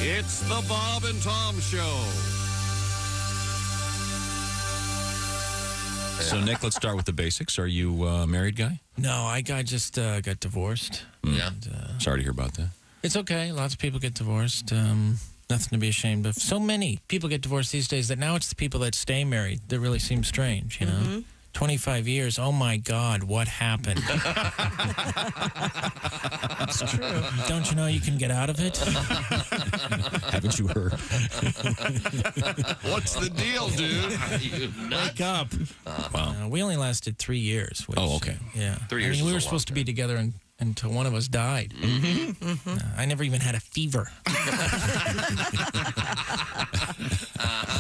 It's the Bob and Tom Show. So, Nick, let's start with the basics. Are you a married guy? No, I just got divorced. Yeah. Sorry to hear about that. It's okay. Lots of people get divorced. Nothing to be ashamed of. So many people get divorced these days that now it's the people that stay married that really seem strange, you know? 25 years, oh my God, what happened? It's true. Don't you know you can get out of it? Haven't you heard? What's the deal, dude? Wake up. Wow. We only lasted 3 years. Which, Oh, okay. Yeah. 3 years I mean, we is a were long supposed to time. be together until one of us died. I never even had a fever.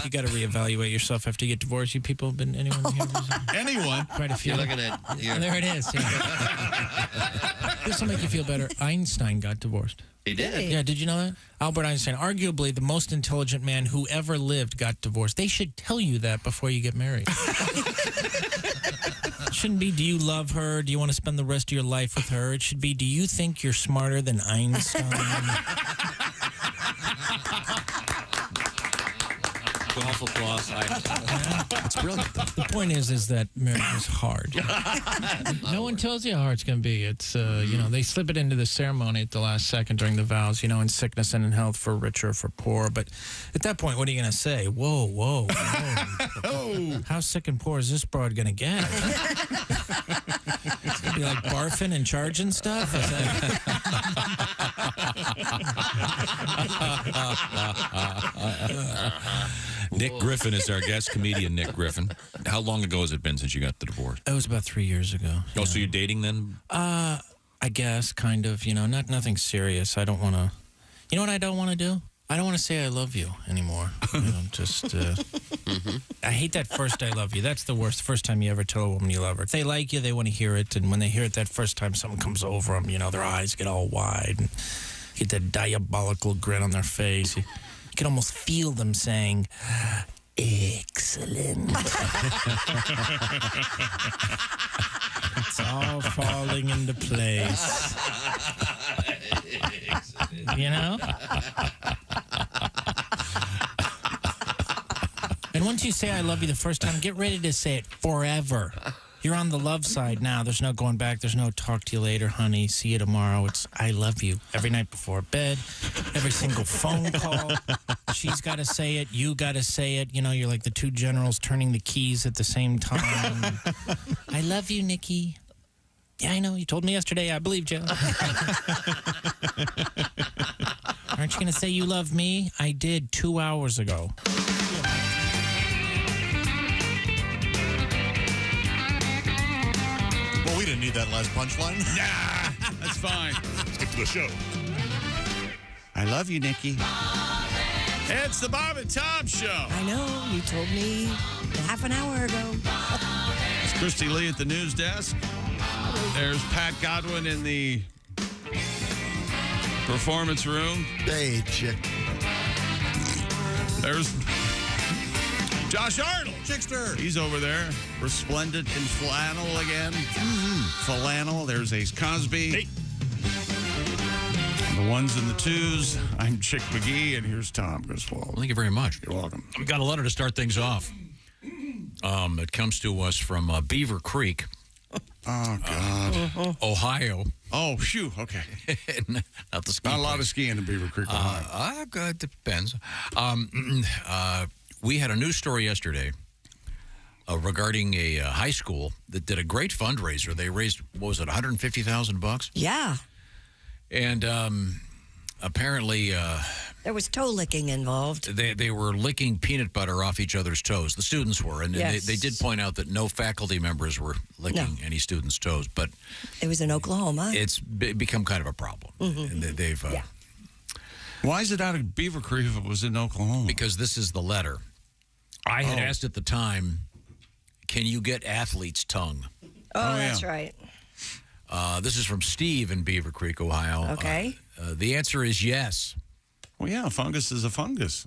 You got to reevaluate yourself after you get divorced. You people have been, anyone here? Anyone? Quite a few. You're looking at... There it is. Yeah. This will make you feel better. Einstein got divorced. He did. Yeah, did you know that? Albert Einstein, arguably the most intelligent man who ever lived, got divorced. They should tell you that before you get married. It shouldn't be, do you love her? Do you want to spend the rest of your life with her? It should be, do you think you're smarter than Einstein? Golf applause. It's brilliant. The point is that marriage is hard. No one tells you how hard it's going to be. It's, they slip it into the ceremony at the last second during the vows, in sickness and in health, for rich or for poor. But at that point, what are you going to say? Whoa, whoa, whoa. How sick and poor is this broad going to get? It's going to be like barfing and charging stuff? Is that... Nick Griffin is our guest, comedian Nick Griffin. How long ago has it been since you got the divorce? It was about 3 years ago. Oh, so you're dating then? I guess, kind of, nothing serious. I don't want to... You know what I don't want to do? I don't want to say I love you anymore. I hate that first I love you. That's the worst. First time you ever tell a woman you love her. If they like you, they want to hear it. And when they hear it that first time, something comes over them. Their eyes get all wide. And get that diabolical grin on their face. You can almost feel them saying, excellent. It's all falling into place. And once you say I love you the first time, get ready to say it forever. You're on the love side now. There's no going back. There's no talk to you later, honey. See you tomorrow. It's I love you. Every night before bed, every single phone call. She's got to say it. You got to say it. You're like the two generals turning the keys at the same time. I love you, Nikki. Yeah, I know. You told me yesterday. I believed you. Aren't you going to say you love me? I did 2 hours ago. Well, we didn't need that last punchline. Nah, that's fine. Let's get to the show. I love you, Nikki. It's the Bob and Tom Show. I know. You told me half an hour ago. It's Christy Lee at the news desk. There's Pat Godwin in the performance room. Hey, chick. There's Josh Arnold. Chickster. He's over there, resplendent in flannel again. Flannel. There's Ace Cosby. Hey. The ones and the twos. I'm Chick McGee, and here's Tom Griswold. Thank you very much. You're welcome. I've got a letter to start things off. It comes to us from Beaver Creek, Oh, God. Ohio. Oh, phew. Okay. Not the ski Not a lot place. of skiing in Beaver Creek, Ohio. Depends. We had a news story yesterday regarding a high school that did a great fundraiser. They raised, what was it, $150,000? Yeah. And apparently There was toe licking involved. they were licking peanut butter off each other's toes. The students were. And Yes. they did point out that no faculty members were licking any students' toes. But It was in Oklahoma. it's become kind of a problem. And they've Yeah. Why is it out of Beaver Creek if it was in Oklahoma? because this is the letter. I had Oh. asked at the time, can you get athlete's tongue? Oh, yeah. that's right. This is from Steve in Beaver Creek, Ohio. Okay. The answer is yes. Well, yeah, fungus is a fungus.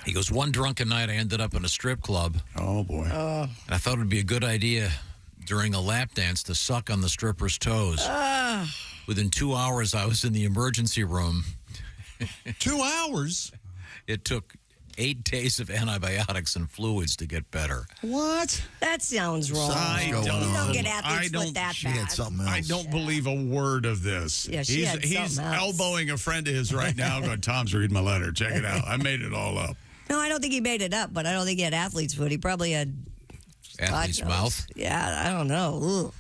He goes, one drunken night I ended up in a strip club, Oh, boy. and I thought it would be a good idea during a lap dance to suck on the stripper's toes. Within 2 hours, I was in the emergency room, 2 hours? It took 8 days of antibiotics and fluids to get better. What? That sounds wrong. I You don't don't get know. athlete's foot that She bad. had something else. I don't believe a word of this. Yeah, she had he's something else. elbowing a friend of his right now going, Tom's reading my letter. Check it out. I made it all up. No, I don't think he made it up, but I don't think he had athlete's foot. He probably had Athlete's God knows. mouth? Yeah, I don't know. Ooh.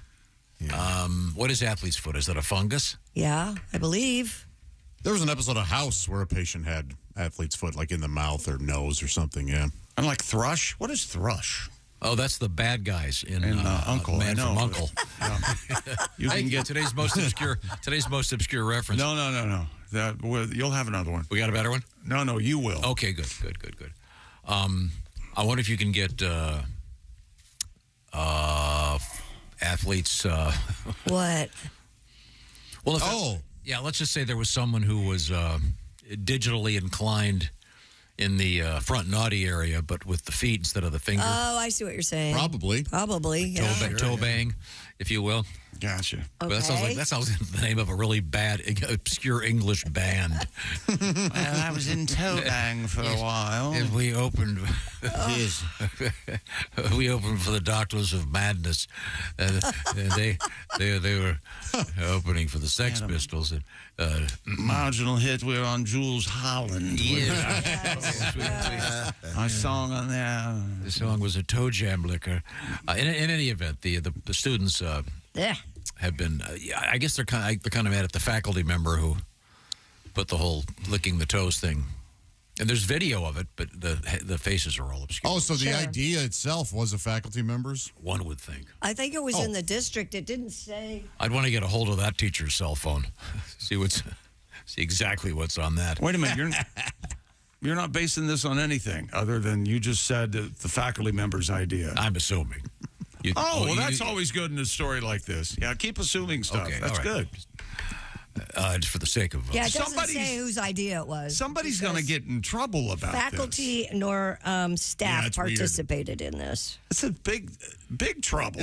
What is athlete's foot? Is that a fungus? Yeah, I believe. There was an episode of House where a patient had athlete's foot, like in the mouth or nose or something, yeah. I'm like, thrush? What is thrush? Oh, that's the bad guys in Uncle. Man I know. from Uncle. You Hey, can get... today's most obscure reference. No. You'll have another one. We got a better one? No, you will. Okay, good. I wonder if you can get athletes. What? Well, yeah. Let's just say there was someone who was digitally inclined in the front naughty area, but with the feet instead of the finger. Oh, I see what you're saying. Probably. Yeah. Toe bang, if you will. Gotcha. But that sounds like the name of a really bad, obscure English band. Well, I was in toe bang for a while. And we opened. Yes. We opened for the Doctors of Madness. They were opening for the Sex Pistols. And, Marginal hit, we were on Jules Holland. My song on there. The song was a toe jam liquor. In any event, the students Yeah. have been. I guess they're kind of mad at the faculty member who put the whole licking the toes thing. And there's video of it, but the faces are all obscure. Oh, so the idea itself was a faculty member's? One would think. I think it was in the district. It didn't say. I'd want to get a hold of that teacher's cell phone, see exactly what's on that. Wait a minute, you're not basing this on anything other than you just said the faculty member's idea. I'm assuming. That's always good in a story like this. Yeah, keep assuming stuff. Okay, That's all right. good. Just for the sake of Yeah, it doesn't say whose idea it was. Somebody's going to get in trouble about faculty nor staff it's weird. participated in this. this. It's a big trouble.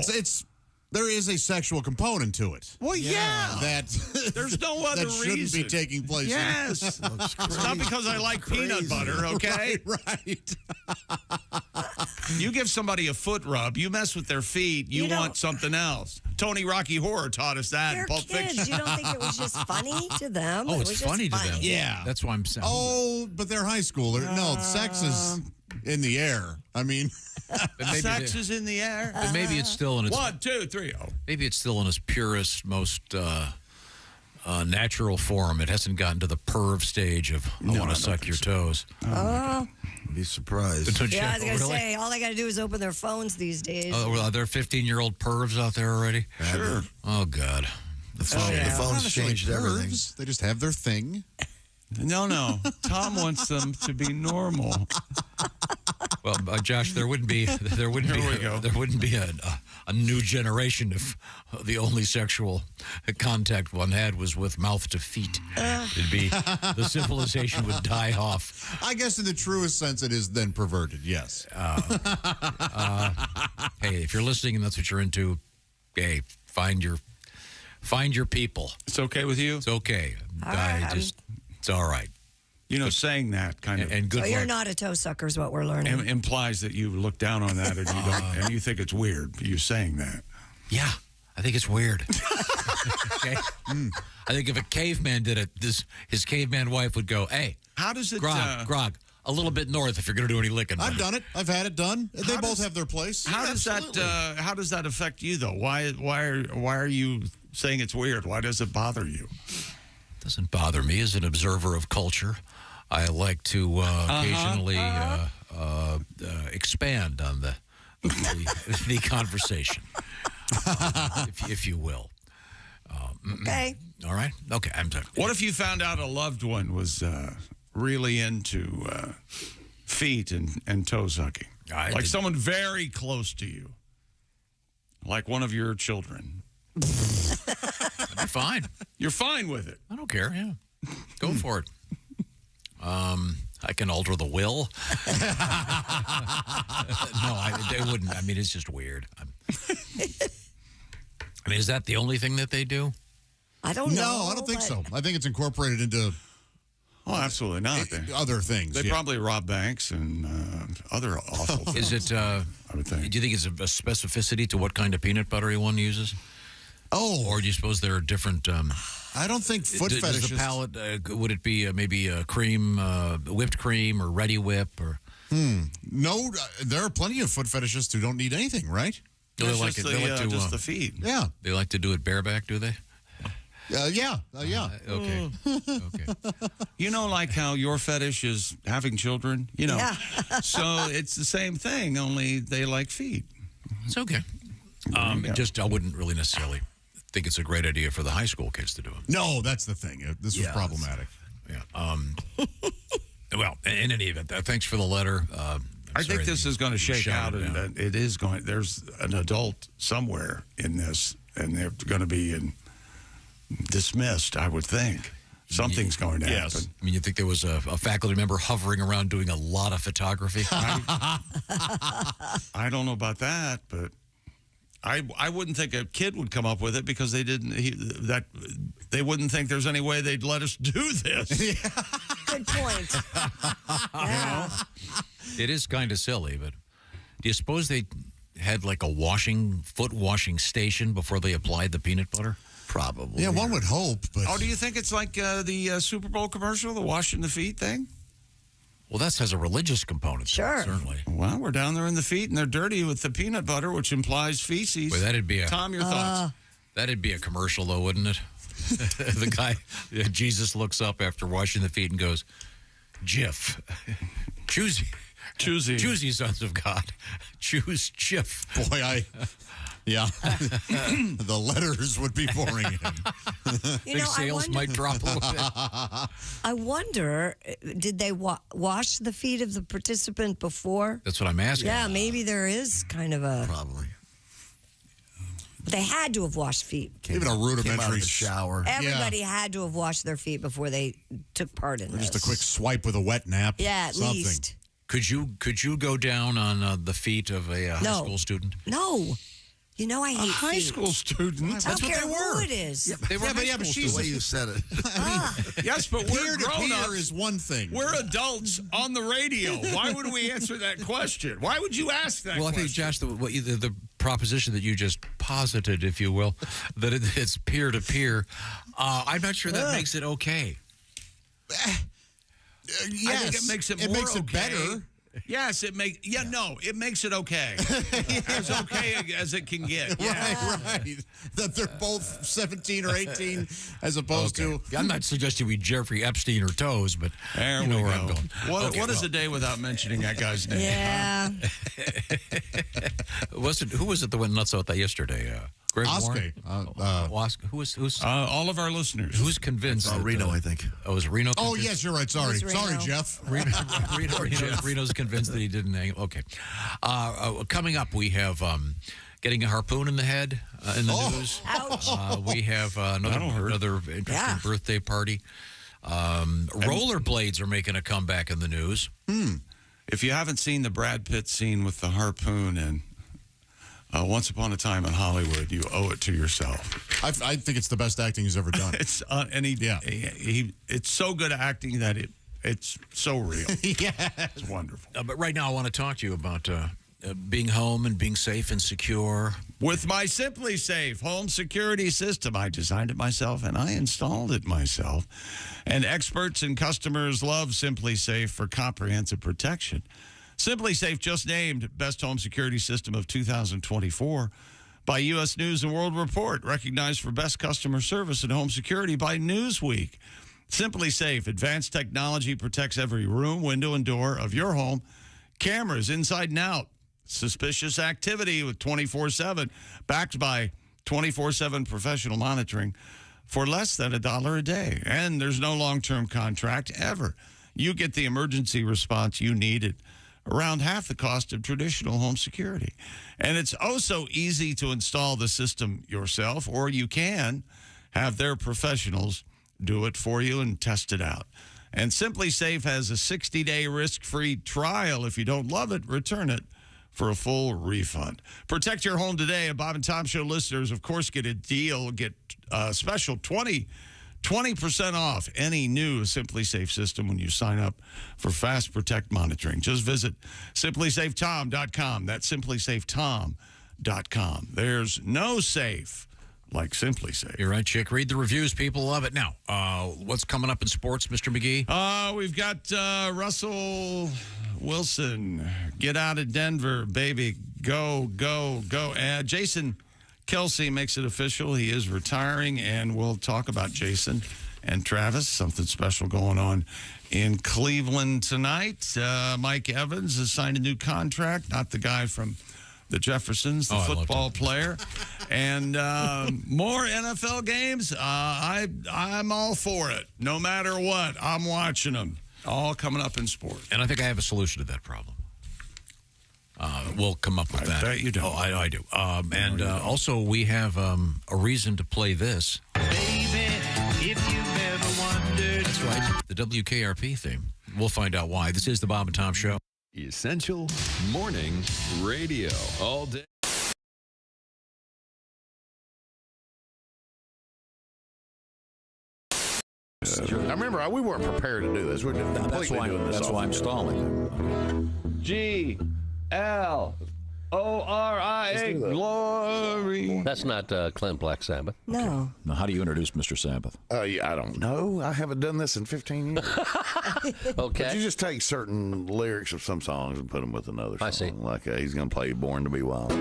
There is a sexual component to it. Well, yeah. That There's no other that shouldn't reason. be taking place. Yes. It's not because I like peanut butter, okay? Right. You give somebody a foot rub, you mess with their feet, you want something else. Tony Rocky Horror taught us that in They're Pulp kids. Fiction. You don't think it was just funny to them? Oh, It it's was funny just to them. Yeah. That's why I'm saying. Oh, but they're high schooler. No, sex is in the air. I mean, Sex is in the air. But maybe it's still in its 1, 2, 3. Oh. maybe it's still in its purest, most natural form. It hasn't gotten to the perv stage of I want to suck your toes. be surprised. Yeah, I was going to say, all they got to do is open their phones these days. Oh, are there 15-year-old pervs out there already? Sure. Oh, God. The phone's changed everything. They just have their thing. No. Tom wants them to be normal. Well, Josh, there wouldn't be a new generation if the only sexual contact one had was with mouth to feet. It'd be the civilization would die off. I guess in the truest sense, it is then perverted. Yes. Hey, if you're listening and that's what you're into, hey, find your people. It's okay with you? It's okay. It's all right. You know, saying that kind of And good So luck. you're not a toe sucker is what we're learning. implies that you look down on that and you don't, and you think it's weird. You saying that? Yeah, I think it's weird. Okay, I think if a caveman did it, his caveman wife would go, "Hey, How does it? Grog, a little bit north if you're going to do any licking." I've done it. I've had it done. They both have their place. How does that? How does that affect you though? Why are you saying it's weird? Why does it bother you? Doesn't bother me as an observer of culture. I like to occasionally expand on the conversation, if you will. Okay. All right. Okay. I'm done. What if you found out a loved one was really into feet and toe sucking? Like someone very close to you, like one of your children. That'd be fine. You're fine with it. I don't care. Yeah, go for it. I can alter the will. No, they wouldn't. I mean, it's just weird. I mean, is that the only thing that they do? I don't know. No, I don't think so. I think it's incorporated into Oh, absolutely not. Other things. They probably rob banks and other awful things. Is it, I would think. do you think it's a specificity to what kind of peanut butter one uses? Oh. Or do you suppose there are different... I don't think foot does fetishes. the palate, would it be maybe cream, whipped cream or Ready Whip? Or No, there are plenty of foot fetishists who don't need anything, right? do they like just it? They like to, just the feet. Yeah. they like to do it bareback, do they? Yeah. Okay. Okay. You know, like how your fetish is having children? You know. Yeah. So it's the same thing, only they like feet. It's okay. Just I wouldn't really necessarily think it's a great idea for the high school kids to do it. No, that's the thing. This was problematic. Yeah. Well, in any event, thanks for the letter. I think this is going to shake out, and and it is going. There's an adult somewhere in this, and they're going to be dismissed. I would think something's going to happen. I mean, you think there was a faculty member hovering around doing a lot of photography? I don't know about that, but I wouldn't think a kid would come up with it because they wouldn't think there's any way they'd let us do this. Good point. Yeah. It is kind of silly, but do you suppose they had like a foot washing station before they applied the peanut butter? Probably. Yeah, one would hope. But Oh, do you think it's like the Super Bowl commercial, the washing the feet thing? Well, that has a religious component. to it, Sure. certainly. Well, we're down there in the feet, and they're dirty with the peanut butter, which implies feces. Boy, that'd be Tom, your thoughts? That'd be a commercial, though, wouldn't it? The guy, Jesus looks up after washing the feet and goes, "Jif, choose ye, sons of God, choose Jif." boy, the letters would be pouring in. You Big know, sales might drop a little bit. I wonder, did they wash the feet of the participant before? That's what I'm asking. Yeah, maybe there is kind of a. Probably. They had to have washed feet. Even a Came out of rudimentary the shower. Everybody had to have washed their feet before they took part in this. Just a quick swipe with a wet nap. Yeah, at something. least. Could you go down on the feet of a high No. school student? No. You know I hate High feet. school student. I don't care who it is. They were but The she's way you said it. Yes, but we're peer to grown peer ups. is one thing. We're adults on the radio. Why would we answer that question? Why would you ask that Well, I question? think, Josh, the proposition that you just posited, if you will, that it's peer to peer, I'm not sure that makes it okay. Yes, I think it makes it more makes it okay. better. Yes, it makes. Yeah, no, it makes it okay. As okay as it can get. Yeah. Right. That they're both 17 or 18 as opposed to. I'm not suggesting we Jeffrey Epstein or Toes, but There you know we where go. I'm going. What is a day without mentioning that guy's name? Yeah. Who was it that went nuts about that yesterday? Greg Oscar. Warren? Who's All of our listeners. who's convinced? that, Reno, I think. Oh, it was Reno? Oh, convinced? yes, you're right. Sorry. It was Sorry, Reno. Jeff. Reno's convinced that he didn't hang. Okay. Coming up, we have getting a harpoon in the head in the news. Ouch. We have another interesting birthday party. Rollerblades are making a comeback in the news. If you haven't seen the Brad Pitt scene with the harpoon and Once Upon a Time in Hollywood, you owe it to yourself. I think it's the best acting he's ever done. It's it's so good acting that it's so real. Yeah. It's wonderful. But right now, I want to talk to you about being home and being safe and secure. With my Simply Safe home security system, I designed it myself and I installed it myself. And experts and customers love Simply Safe for comprehensive protection. Simply Safe just named Best Home Security System of 2024 by U.S. News & World Report, recognized for best customer service and home security by Newsweek. Simply Safe, advanced technology protects every room, window, and door of your home. Cameras inside and out. Suspicious activity with 24/7, backed by 24/7 professional monitoring for less than $1 a day. And there's no long-term contract ever. You get the emergency response you needed, around half the cost of traditional home security. And it's oh so easy to install the system yourself, or you can have their professionals do it for you and test it out. And Simply Safe has a 60-day risk-free trial. If you don't love it, return it for a full refund. Protect your home today. And Bob and Tom Show listeners, of course, get a deal, get a special 20% 20% off any new Simply Safe system when you sign up for Fast Protect monitoring. Just visit simplysafetom.com. That's simplysafetom.com. There's no safe like Simply Safe. You're right, Chick. Read the reviews. People love it. Now, what's coming up in sports, Mr. McGee? We've got Russell Wilson. Get out of Denver, baby. Go, go, go. Jason Kelsey makes it official. He is retiring, and we'll talk about Jason and Travis. Something special going on in Cleveland tonight. Mike Evans has signed a new contract, not the guy from the Jeffersons, the football player. And more NFL games. I'm all for it. No matter what, I'm watching them. All coming up in sports. And I think I have a solution to that problem. We'll come up with that. I bet you do. Oh, I do. Also, we have a reason to play this. Baby, if you've ever wondered. That's right. The WKRP theme. We'll find out why. This is the Bob and Tom Show. Essential morning radio all day. I remember we weren't prepared to do this. We're just completely doing this. That's why I'm stalling. G-L-O-R-I-A, glory. That's not Clint Black Sabbath. No. Now, how do you introduce Mr. Sabbath? Yeah, I don't know. I haven't done this in 15 years. Okay. But you just take certain lyrics of some songs and put them with another song. I see. Like he's going to play Born to Be Wild.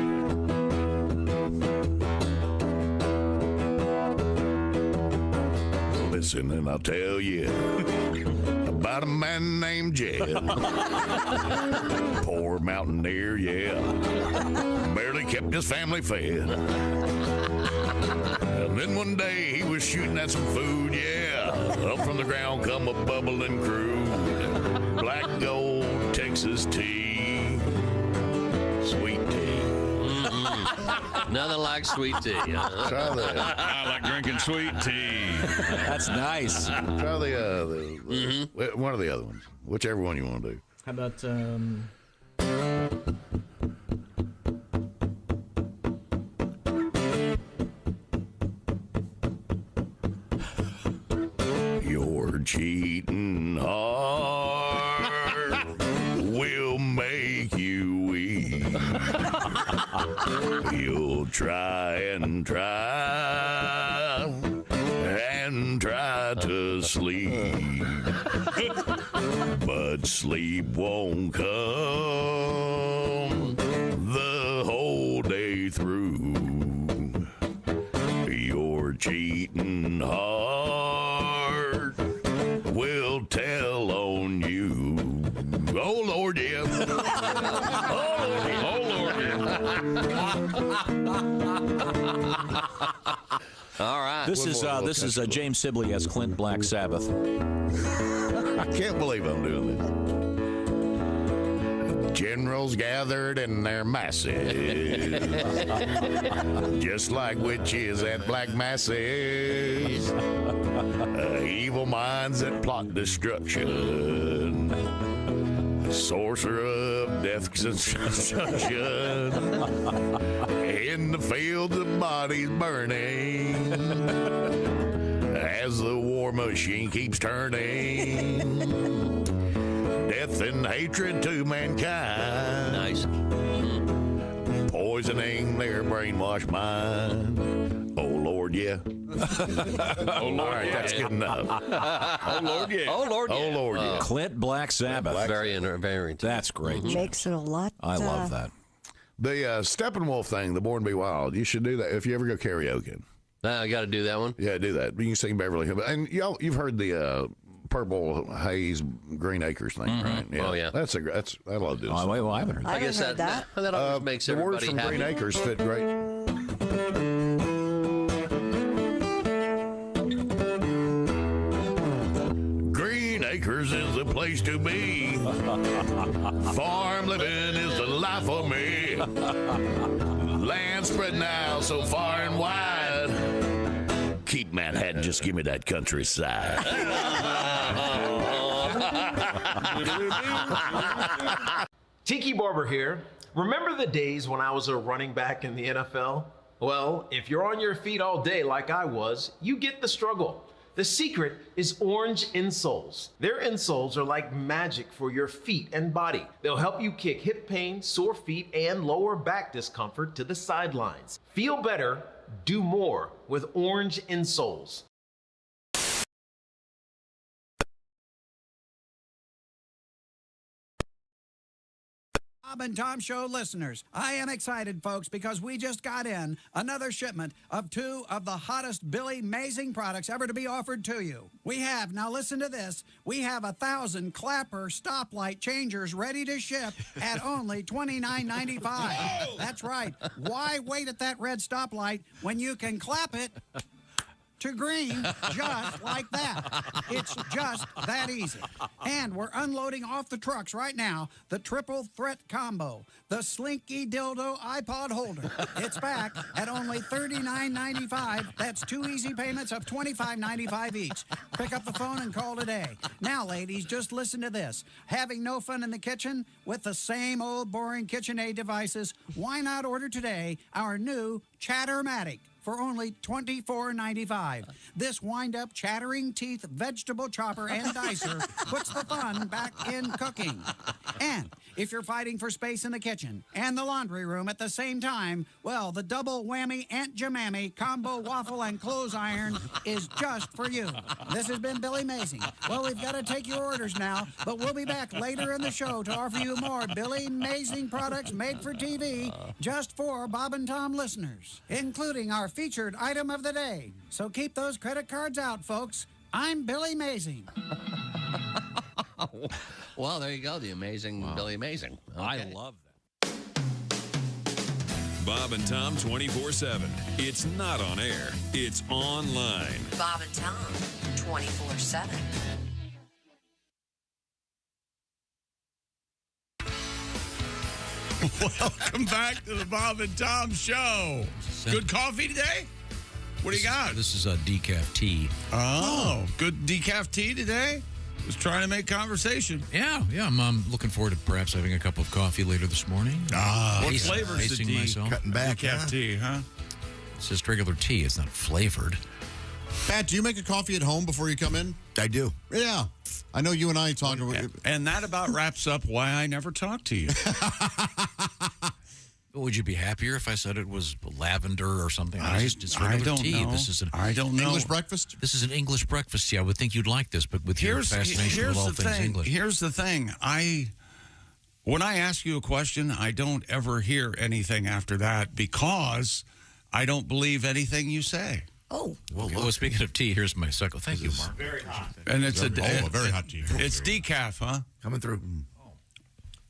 Listen, and I'll tell you about a man named Jed. Poor mountaineer, yeah. Barely kept his family fed. And then one day he was shooting at some food, yeah. Up from the ground come a bubbling crude. Black gold Texas tea. Sweet tea. Nothing like sweet tea. Huh? Try that. I like drinking sweet tea. That's nice. Try one of the other ones. Whichever one you want to do. How about Your cheating heart will make you weak. You'll try and try to sleep, but sleep won't come the whole day through. Your cheating heart will tell on you. Oh, Lord, yeah. Oh, Lord, yeah. All right. This is James Sibley as Clint Black Sabbath. I can't believe I'm doing this. Generals gathered in their masses, just like witches at black masses. Evil minds that plot destruction, sorcerer of death's instruction. In the fields of bodies burning, as the war machine keeps turning. Death and hatred to mankind. Nice. Poisoning their brainwashed mind. Oh, Lord, yeah. Oh, Lord, all right, yeah. That's good enough. Oh, Lord, yeah. Oh, Lord, yeah. Oh, Lord, yeah. Clint Black Sabbath. Black Very. That's great. Makes it a lot. I love that. The Steppenwolf thing, the Born to Be Wild, you should do that if you ever go karaoke. I got to do that one. Yeah, do that. You can sing Beverly Hills. And you've heard the Purple Haze Green Acres thing, right? Yeah. Oh, yeah. I love doing Oh, wait, well, I haven't heard that. I guess heard that. that always makes the words everybody from happy. Green Acres fit great. Green Acres is the place to be. Farm living is the life for me. Land spreading out so far and wide. Keep Manhattan, just give me that countryside. Tiki Barber here. Remember the days when I was a running back in the NFL? Well, if you're on your feet all day like I was, you get the struggle. The secret is orange insoles. Their insoles are like magic for your feet and body. They'll help you kick hip pain, sore feet, and lower back discomfort to the sidelines. Feel better, do more with orange insoles. Bob and Tom Show listeners, I am excited, folks, because we just got in another shipment of 2 of the hottest Billy Mazing products ever to be offered to you. We have, now listen to this, we have 1,000 clapper stoplight changers ready to ship at only $29.95. That's right. Why wait at that red stoplight when you can clap it to green just like that? It's just that easy. And we're unloading off the trucks right now the triple threat combo, the Slinky Dildo iPod holder. It's back at only $39.95. That's 2 easy payments of $25.95 each. Pick up the phone and call today. Now, ladies, just listen to this. Having no fun in the kitchen with the same old boring KitchenAid devices? Why not order today our new Chattermatic for only $24.95. This wind-up chattering teeth vegetable chopper and dicer puts the fun back in cooking. And if you're fighting for space in the kitchen and the laundry room at the same time, well, the double whammy Aunt Jemammy combo waffle and clothes iron is just for you. This has been Billy Mazing. Well, we've got to take your orders now, but we'll be back later in the show to offer you more Billy Mazing products made for TV just for Bob and Tom listeners, including our featured item of the day. So keep those credit cards out, folks. I'm Billy Mazing. Well, there you go, the amazing Billy Mazing. Okay. I love that. Bob and Tom 24/7. It's not on air. It's online. Bob and Tom 24/7. Welcome back to the Bob and Tom Show. Good coffee today? What do you got? This is a decaf tea. Oh, good decaf tea today? Was trying to make conversation. Yeah, I'm looking forward to perhaps having a cup of coffee later this morning. What flavor's the tea? Myself. Cutting back, Decaf tea, huh? It's just regular tea. It's not flavored. Pat, do you make a coffee at home before you come in? I do. Yeah. I know you and I talk about it. And that about wraps up why I never talk to you. Would you be happier if I said it was lavender or something? It's I regular don't tea. know. I don't know. English breakfast? This is an English breakfast tea. I would think you'd like this, but with your fascination with all things English. Here's the thing. When I ask you a question, I don't ever hear anything after that because I don't believe anything you say. Oh. Well, speaking of tea, here's my second. Thank you, Mark. Very hot. And it's a very hot tea. It's decaf, huh? Coming through.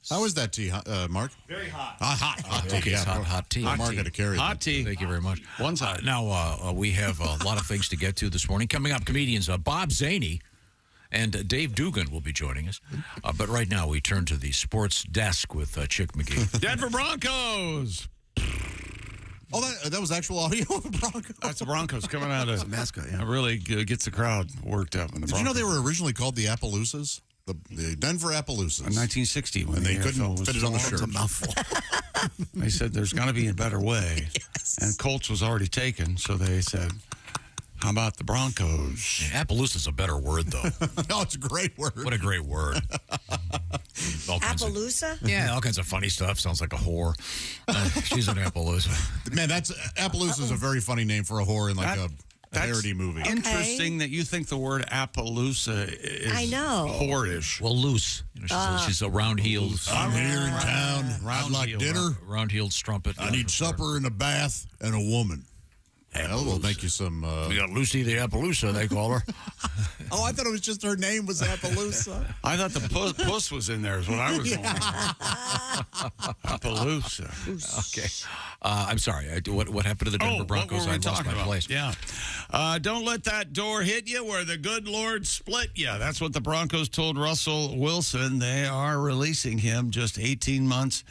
How is that tea, Mark? Very hot. Hot tea. Okay, it's hot tea. Mark got to carry hot tea. Thank you very much. One side. Now, we have a lot of things to get to this morning. Coming up, comedians Bob Zany and Dave Dugan will be joining us. But right now, we turn to the sports desk with Chick McGee. Denver Broncos. Oh, that was actual audio of the Broncos? That's the Broncos coming out of mascot, yeah. It really gets the crowd worked up. Did you know they were originally called the Appaloosas? The Denver Appaloosas. In 1960, when and they couldn't NFL fit it on the formed. shirt. It's a mouthful. They said there's got to be a better way. Yes. And Colts was already taken, so they said, how about the Broncos? Yeah, Appaloosa's a better word, though. No, it's a great word. What a great word. Appaloosa? Yeah, all kinds of funny stuff. Sounds like a whore. She's an Appaloosa. Man, Appaloosa is a very funny name for a whore in like a parody movie. Interesting that you think the word Appaloosa is whorish. Well, loose. You know, she's a round-heeled. I'm here in town. I'd like dinner. Round-heeled strumpet. I need supper and a bath and a woman. Well, we'll make you some... We got Lucy the Appaloosa, they call her. Oh, I thought it was just her name was Appaloosa. I thought the puss was in there is what I was going Appaloosa. Okay. I'm sorry. What happened to the Denver Broncos? I lost my place. Yeah. Don't let that door hit you where the good Lord split you. That's what the Broncos told Russell Wilson. They are releasing him just 18 months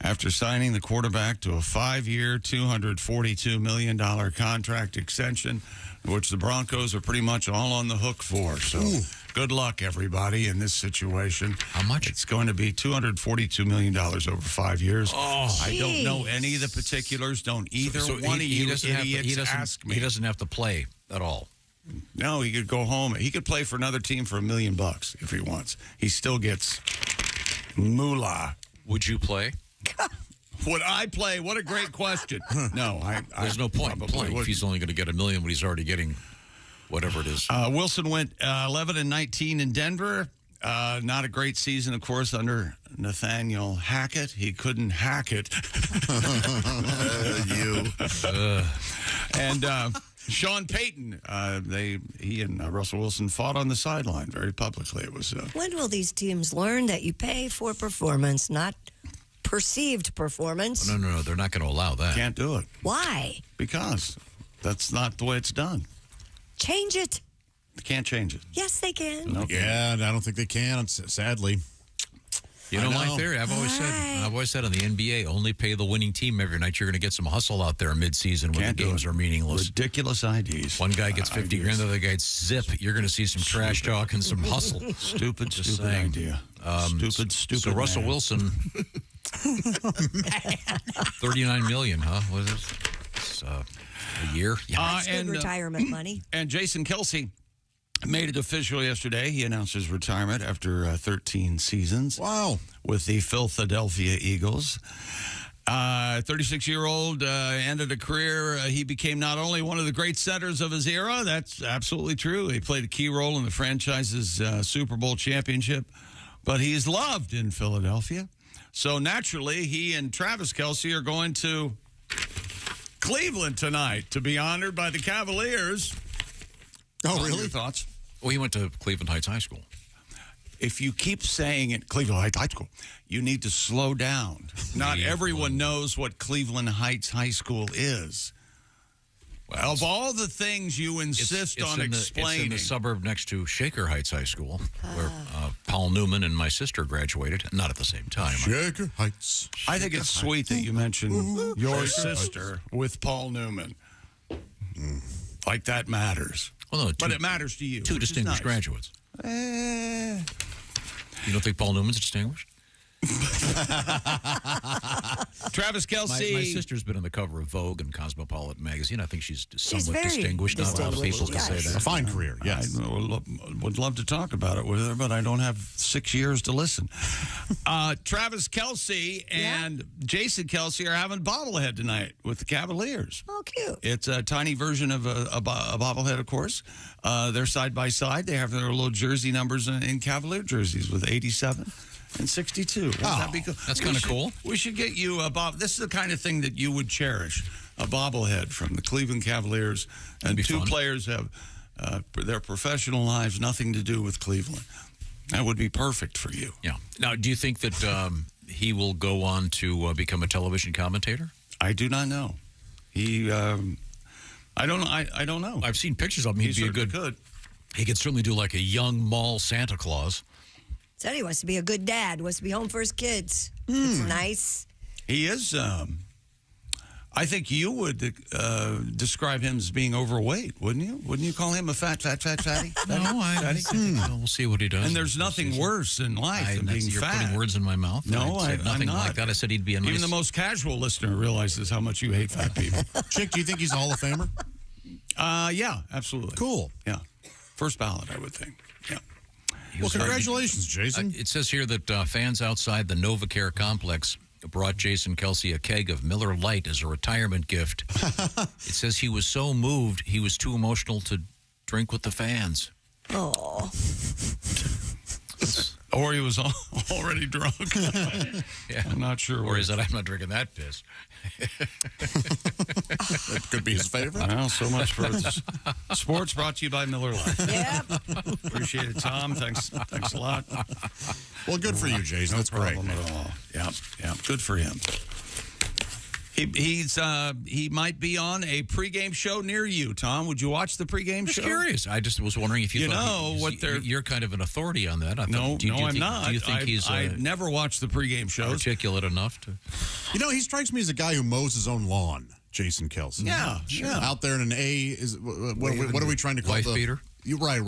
after signing the quarterback to a 5-year, $242 million contract extension, which the Broncos are pretty much all on the hook for. So good luck, everybody, in this situation. How much? It's going to be $242 million over 5 years. Oh, I don't know any of the particulars. Don't either one of you idiots ask me. He doesn't have to play at all. No, he could go home. He could play for another team for $1 million if he wants. He still gets moolah. Would you play? Would I play? What a great question. No, There's no point in playing if he's only going to get $1 million when he's already getting whatever it is. Wilson went 11-19 in Denver. Not a great season, of course, under Nathaniel Hackett. He couldn't hack it. And Sean Payton, he and Russell Wilson fought on the sideline very publicly. It was. When will these teams learn that you pay for performance, not perceived performance? No, they're not going to allow that. Can't do it. Why? Because that's not the way it's done. Change it. They can't change it. Yes, they can. No. Yeah, I don't think they can, sadly. You know my theory? I've always said on the NBA, only pay the winning team every night. You're going to get some hustle out there mid-season when the games are meaningless. Ridiculous IDs. One guy gets 50 grand, the other guy gets zip. You're going to see some trash talk and some hustle. Stupid idea. Stupid. So Russell Wilson, $39 million, huh? What is it? It's, a year? Yeah. That's good retirement money. And Jason Kelce made it official yesterday. He announced his retirement after 13 seasons. Wow. With the Philadelphia Eagles. 36-year-old ended a career. He became not only one of the great centers of his era, that's absolutely true. He played a key role in the franchise's Super Bowl championship, but he's loved in Philadelphia. So naturally, he and Travis Kelce are going to Cleveland tonight to be honored by the Cavaliers. Oh, really? Your thoughts? Well, he went to Cleveland Heights High School. If you keep saying it, Cleveland Heights High School, you need to slow down. Not everyone knows what Cleveland Heights High School is. Well, of all the things you insist on explaining. It's in the suburb next to Shaker Heights High School, where Paul Newman and my sister graduated, not at the same time. Shaker Heights. I think it's sweet that you mentioned your sister with Paul Newman. Like that matters. Well, no, but it matters to you. Two distinguished graduates. You don't think Paul Newman's distinguished? Travis Kelce. My sister's been on the cover of Vogue and Cosmopolitan magazine. I think she's somewhat distinguished. Not a lot of people can say that. A fine career, yes. I would love to talk about it with her, but I don't have 6 years to listen. Travis Kelce and Jason Kelce are having bobblehead tonight with the Cavaliers. Oh, cute. It's a tiny version of a bobblehead, of course. They're side by side. They have their little jersey numbers in Cavalier jerseys with 87. And 62. Wouldn't that be cool? That's kind of cool. We should get you a bob. This is the kind of thing that you would cherish. A bobblehead from the Cleveland Cavaliers. And two players have their professional lives nothing to do with Cleveland. That would be perfect for you. Yeah. Now, do you think that he will go on to become a television commentator? I do not know. I don't know. I don't know. I've seen pictures of him. He'd be a good. He could certainly do like a young mall Santa Claus. Said he wants to be a good dad, wants to be home for his kids. It's nice. He is. I think you would describe him as being overweight, wouldn't you? Wouldn't you call him a fatty? No, I think we'll see what he does. And there's nothing worse in life than being you're fat. Putting words in my mouth. No, I said nothing I'm not. like that. I said he'd be a nice. Even the most casual listener realizes how much you hate fat people. Chick, do you think he's a Hall of Famer? Yeah, absolutely. Cool. Yeah. First ballot, I would think. Yeah. Well, congratulations, Jason. It says here that fans outside the NovaCare complex brought Jason Kelce a keg of Miller Lite as a retirement gift. It says he was so moved, he was too emotional to drink with the fans. Oh. Or he was already drunk. Yeah. I'm not sure. Or is that I'm not drinking that piss? That could be his favorite. Well, so much for sports brought to you by Miller Lite. Yeah. Appreciate it, Tom. Thanks a lot. Well, good for you, Jason. That's great. No problem at all. Yeah. Good for him. He might be on a pregame show near you, Tom. Would you watch the pregame show? I'm curious. I just was wondering if you thought you're kind of an authority on that. I'm not. Do you think he's I never watched the pregame shows. Articulate enough to? He strikes me as a guy who mows his own lawn. Jason Kelce. Yeah, sure. Out there in an A is what are we trying to call wife beater? You're right.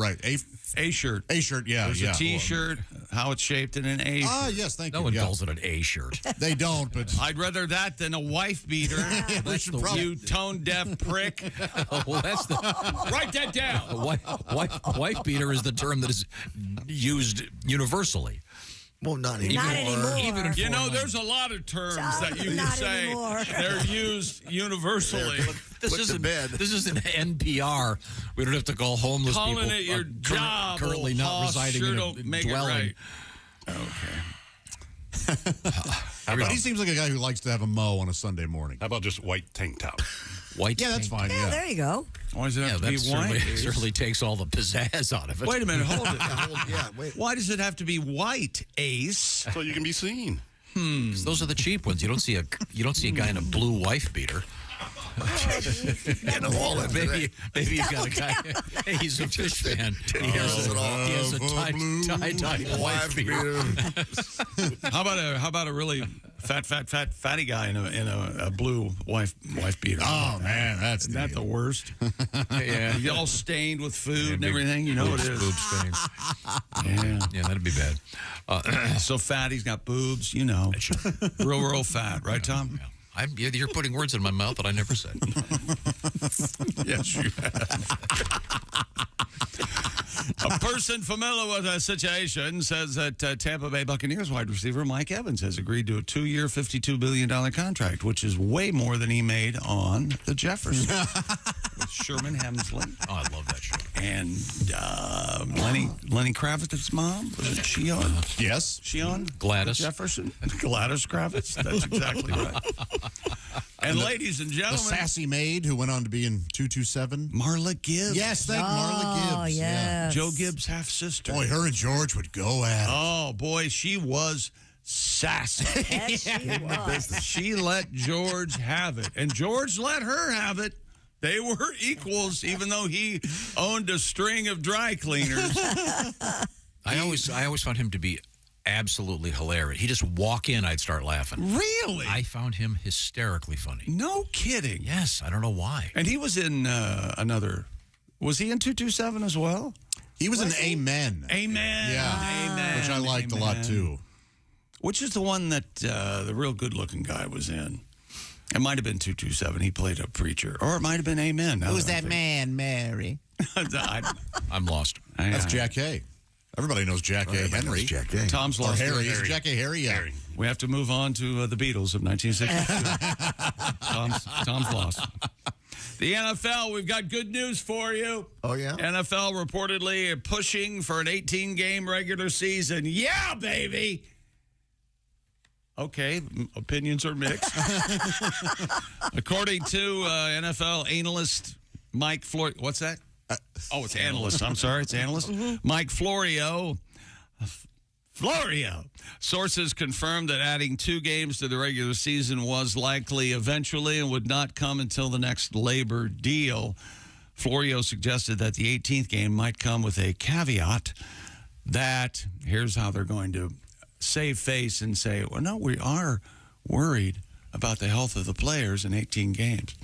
A shirt. A shirt, yeah. There's a T-shirt, how it's shaped in an A shirt. Ah, yes, thank you. No one calls it an A shirt. They don't, but... I'd rather that than a wife beater. You tone-deaf prick. Well, that's the... Write that down. Wife beater is the term that is used universally. Well, not anymore. Not anymore. Even You know, there's a lot of terms that you can say anymore. they're used universally. This isn't NPR. We don't have to call homeless Calling people it your job. currently not residing in a dwelling. Okay. But he seems like a guy who likes to have a mow on a Sunday morning. How about just white tank top? White Yeah, that's fine. Yeah, there you go. Why does it have to be white? Certainly takes all the pizzazz out of it. Wait a minute, hold it. Wait. Why does it have to be white, Ace? So you can be seen. 'Cause those are the cheap ones. You don't see a guy in a blue wife beater. Maybe you've got a guy. Hey, he's a fish fan. He has a tie-dye wife beater. How about a really fatty guy in a blue wife beater? Oh man, Isn't that the worst? Yeah, He's all stained with food and everything. You know it is. Boob stains. Yeah, that'd be bad. So fat, he's got boobs. You know, real fat, right, Tom? Yeah. You're putting words in my mouth that I never said. Yes, you have. A person familiar with the situation says that Tampa Bay Buccaneers wide receiver Mike Evans has agreed to a 2-year, $52 billion contract, which is way more than he made on the Jefferson with Sherman Hemsley. Oh, I love that show. And Lenny Kravitz's mom, was she on? Yes. She on? Gladys Jefferson? Gladys Kravitz? That's exactly right. And ladies and gentlemen, the sassy maid who went on to be in 227. Marla Gibbs. Yes, Marla Gibbs. Oh, yes. Yeah. Joe Gibbs' half-sister. Boy, her and George would go at it. Oh, boy, she was sassy. Yes, she was. She let George have it, and George let her have it. They were equals, even though he owned a string of dry cleaners. I always found him to be absolutely hilarious. He'd just walk in, I'd start laughing. Really? I found him hysterically funny. No kidding. Yes, I don't know why. And he was in was he in 227 as well? He was in Amen. Amen. Yeah. Amen. Which I liked a lot, too. Which is the one that the real good-looking guy was in. It might have been 227. He played a preacher. Or it might have been Amen. Who's that man, Mary? I'm lost. That's Jack Hay. Everybody knows Jack A. Henry. Jack A. Tom's lost. Or Harry. Is it Jack A. Harry? Yeah. Harry. We have to move on to the Beatles of 1962. Tom's lost. The NFL, we've got good news for you. Oh, yeah? NFL reportedly pushing for an 18-game regular season. Yeah, baby! Okay, opinions are mixed. According to NFL analyst Mike Florio. What's that? It's analyst. I'm sorry, it's analyst. Mike Florio. Sources confirmed that adding 2 games to the regular season was likely eventually and would not come until the next labor deal. Florio suggested that the 18th game might come with a caveat that here's how they're going to save face and say, well, no, we are worried about the health of the players in 18 games.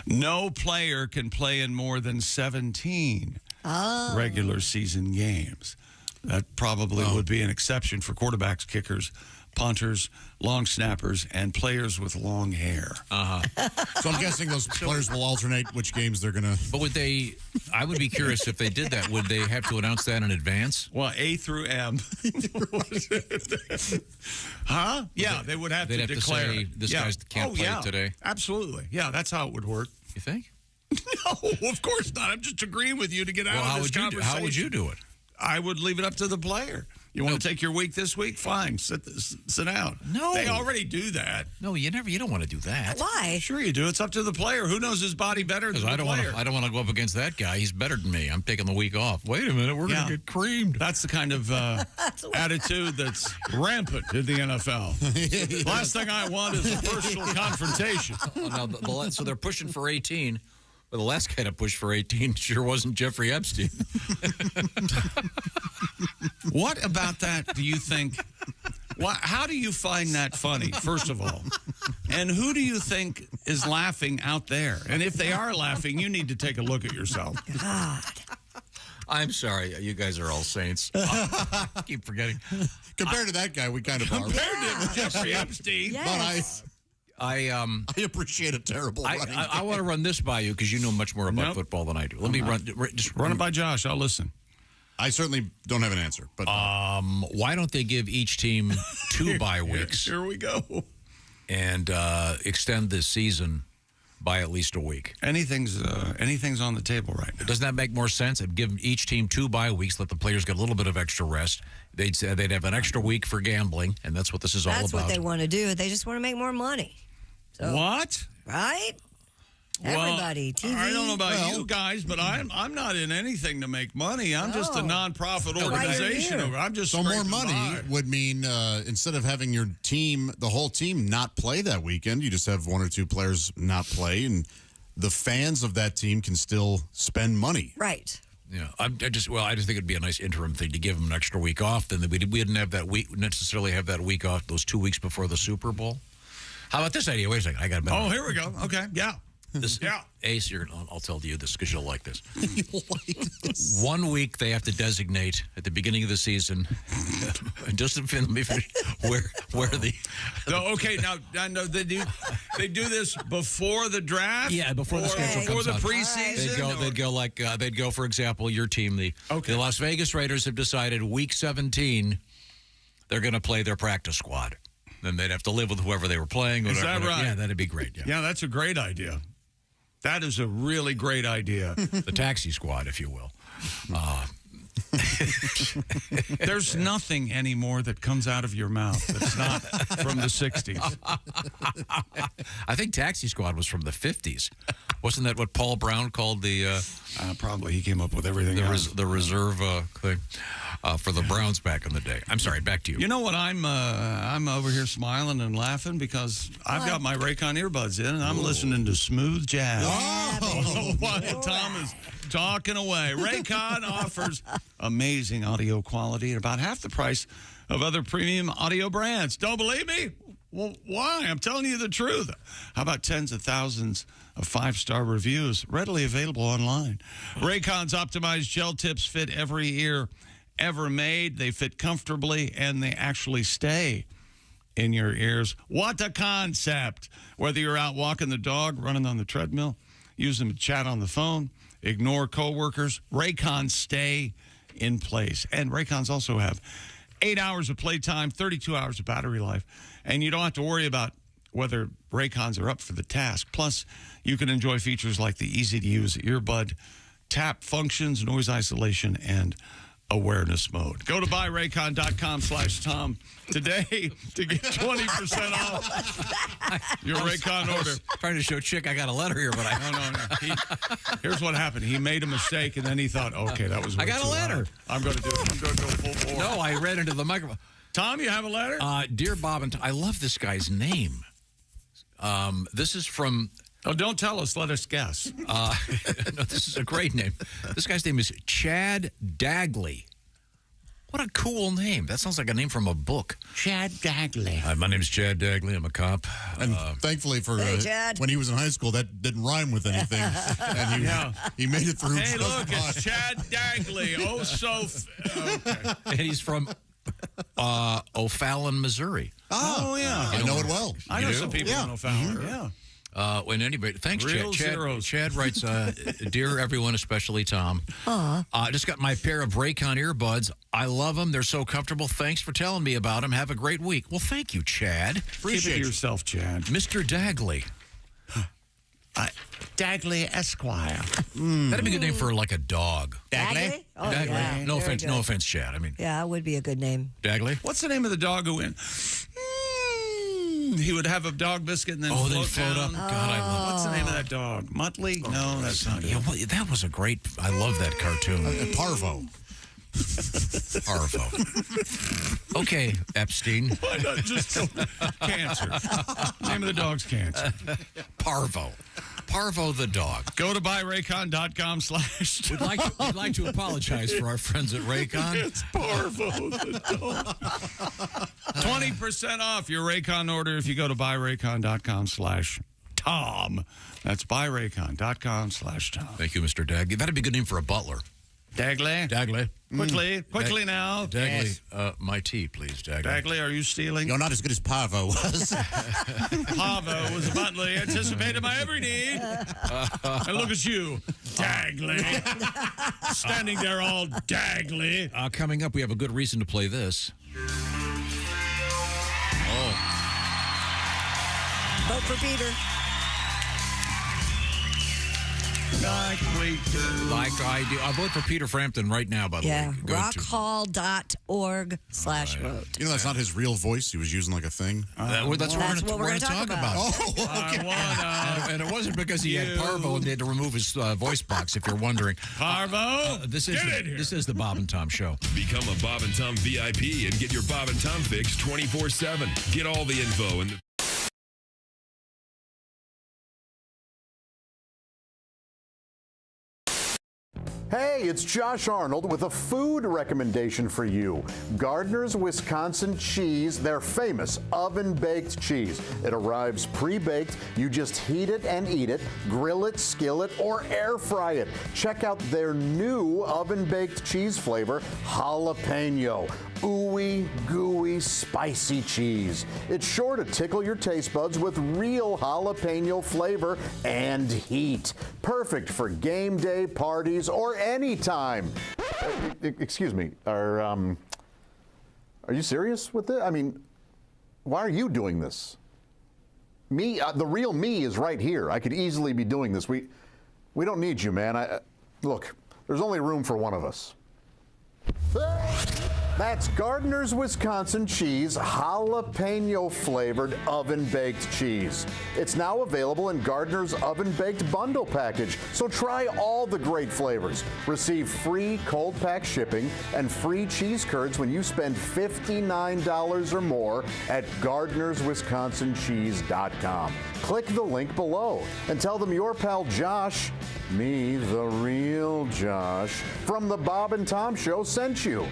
No player can play in more than 17 regular season games. That probably would be an exception for quarterbacks, kickers, punters, long snappers, and players with long hair. So I'm guessing those players will alternate which games they're going to... But would they... I would be curious if they did that. Would they have to announce that in advance? Well, A through M. Huh? Yeah, they would have to declare. To say, this guy can't play today. Absolutely. Yeah, that's how it would work. You think? No, of course not. I'm just agreeing with you to get out of this conversation. How would you do it? I would leave it up to the player. You want to take your week this week? Fine. Sit out. No. They already do that. No, you don't want to do that. Why? Sure you do. It's up to the player. Who knows his body better than the player? I don't want to go up against that guy. He's better than me. I'm taking the week off. Wait a minute. We're going to get creamed. That's the kind of attitude that's rampant in the NFL. Last thing I want is a personal confrontation. So they're pushing for 18. Well, the last guy to push for 18 sure wasn't Jeffrey Epstein. What about that do you think? How do you find that funny, first of all? And who do you think is laughing out there? And if they are laughing, you need to take a look at yourself. God. I'm sorry. You guys are all saints. I keep forgetting. Compared to that guy, we kind of are. Compared to Jeffrey Epstein. Yes. But I appreciate a terrible running. I want to run this by you because you know much more about football than I do. Let me just run it by Josh. I'll listen. I certainly don't have an answer. But why don't they give each team 2 bye weeks? Here we go. And extend this season by at least a week. Anything's on the table right now. Doesn't that make more sense? It'd give each team 2 bye weeks, let the players get a little bit of extra rest. They'd have an extra week for gambling, and that's what this is all about. That's what they want to do. They just want to make more money. So, what? Right? Everybody, TV. I don't know about you guys, but I'm not in anything to make money. I'm just a nonprofit organization. I'm just so more money would mean instead of having your team, the whole team, not play that weekend, you just have 1 or 2 players not play, and the fans of that team can still spend money. Right. Yeah, I just think it'd be a nice interim thing to give them an extra week off. Then we didn't have that week necessarily have that week off. Those 2 weeks before the Super Bowl. How about this idea? Wait a second, I got a better. Oh, here we go. Okay, yeah. Ace, I'll tell you this because you'll like this. 1 week they have to designate at the beginning of the season. Just let me finish. Where the? Okay, now they do this before the draft. Yeah, before the schedule comes out. Before the preseason. They'd go for example, your team, the Las Vegas Raiders have decided week 17 they're going to play their practice squad. Then they'd have to live with whoever they were playing. Is that right? Yeah, that'd be great. Yeah, that's a great idea. That is a really great idea. The taxi squad, if you will. There's nothing anymore that comes out of your mouth that's not from the 60s. I think Taxi Squad was from the 50s. Wasn't that what Paul Brown called the... probably. He came up with everything the reserve thing for the Browns back in the day. I'm sorry, back to you. You know what? I'm over here smiling and laughing because I've got my Raycon earbuds in and I'm listening to smooth jazz. While Tom is talking away. Raycon offers amazing audio quality at about half the price of other premium audio brands. Don't believe me? Well, why? I'm telling you the truth. How about tens of thousands of 5-star reviews readily available online? Raycon's optimized gel tips fit every ear ever made. They fit comfortably and they actually stay in your ears. What a concept. Whether you're out walking the dog, running on the treadmill, use them to chat on the phone, ignore coworkers, Raycons stay in place. And Raycons also have 8 hours of playtime, 32 hours of battery life, and you don't have to worry about whether Raycons are up for the task. Plus, you can enjoy features like the easy-to-use earbud tap functions, noise isolation, and awareness mode. Go to buyraycon.com/Tom today to get 20% off your Raycon order. Trying to show Chick I got a letter here, but No. Here's what happened. He made a mistake, and then he thought, okay, that was way I got too a letter. hard. I'm going to do it. I'm going to go full bore. No, I read into the microphone. Tom, you have a letter? Dear Bob and Tom, I love this guy's name. This is from... Oh, don't tell us. Let us guess. No, this is a great name. This guy's name is Chad Dagley. What a cool name. That sounds like a name from a book. Chad Dagley. Hi, my name's Chad Dagley. I'm a cop. And thankfully for when he was in high school, that didn't rhyme with anything. And he made it through. Hey, look, it's Chad Dagley. Oh, so... Okay. And he's from O'Fallon, Missouri. Oh, yeah. I know it well. I know some people in O'Fallon. Mm-hmm. Yeah. When anybody, thanks, Real Chad. zeros. Chad writes, dear everyone, especially Tom. I just got my pair of Raycon earbuds. I love them. They're so comfortable. Thanks for telling me about them. Have a great week. Well, thank you, Chad. Appreciate Keep it yourself, Chad. Mr. Dagley. Dagley Esquire. That'd be a good name for like a dog. Dagley? Oh, Dagley. yeah. No Very offense, good. no offense, Chad. I mean, yeah, it would be a good name. Dagley. What's the name of the dog who went? He would have a dog biscuit and then float up. God, I love. What's the name of that dog? Muttley? No, that's not it. Yeah, well, that was a great. I love that cartoon. Parvo. Parvo. Okay, Epstein. Why not just go Cancer? Name of the dog's Cancer. Parvo. Parvo the dog. Go to buyraycon.com/ We'd like to apologize for our friends at Raycon. It's Parvo the dog. 20% off your Raycon order if you go to buyraycon.com/Tom. That's buyraycon.com/Tom. Thank you, Mr. Dag. That'd be a good name for a butler. Dagley. Quickly now. Dagley, my tea, please, Dagley. Dagley, are you stealing? You're not as good as Parvo was. Parvo was abundantly anticipated my every need. And look at you, Dagley. Standing there all Dagley. Coming up, we have a good reason to play this. Vote for Peter. Like we do. Like I do. I'll vote for Peter Frampton right now, by the way. Go to- rockhall.org/vote. You know, that's not his real voice. He was using like a thing. That's what we're going to talk about. Oh, okay. And it wasn't because he had Parvo and they had to remove his voice box, if you're wondering. Parvo, this is the Bob and Tom Show. Become a Bob and Tom VIP and get your Bob and Tom fix 24/7. Get all the info and Hey, it's Josh Arnold with a food recommendation for you. Gardner's Wisconsin cheese, their famous oven-baked cheese. It arrives pre-baked. You just heat it and eat it, grill it, skillet, or air fry it. Check out their new oven-baked cheese flavor, jalapeno. Ooey, gooey, spicy cheese. It's sure to tickle your taste buds with real jalapeno flavor and heat. Perfect for game day parties or any time. Excuse me, are you serious with this? I mean, why are you doing this? Me, the real me is right here. I could easily be doing this. We don't need you, man. Look, there's only room for one of us. That's Gardner's Wisconsin cheese, jalapeno flavored oven baked cheese. It's now available in Gardner's oven baked bundle package. So try all the great flavors. Receive free cold pack shipping and free cheese curds when you spend $59 or more at Gardner'sWisconsinCheese.com. Click the link below and tell them your pal Josh, me, the real Josh, from the Bob and Tom Show sent you.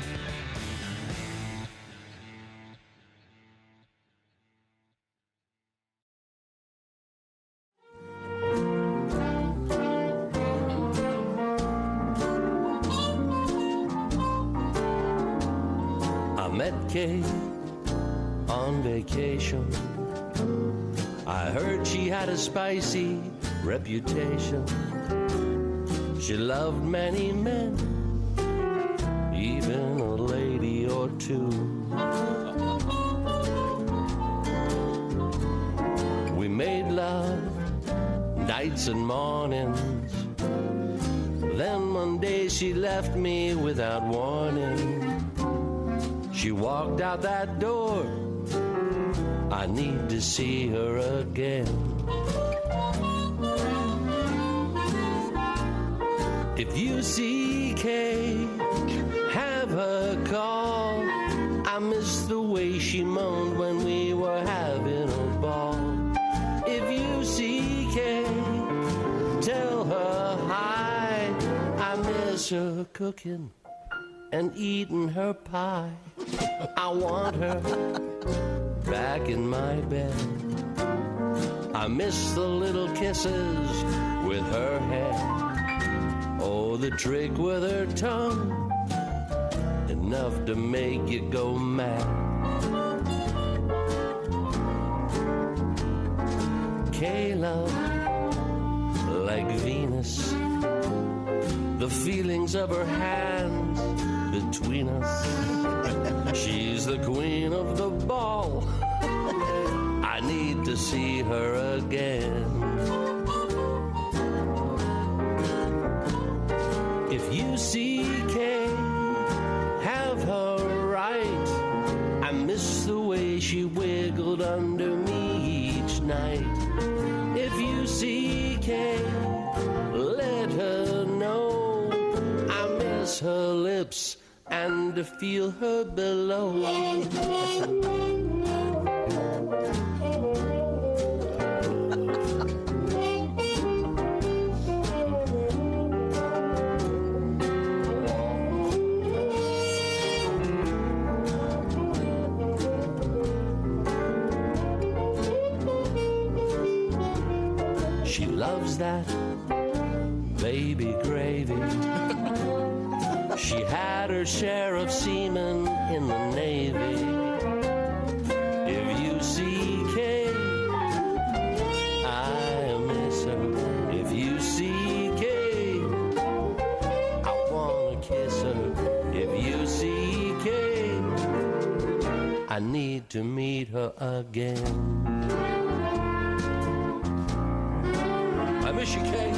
I met Kate on vacation. I heard she had a spicy reputation. She loved many men, even a lady or two. We made love nights and mornings. Then one day she left me without warning. She walked out that door. I need to see her again. If you see Kay, have her call. I miss the way she moaned when we were having a ball. If you see Kay, tell her hi. I miss her cooking and eating her pie. I want her back in my bed. I miss the little kisses with her hair. Oh, the trick with her tongue, enough to make you go mad. Kayla, like Venus, the feelings of her hands between us. She's the queen of the ball. I need to see her again. If you see Kay, have her right. I miss the way she wiggled under me each night. If you see Kay, let her know I miss her lips and to feel her below. She loves that baby gravy. She had her share of seamen in the Navy. If you see Kay, I miss her. If you see Kay, I wanna kiss her. If you see Kay, I need to meet her again. I miss you, Kay.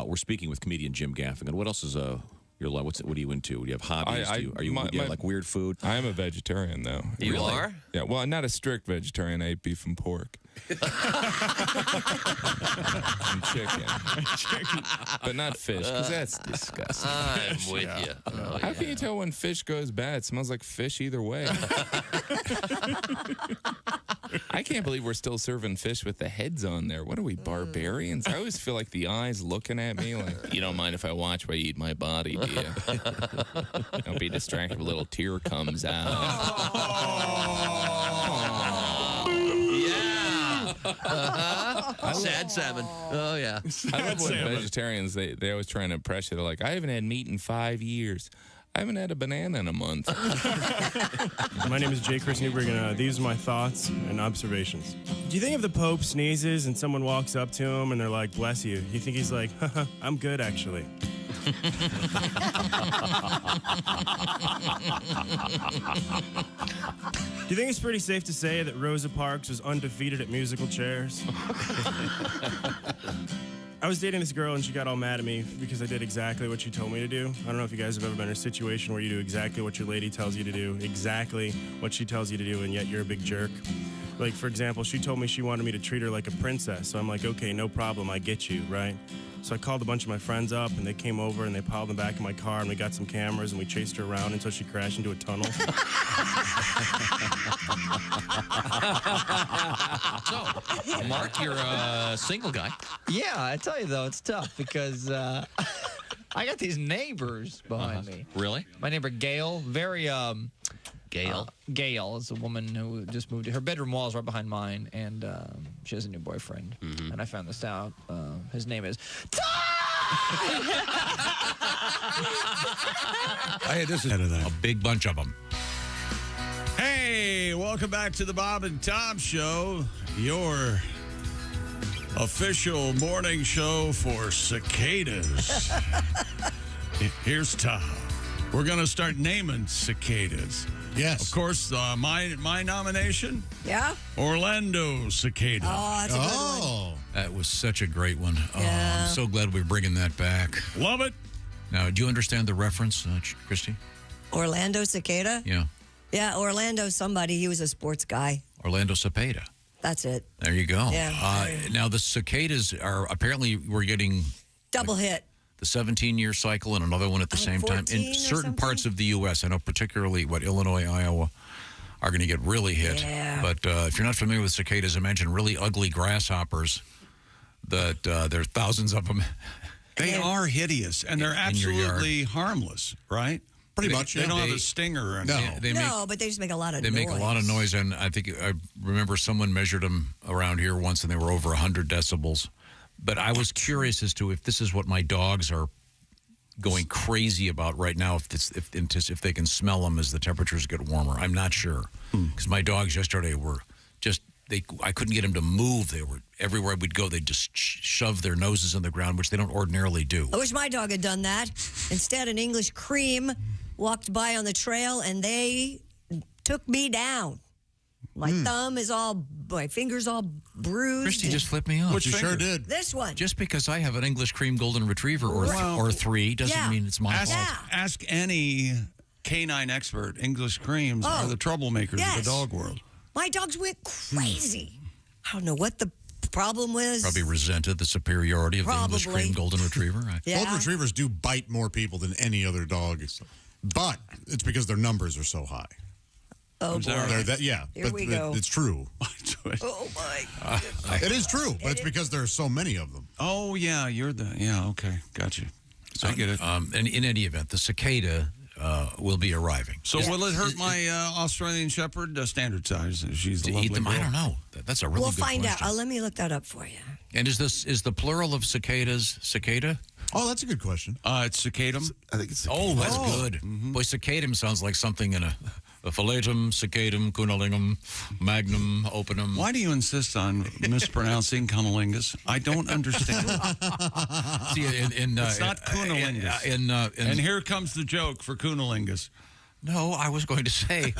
We're speaking with comedian Jim Gaffigan. What else is your life? What are you into? Do you have hobbies? Do you like weird food? I am a vegetarian, though. You are? Yeah. Well, I'm not a strict vegetarian. I eat beef and pork. And chicken. But not fish, because that's disgusting. I'm with you. Oh, How can you tell when fish goes bad? It smells like fish either way. I can't believe we're still serving fish with the heads on there. What are we, barbarians? I always feel like the eyes looking at me like, you don't mind if I watch while you eat my body, do you? Don't be distracted if a little tear comes out. Sad salmon. Oh, yeah. I love when vegetarians, they always try and impress you. They're like, I haven't had meat in 5 years. I haven't had a banana in a month. My name is J. Chris Newberg, and these are my thoughts and observations. Do you think if the Pope sneezes and someone walks up to him and they're like, bless you, you think he's like, haha, I'm good, actually? Do you think it's pretty safe to say that Rosa Parks was undefeated at musical chairs? I was dating this girl and she got all mad at me because I did exactly what she told me to do. I don't know if you guys have ever been in a situation where you do exactly what your lady tells you to do, exactly what she tells you to do, and yet you're a big jerk. Like, for example, she told me she wanted me to treat her like a princess. So I'm like, okay, no problem, I get you, right? So I called a bunch of my friends up, and they came over, and they piled them back in my car, and we got some cameras, and we chased her around until she crashed into a tunnel. So, Mark, you're a single guy. Yeah, I tell you, though, it's tough because I got these neighbors behind me. Really? My neighbor, Gail, very... Gail? Gail is a woman who just moved. Her bedroom wall is right behind mine, and she has a new boyfriend. Mm-hmm. And I found this out. His name is Hey, this is a big bunch of them. Hey, welcome back to the Bob and Tom Show, your official morning show for cicadas. Here's Tom. We're going to start naming cicadas. Yes. Of course, my nomination? Yeah? Orlando Cicada. Oh, that's a good one. That was such a great one. Yeah. I'm so glad we're bringing that back. Love it. Now, do you understand the reference, Christy? Orlando Cicada? Yeah. Yeah, Orlando somebody. He was a sports guy. Orlando Cepeda. That's it. There you go. Yeah. Now, the cicadas are apparently we're getting Double hit. the 17-year cycle and another one at the same time. In certain parts of the U.S., I know particularly Illinois, Iowa are going to get really hit. Yeah. But if you're not familiar with cicadas, imagine really ugly grasshoppers that there are thousands of them. They are hideous, and they're in your yard. absolutely harmless, right? Pretty much. They don't have a stinger. Or No, but they just make a lot of noise. They make a lot of noise, and I remember someone measured them around here once, and they were over 100 decibels. But I was curious as to if this is what my dogs are going crazy about right now, if they can smell them as the temperatures get warmer. I'm not sure. Because my dogs yesterday were just, I couldn't get them to move. They were, everywhere we'd go, they'd just shove their noses in the ground, which they don't ordinarily do. I wish my dog had done that. Instead, an English cream walked by on the trail, and they took me down. My thumb is my finger's all bruised. Christy just flipped me off. Which you sure did. This one. Just because I have an English cream golden retriever or three doesn't mean it's my fault. Ask any canine expert. English creams are the troublemakers of the dog world. My dogs went crazy. I don't know what the problem was. Probably resented the superiority of the English cream golden retriever. Golden retrievers do bite more people than any other dog. But it's because their numbers are so high. Oh, Is that boy. right? Here we go. It's true. Oh, my. It is true, but it's because there are so many of them. Oh, yeah, okay, got you. So I get it. And in any event, the cicada will be arriving. So will it hurt my Australian Shepherd standard size? She's to a lovely eat them? girl. I don't know. That's a really We'll good find question. out. Let me look that up for you. And is the plural of cicadas cicada? Oh, that's a good question. It's cicadum. I think it's Oh, that's good. Boy, cicadum sounds like something in a philatum, cicadum, cunnilingus, magnum, openum. Why do you insist on mispronouncing cunnilingus? I don't understand. See, it's not cunnilingus. And here comes the joke for cunnilingus. No, I was going to say...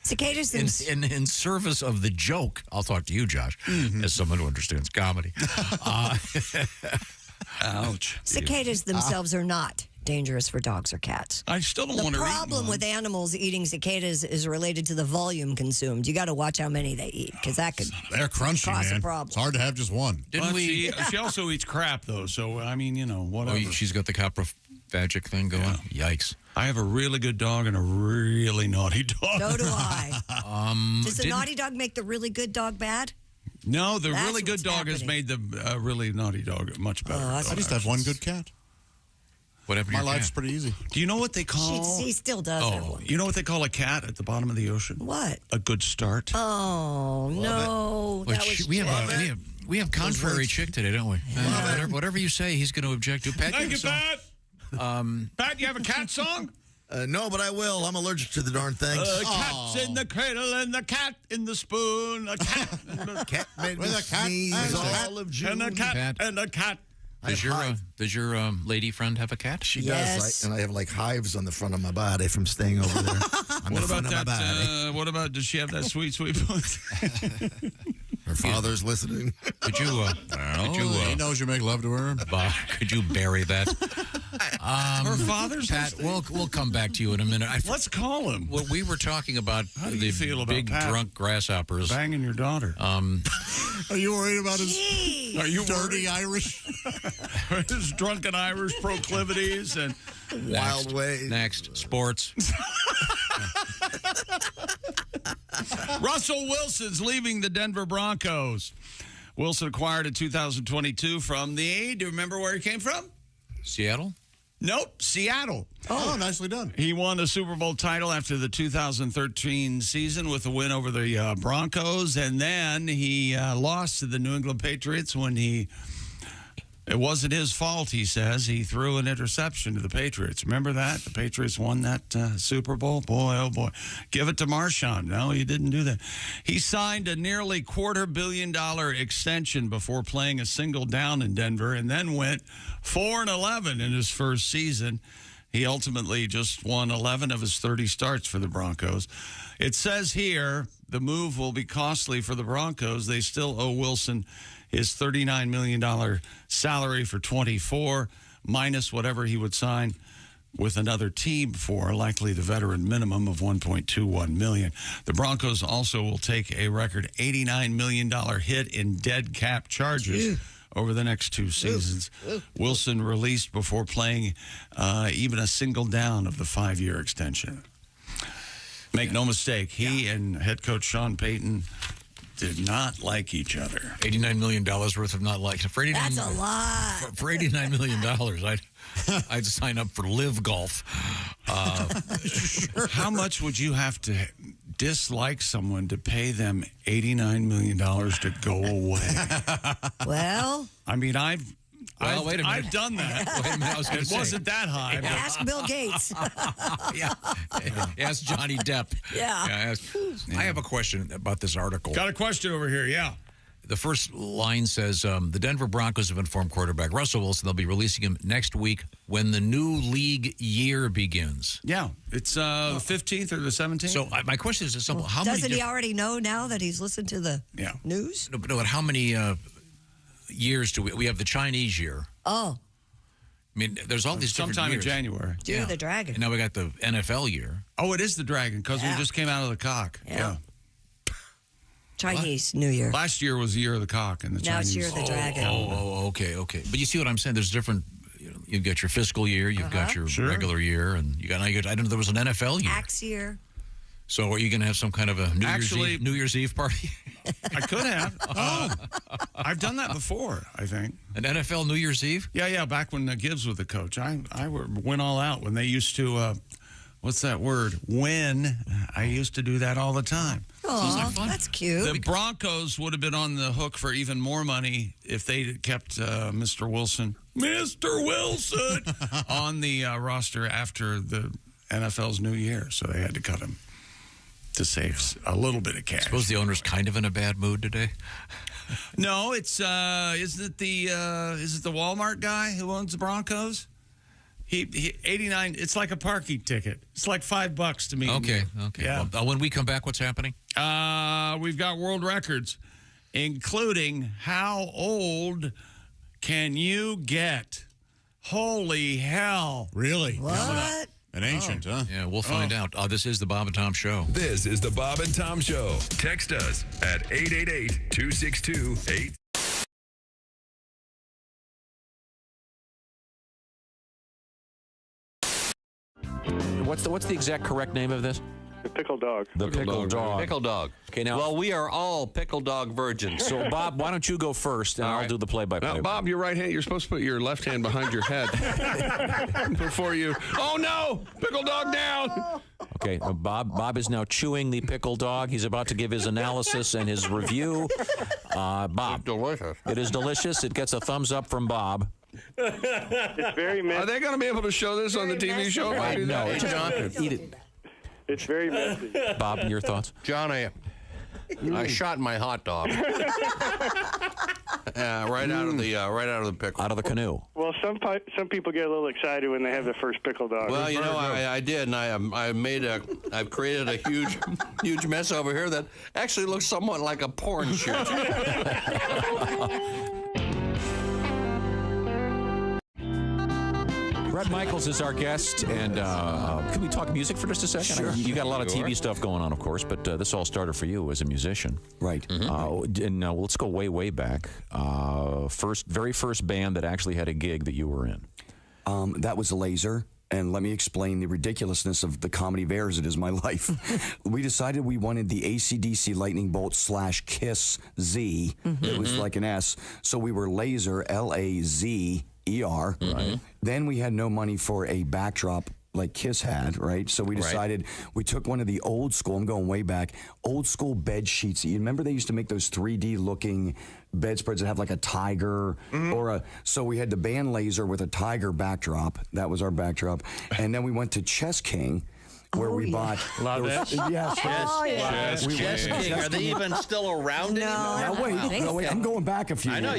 Cicadas in service of the joke, I'll talk to you, Josh, as someone who understands comedy. Ouch. Cicadas themselves are not dangerous for dogs or cats. I still don't want to eat The problem with animals eating cicadas is related to the volume consumed. You got to watch how many they eat because that could They're crunchy, cause man. a problem. It's hard to have just one. She also eats crap, though, so, I mean, whatever. Oh, she's got the coprophagic thing going? Yeah. Yikes. I have a really good dog and a really naughty dog. So do I. Does the naughty dog make the really good dog bad? No, the That's really good what's dog has happening. made the really naughty dog much better. I just have one good cat. Whatever. My life's pretty easy. Do you know what they call? She still does have one. You know what they call a cat at the bottom of the ocean? What? A good start. Oh, no. Wait, That was we have contrary chick today, don't we? Whatever you say, he's going to object to. Pat, Thank you, Pat. Pat, you have a cat song? No, but I will. I'm allergic to the darn things. Cat's in the cradle and the cat in the spoon. A cat. Cat made me With a cat sneeze and a all of June. And a cat Pat. and a cat. Does your lady friend have a cat? She does, and I have like hives on the front of my body from staying over there. On the front of my body. What about, does she have that sweet pussy? Her father's listening. Could you? He knows you make love to her. Could you bury that? Her father's Pat, listening? we'll come back to you in a minute. Let's call him. Well, we were talking about How do the you feel about big Pat drunk grasshoppers banging your daughter. Are you worried about his Are you dirty Irish? His drunken Irish proclivities and wild ways. Next, sports. Russell Wilson's leaving the Denver Broncos. Wilson acquired in 2022 from do you remember where he came from? Seattle? Nope, Seattle. Oh, nicely done. He won a Super Bowl title after the 2013 season with a win over the Broncos, and then he lost to the New England Patriots when it wasn't his fault, he says. He threw an interception to the Patriots. Remember that? The Patriots won that Super Bowl? Boy, oh boy. Give it to Marshawn. No, he didn't do that. He signed a nearly $250 million extension before playing a single down in Denver and then went 4-11 in his first season. He ultimately just won 11 of his 30 starts for the Broncos. It says here the move will be costly for the Broncos. They still owe Wilson his $39 million salary for 24, minus whatever he would sign with another team for, likely the veteran minimum of $1.21 million. The Broncos also will take a record $89 million hit in dead cap charges over the next 2 seasons. Wilson released before playing even a single down of the 5-year extension. Make no mistake, he and head coach Sean Payton did not like each other. $89 million worth of not liking. That's a lot. For $89 million, I'd sign up for Live Golf. How much would you have to dislike someone to pay them $89 million to go away? Well, I mean, I've wait a minute. I've done that. Wait a minute, I was gonna it say. wasn't that high. but- ask Bill Gates. Yeah. Ask Johnny Depp. Yeah. I have a question about this article. Got a question over here, yeah. The first line says, the Denver Broncos have informed quarterback Russell Wilson they'll be releasing him next week when the new league year begins. Yeah, it's the 15th or the 17th. So my question is simple. How Doesn't many he already know now that he's listened to the news? No, but how many years do we have the Chinese year? Oh. I mean, there's all these different sometime in years. January. Year of the Dragon. And now we got the NFL year. Oh, it is the Dragon because we just came out of the cock. Yeah. Chinese New Year. Last year was the year of the cock and the Now Chinese. it's Year of the Dragon. Okay. But you see what I'm saying? There's different. You've got your fiscal year, you've got your regular year, and you got. I don't know. There was an NFL year. Axe year. So are you going to have some kind of a New Year's Eve party? I could have. I've done that before, I think. An NFL New Year's Eve? Yeah, back when Gibbs was the coach. I went all out when they used to, what's that word? Win. I used to do that all the time. Oh, that's cute. The Broncos would have been on the hook for even more money if they kept Mr. Wilson on the roster after the NFL's New Year. So they had to cut him to save a little bit of cash. I suppose the owner's kind of in a bad mood today. No, it's is it the Walmart guy who owns the Broncos? He 89. It's like a parking ticket. It's like $5 to me. Okay. Yeah. Well, when we come back, what's happening? We've got world records, including how old can you get? Holy hell! Really? What? An ancient, huh? Yeah, we'll find out. This is the Bob and Tom Show. This is the Bob and Tom Show. Text us at 888-262-8. What's the exact correct name of this? The pickle dog. The pickle dog. Pickle dog. Okay, now. Well, we are all pickle dog virgins. So, Bob, why don't you go first, and I'll do the play-by-play. Now, Bob, your right hand, you're supposed to put your left hand behind your head before you. Oh, no! Pickle dog down! Okay, Bob is now chewing the pickle dog. He's about to give his analysis and his review. Bob. It's delicious. It is delicious. It gets a thumbs up from Bob. It's very messy. Are they going to be able to show this on the TV show? No, eat it. It's very messy. Bob, your thoughts? Johnny, I shot my hot dog. Right out of the pickle. Out of the canoe. Well, some people get a little excited when they have the first pickle dog. Well, you know, I did, and I've created a huge mess over here that actually looks somewhat like a porn shoot. Brett Michaels is our guest, and can we talk music for just a second? Sure. You got a lot of TV stuff going on, of course, but this all started for you as a musician. Right. And let's go way back. Very first band that actually had a gig that you were in. That was Laser. And let me explain the ridiculousness of the comedy of errors it is my life. We decided we wanted the AC/DC Lightning Bolt / Kiss Z. It was like an S. So we were Laser, Lazer. Right. Then we had no money for a backdrop like Kiss had, right? So we decided we took one of the old school, I'm going way back, old school bed sheets. You remember they used to make those 3D looking bedspreads that have like a tiger so we had the band Laser with a tiger backdrop. That was our backdrop. And then we went to Chess King, where we bought. Love it. Yes. Chess King. Are they even still around anymore? No, wait. I'm going back a few years. I know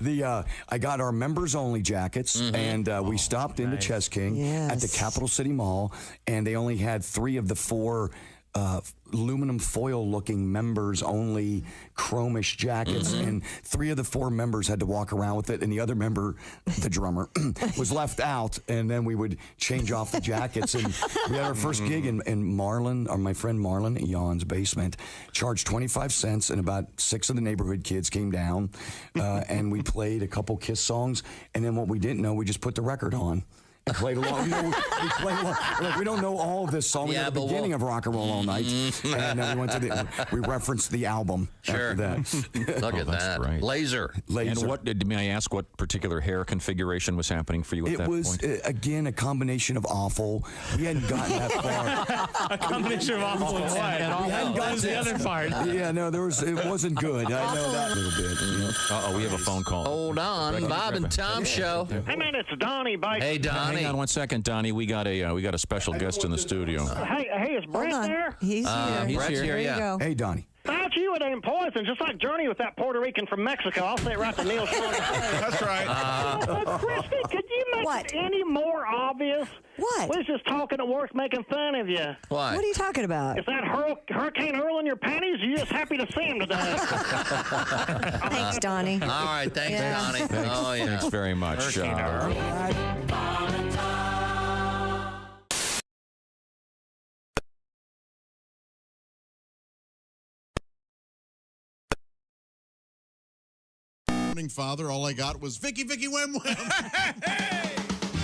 you are. I got our members only jackets, and we stopped into Chess King at the Capital City Mall, and they only had 3 of the 4 aluminum foil looking members only chromish jackets, and 3 of the 4 members had to walk around with it, and the other member, the drummer, was left out. And then we would change off the jackets, and we had our first gig in Marlon, or my friend Marlon at Jan's basement, charged 25 cents, and about 6 of the neighborhood kids came down, and we played a couple Kiss songs, and then what we didn't know, we just put the record on. And played along. We played along. Like, we don't know all of this song. We had the beginning of Rock and Roll All Night, and then we referenced the album after that. Look at that. Right. Laser. And may I ask what particular hair configuration was happening for you at that point? It was, again, a combination of awful. We hadn't gotten that far. A combination of awful and what? We hadn't gotten the other part. Yeah, no, it wasn't good. I know that a little bit. Uh-oh, we have a phone call. Hold on. Bob and Tom Show. Hey, man, it's Donnie Bike. Hey, Donnie. Hang on 1 second, Donnie. We got a special guest in the studio. Hey, is Brett there? He's here. Brett's here, There you go. Hey, Donnie. Thought you would aim poison, just like Journey with that Puerto Rican from Mexico. I'll say it right to Neil Short. That's right. Christy, could you make it any more obvious? What? We was just talking at work making fun of you. Why? What are you talking about? Is that Hurricane Earl in your panties? You're just happy to see him today. Thanks, Donnie. All right, thanks, Donnie. Oh, yeah. Thanks very much. Father, all I got was Vicky Wham Wham.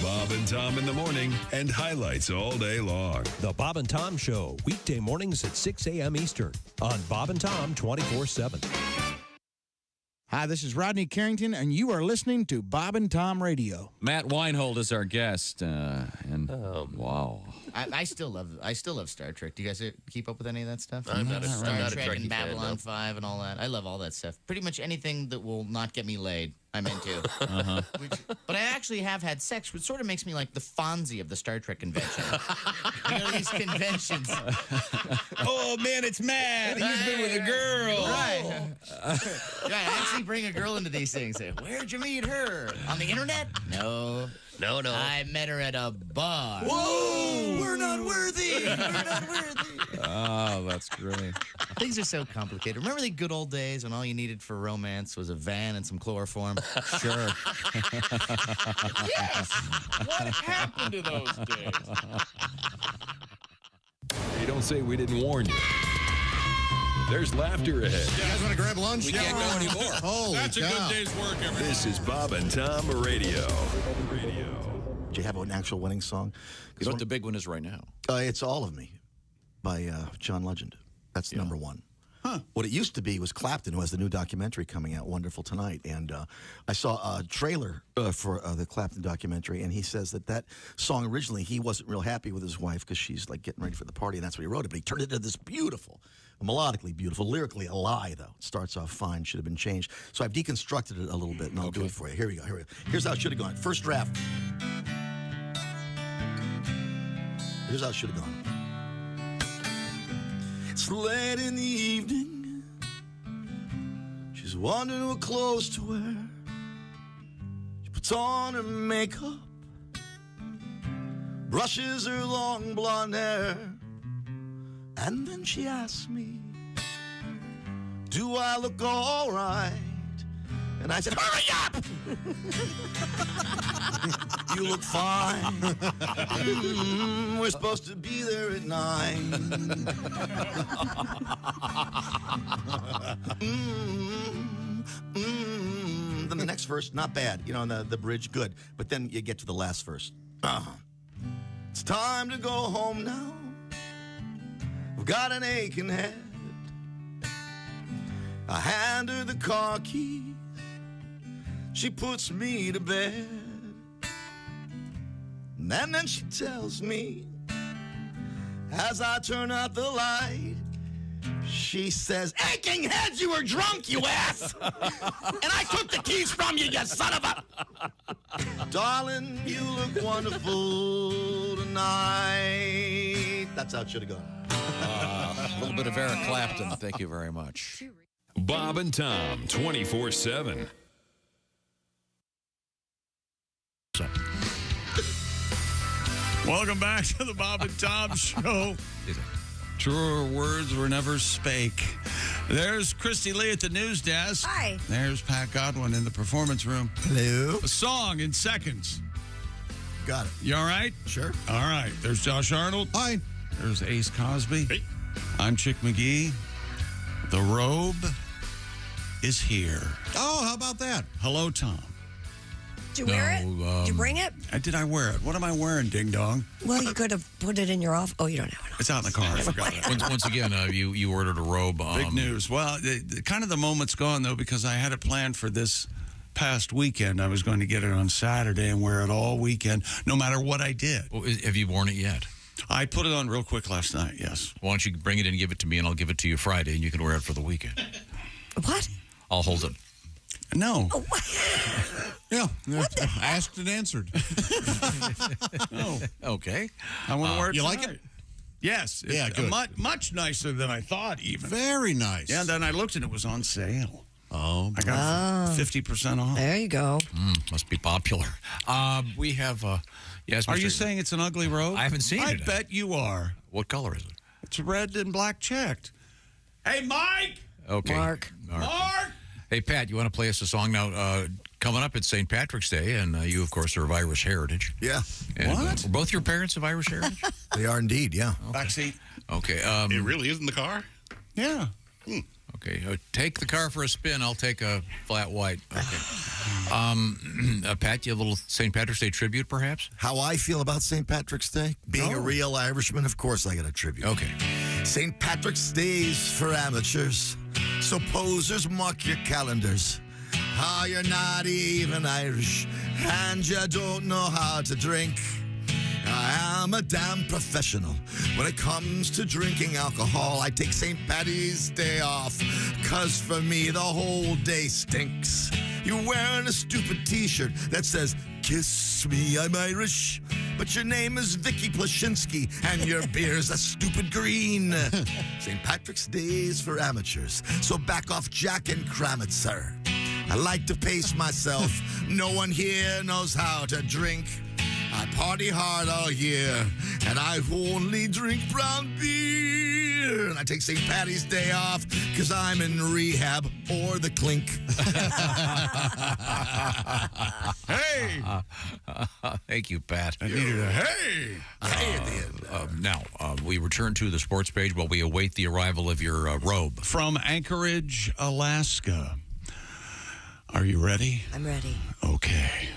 Bob and Tom in the morning and highlights all day long. The Bob and Tom Show, weekday mornings at 6 a.m. Eastern on Bob and Tom 24/7. Hi, this is Rodney Carrington, and you are listening to Bob and Tom Radio. Matt Weinhold is our guest, wow. I still love Star Trek. Do you guys keep up with any of that stuff? I'm not a Star Trek Trekkie and Babylon fan, no. 5 and all that. I love all that stuff. Pretty much anything that will not get me laid, I'm into. But I actually have had sex, which sort of makes me like the Fonzie of the Star Trek convention. You know, these conventions. Oh, man, it's Matt. He's been with a girl. Right. I actually bring a girl into these things. Say, where'd you meet her? On the internet? No. No. I met her at a bar. Whoa! We're not worthy. We're not worthy. Oh, that's great. Things are so complicated. Remember the good old days when all you needed for romance was a van and some chloroform? Sure. Yes. What happened to those days? Hey, don't say we didn't warn you. There's laughter ahead. You guys want to grab lunch? We can't go anymore. Holy That's cow. a good day's work, everybody. This is Bob and Tom Radio. Do you have an actual winning song? You know what the big one is right now? It's All of Me by John Legend. That's number one. Huh. What it used to be was Clapton, who has the new documentary coming out, Wonderful Tonight. And I saw a trailer for the Clapton documentary, and he says that song originally, he wasn't real happy with his wife because she's like getting ready for the party, and that's what he wrote it. But he turned it into this beautiful, melodically beautiful, lyrically a lie, though. It starts off fine, should have been changed. So I've deconstructed it a little bit, and I'll do it for you. Here we go. Here's how it should have gone. First draft. Here's how it should have gone. It's late in the evening. She's wondering what clothes to wear. She puts on her makeup, brushes her long blonde hair, and then she asks me, do I look all right? And I said, hurry up! You look fine. We're supposed to be there at 9. Then the next verse, not bad. You know, the bridge, good. But then you get to the last verse. It's time to go home now. I've got an aching head. I hand her the car keys. She puts me to bed. And then she tells me, as I turn out the light, she says, aching heads, you were drunk, you ass! And I took the keys from you, you son of a... Darling, you look wonderful tonight. That's how it should have gone. A little bit of Eric Clapton. Thank you very much. Bob and Tom, 24/7. Welcome back to the Bob and Tom Show. Truer words were never spake. There's Christy Lee at the news desk. Hi. There's Pat Godwin in the performance room. Hello. A song in seconds. Got it. You all right? Sure. All right. There's Josh Arnold. Hi. There's Ace Cosby. Hey. I'm Chick McGee. The robe is here. Oh, how about that? Hello, Tom. Did you wear it? Did you bring it? Did I wear it? What am I wearing, ding dong? Well, you could have put it in your office. Oh, you don't have it. It's out in the car. I forgot it. Once again, you ordered a robe. Big news. Well, kind of the moment's gone, though, because I had it planned for this past weekend. I was going to get it on Saturday and wear it all weekend, no matter what I did. Well, have you worn it yet? I put it on real quick last night, yes. Why don't you bring it in and give it to me, and I'll give it to you Friday, and you can wear it for the weekend. What? I'll hold it. No. Oh, Yeah. Asked and answered. No. Okay. I want to wear it You tonight. like it? Yes. Yeah, It's good. Much nicer than I thought, even. Very nice. Yeah, then I looked and it was on sale. Oh, I got 50% off. There you go. Must be popular. We have, yes. Are Mr. you saying it's an ugly robe? I haven't seen it. I bet you are. What color is it? It's red and black checked. Hey, Mike! Okay. Mark. Mark! Hey, Pat, you want to play us a song now? Coming up, it's St. Patrick's Day, and you, of course, are of Irish heritage. Yeah. And, What? were both your parents of Irish heritage? They are indeed, yeah. Backseat. Okay. It really is in the car? Yeah. Okay, take the car for a spin. I'll take a flat white. Okay. Pat, you have a little St. Patrick's Day tribute, perhaps? How I feel about St. Patrick's Day? Being a real Irishman, of course I got a tribute. Okay. St. Patrick's Day's for amateurs, so posers mark your calendars. You're not even Irish, and you don't know how to drink. I am a damn professional. When it comes to drinking alcohol, I take St. Paddy's Day off, 'cause for me the whole day stinks. You're wearing a stupid t-shirt that says, "Kiss me, I'm Irish," but your name is Vicky Plashinsky, and your beer's a stupid green. St. Patrick's Day's for amateurs, so back off Jack and cram it, sir. I like to pace myself. No one here knows how to drink. I party hard all year, and I only drink brown beer. And I take St. Paddy's Day off, 'cause I'm in rehab or the clink. Hey! Thank you, Pat. I needed a hey! Now, we return to the sports page while we await the arrival of your robe. From Anchorage, Alaska. Are you ready? I'm ready. Okay.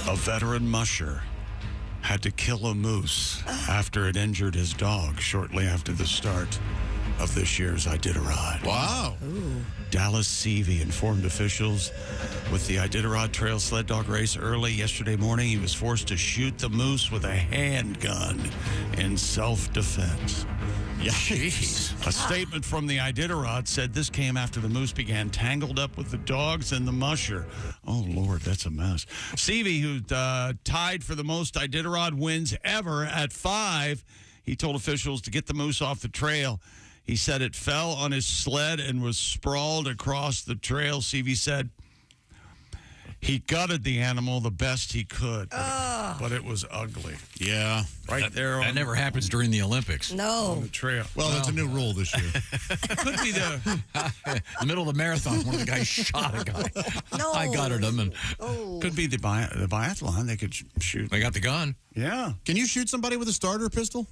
A veteran musher had to kill a moose after it injured his dog shortly after the start of this year's Iditarod. Wow. Ooh. Dallas Seavey informed officials with the Iditarod Trail sled dog race early yesterday morning he was forced to shoot the moose with a handgun in self-defense. Jeez. A statement from the Iditarod said this came after the moose began tangled up with the dogs and the musher. Oh, Lord, that's a mess. Seavey, who tied for the most Iditarod wins ever at 5, he told officials to get the moose off the trail. He said it fell on his sled and was sprawled across the trail. Seavey said he gutted the animal the best he could, but it was ugly. Yeah. Right there. That never happens during the Olympics. No. On the trail. Well, that's a new rule this year. Could be in the middle of the marathon, one of the guys shot a guy. No. I gutted him. And Could be the biathlon. They could shoot. They got the gun. Yeah. Can you shoot somebody with a starter pistol?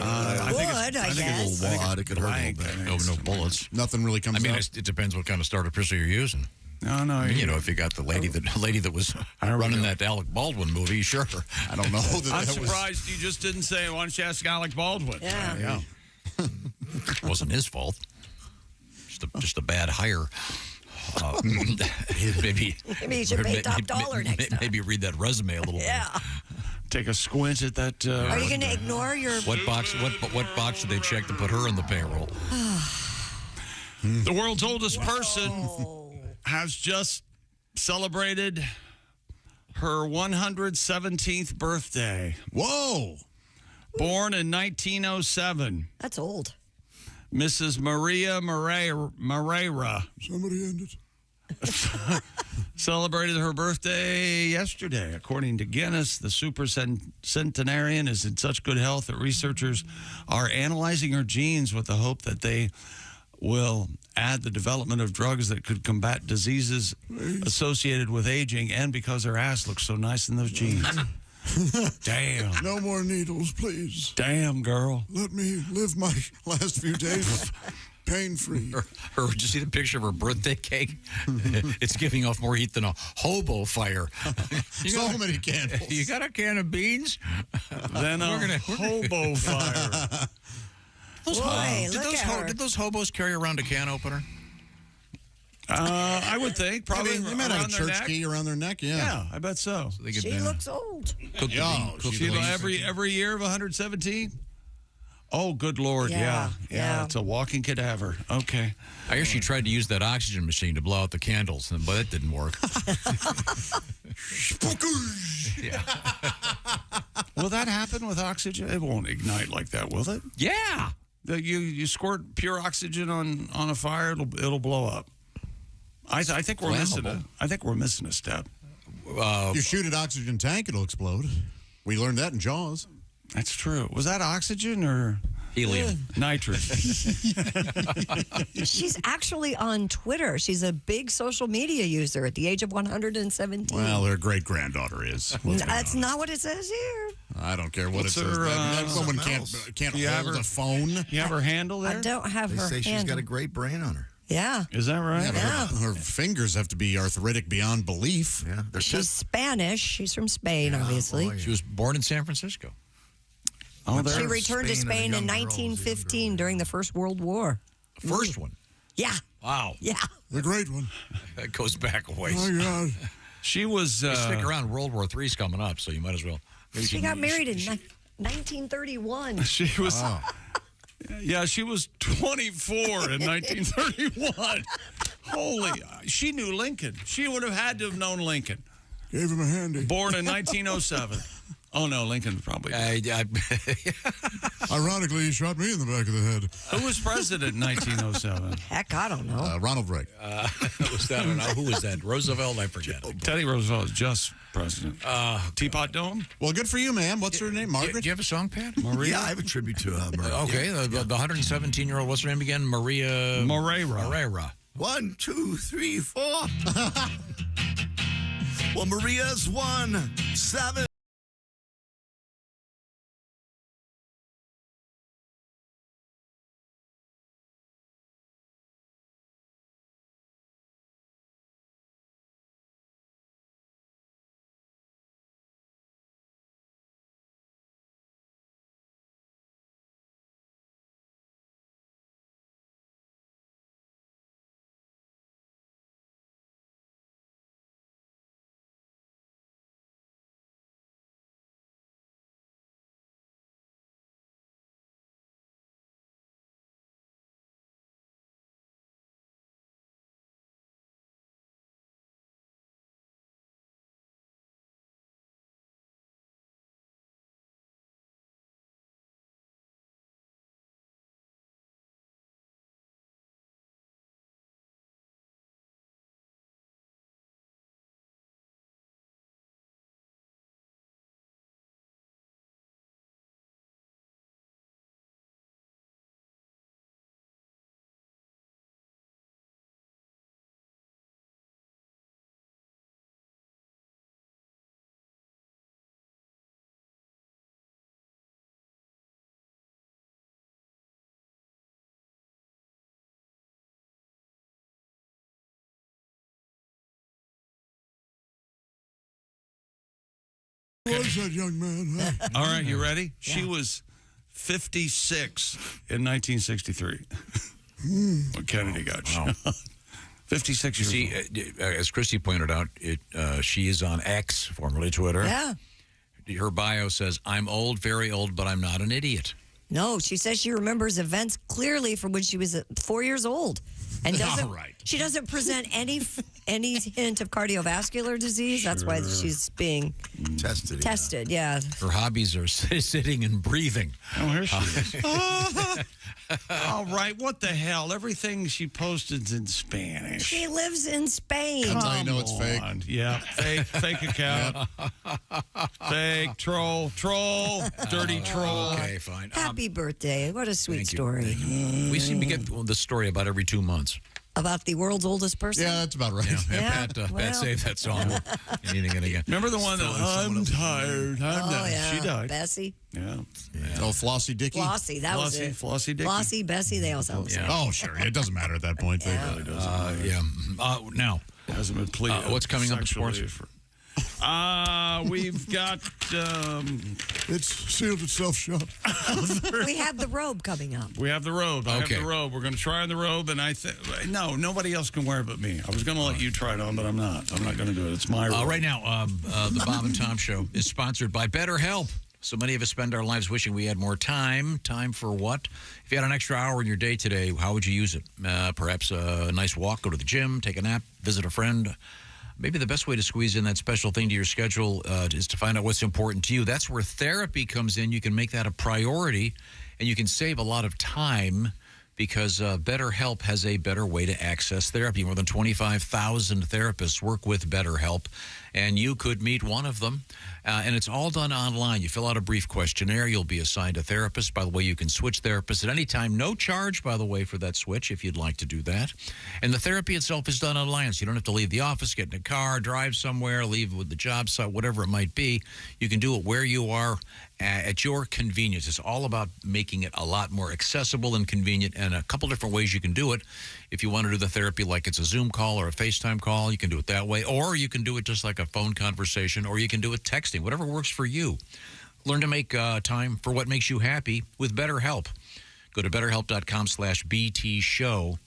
I think it's a little wad. It could hurt a little bit. No bullets. Nothing really comes out. It depends what kind of starter pistol you're using. No. You know, if you got the lady that was running that Alec Baldwin movie, sure. I don't know. I'm surprised you just didn't say, why don't you ask Alec Baldwin? Yeah. It wasn't his fault. Just a bad hire. Maybe you should pay top dollar next time. Maybe read that resume a little bit. Take a squint at that. Are you going to ignore your... What box did they check to put her in the payroll? The world's oldest person has just celebrated her 117th birthday. Whoa! Born in 1907. That's old. Mrs. Maria Moreira. Somebody end it. Celebrated her birthday yesterday. According to Guinness, the super centenarian is in such good health that researchers are analyzing her genes with the hope that they will add the development of drugs that could combat diseases associated with aging, and because her ass looks so nice in those jeans. Damn. No more needles, please. Damn, girl. Let me live my last few days pain-free. Did you see the picture of her birthday cake? It's giving off more heat than a hobo fire. So many candles. You got a can of beans? Then a hobo fire. Did those hobos carry around a can opener? I would think probably. They might have a church key around their neck. Yeah, I bet so. She looks old. Every year of 117. Oh, good Lord! Yeah. It's a walking cadaver. Okay. I guess she tried to use that oxygen machine to blow out the candles, but it didn't work. Will that happen with oxygen? It won't ignite like that, will it? Yeah. You squirt pure oxygen on a fire, it'll blow up. I think we're missing a step. You shoot an oxygen tank, it'll explode. We learned that in Jaws. That's true. Was that oxygen or? Helium. Nitrogen. She's actually on Twitter. She's a big social media user at the age of 117. Well, her great-granddaughter is. That's not what it says here. I don't care what What's it says. her, That woman can't Do you have hold her- a phone. You have her handle there? I don't have They her say she's handle. got a great brain on her. Yeah. Is that right? Yeah, but her fingers have to be arthritic beyond belief. Yeah, She's Spanish. She's from Spain, obviously. She was born in San Francisco. Oh, She returned to Spain in 1915 during the First World War. First one. Yeah. Wow. Yeah. The great one. That goes back a ways. Oh, God. She was. You stick around. World War III's coming up, so you might as well. Maybe She got married in 1931. She was. Yeah, she was 24 in 1931. Holy. She knew Lincoln. She would have had to have known Lincoln. Gave him a handy. Born in 1907. Oh, no, Lincoln probably. Ironically, he shot me in the back of the head. Who was president in 1907? Heck, I don't know. Ronald Reagan. Was that, who was that? Roosevelt? I forget. Teddy Roosevelt was just president. Teapot Dome? Well, good for you, man. What's her name? Margaret? Do you have a song, Pat? Maria? Yeah, I have a tribute to Maria. Okay, the 117-year-old, what's her name again? Maria... Moreira. 1, 2, 3, 4. Well, Maria's 1, 7. Who was that young man? Huh? All right, you ready? She was 56 in 1963 when Kennedy got shot. 56 years old. As Christy pointed out, she is on X, formerly Twitter. Yeah. Her bio says, I'm old, very old, but I'm not an idiot. No, she says she remembers events clearly from when she was 4 years old, and doesn't. All right. She doesn't present any hint of cardiovascular disease. That's why she's being tested. Tested, yeah. Her hobbies are sitting and breathing. Oh, here she is. All right, what the hell? Everything she posted's in Spanish. She lives in Spain. That's how you know it's fake. Yeah, fake account. Fake, troll, dirty troll. Okay, fine. Happy birthday. What a sweet Thank you. story. We seem to get the story about every 2 months. About the world's oldest person? Yeah, that's about right. Yeah, Pat saved that song. Needing it again. Remember the one that I'm tired. I'm done. Yeah. She died. Bessie. Yeah. Oh, Flossie Dicky? Flossie, that was it. Flossie Dicky. Flossie, Bessie, they all sound the same. Oh, sure. It doesn't matter at that point. Yeah. It really doesn't. Yeah. Now, hasn't been pleaded. What's coming up in sports? We've got. It's sealed itself shut. We have the robe coming up. We have the robe. I Okay. have the robe. We're going to try on the robe, and I think no, nobody else can wear it but me. I was going to let you try it on, but I'm not. I'm not going to do it. It's my robe. Right now, the Bob and Tom Show is sponsored by BetterHelp. So many of us spend our lives wishing we had more time. Time for what? If you had an extra hour in your day today, how would you use it? Perhaps a nice walk, go to the gym, take a nap, visit a friend. Maybe the best way to squeeze in that special thing to your schedule is to find out what's important to you. That's where therapy comes in. You can make that a priority, and you can save a lot of time because BetterHelp has a better way to access therapy. More than 25,000 therapists work with BetterHelp, and you could meet one of them. And it's all done online. You fill out a brief questionnaire. You'll be assigned a therapist. By the way, you can switch therapists at any time. No charge, by the way, for that switch if you'd like to do that. And the therapy itself is done online, so you don't have to leave the office, get in a car, drive somewhere, leave with the job site, whatever it might be. You can do it where you are at your convenience. It's all about making it a lot more accessible and convenient, and a couple different ways you can do it. If you want to do the therapy like it's a Zoom call or a FaceTime call, you can do it that way, or you can do it just like a phone conversation, or you can do it texting, whatever works for you. Learn to make time for what makes you happy with BetterHelp. Go to BetterHelp.com/BT Show